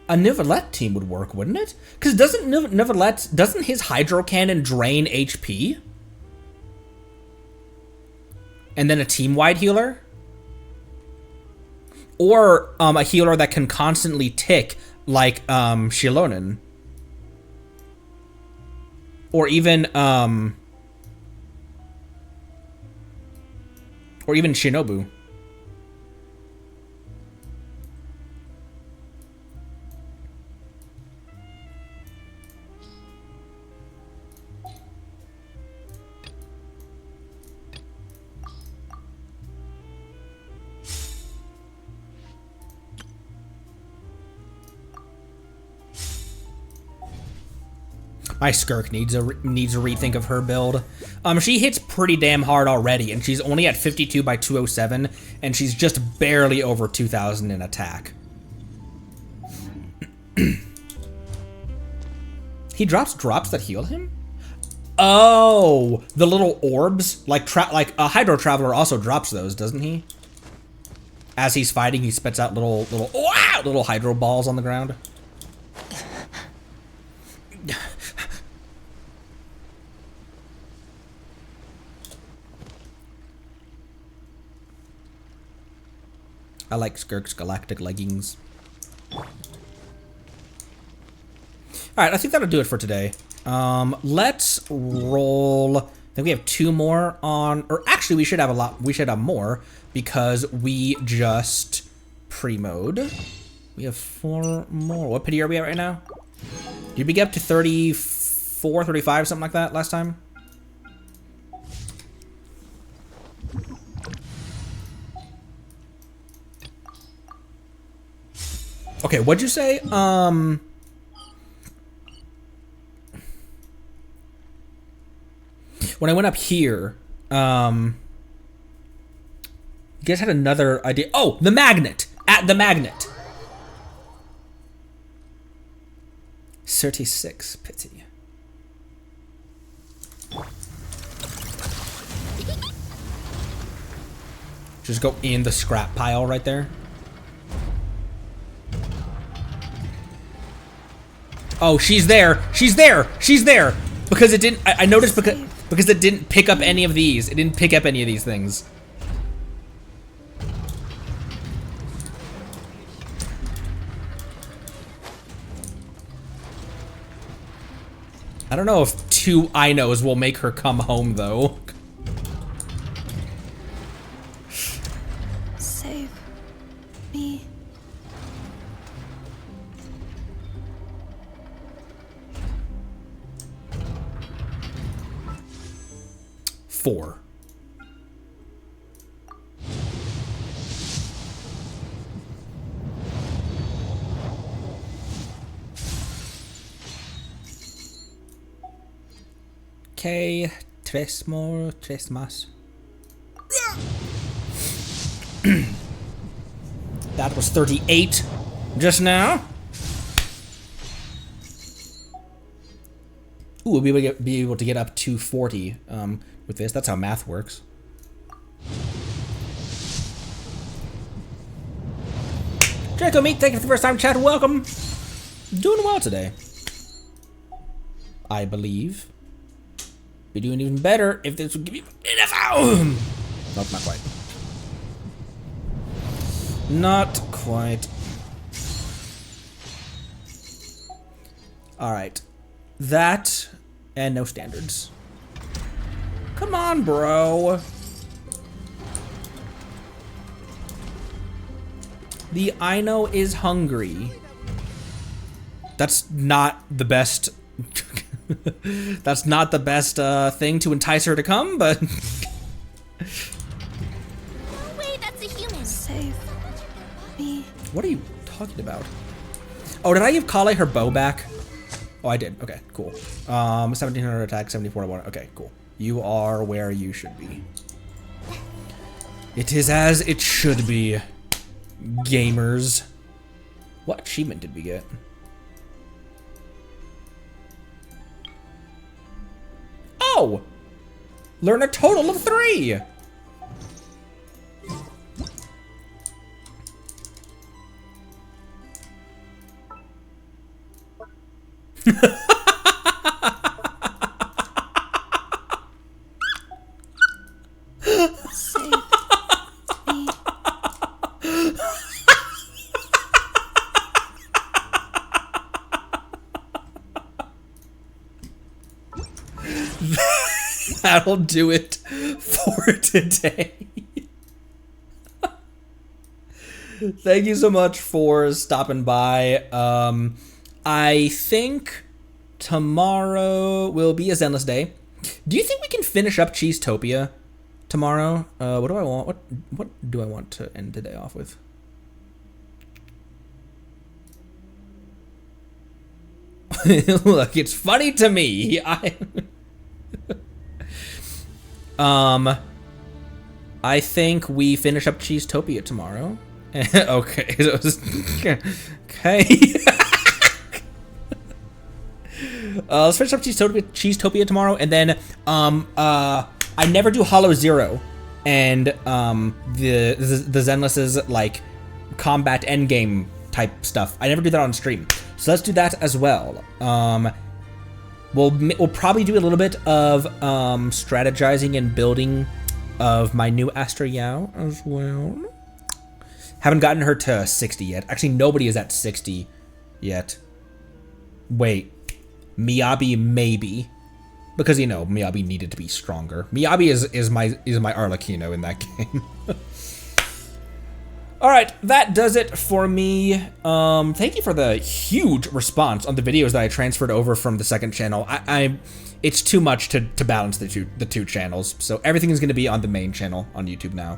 A Nivelette team would work, wouldn't it? Because doesn't his Hydro Cannon drain HP? And then a team-wide healer? Or a healer that can constantly tick like Shilonen. Or even Or even Shinobu. My Skirk needs a rethink of her build. She hits pretty damn hard already, and she's only at 52 by 207, and she's just barely over 2,000 in attack. He drops drops that heal him? Oh, the little orbs, like a Hydro Traveler also drops those, doesn't he? As he's fighting, he spits out little Hydro balls on the ground. I like Skirk's galactic leggings. Alright, I think that'll do it for today. Let's roll. I think we have 2 more on, or actually we should have a lot, we should have more because we just pre-mode. We have 4 more. What pity are we at right now? Did we get up to 34, 35, something like that last time? Okay, what'd you say? When I went up here, you guys had another idea. Oh, the magnet! At the magnet! 36, pity. Just go in the scrap pile right there. Oh, she's there. She's there. She's there. Because it didn't. I noticed because it didn't pick up any of these. It didn't pick up any of these things. I don't know if 2 Inos will make her come home though. Save me. Four. Okay, tres more, tres más. That was 38 just now. Ooh, we'll be able to get up to 40 with this. That's how math works. Draco Meat, thank you for the first time chat. Welcome. Doing well today, I believe. Be doing even better if this would give you enough. Nope, not quite. Not quite. All right, that and no standards. Come on, bro. The Ino is hungry. That's not the best. That's not the best thing to entice her to come, but. No way, that's a human. Save me. What are you talking about? Oh, did I give Kale her bow back? Oh, I did. Okay, cool. 1700 attack, 74 to 1. Okay, cool. You are where you should be. It is as it should be, gamers. What achievement did we get? Oh! Learn a total of 3! Save me. That'll do it for today. Thank you so much for stopping by. I think tomorrow will be a Zenless day. Do you think we can finish up Cheesetopia tomorrow? What do I want? What do I want to end today off with? Look, it's funny to me. I think we finish up Cheesetopia tomorrow. Okay. Okay. Let's finish up Cheesetopia tomorrow, and then I never do Hollow Zero, and the Zenless's like combat endgame type stuff. I never do that on stream, so let's do that as well. We'll probably do a little bit of strategizing and building of my new Aster Yao as well. Haven't gotten her to 60 yet. Actually, nobody is at 60 yet. Wait, Miyabi maybe, because you know Miyabi needed to be stronger. Miyabi is my Arlecchino in that game. All right, that does it for me. Thank you for the huge response on the videos that I transferred over from the second channel. It's too much to balance the two channels, so everything is going to be on the main channel on YouTube now.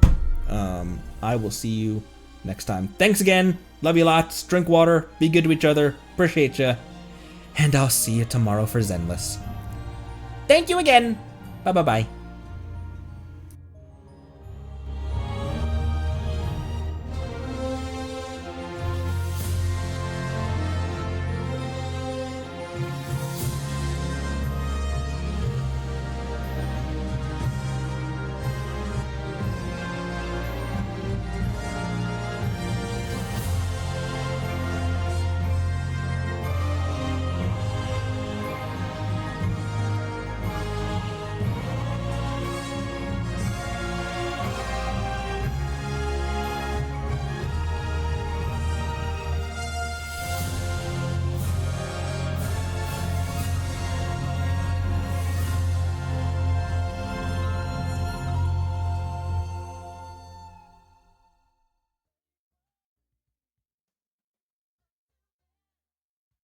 I will see you next time. Thanks again. Love you lots. Drink water. Be good to each other. Appreciate you. And I'll see you tomorrow for Zenless. Thank you again. Bye-bye-bye.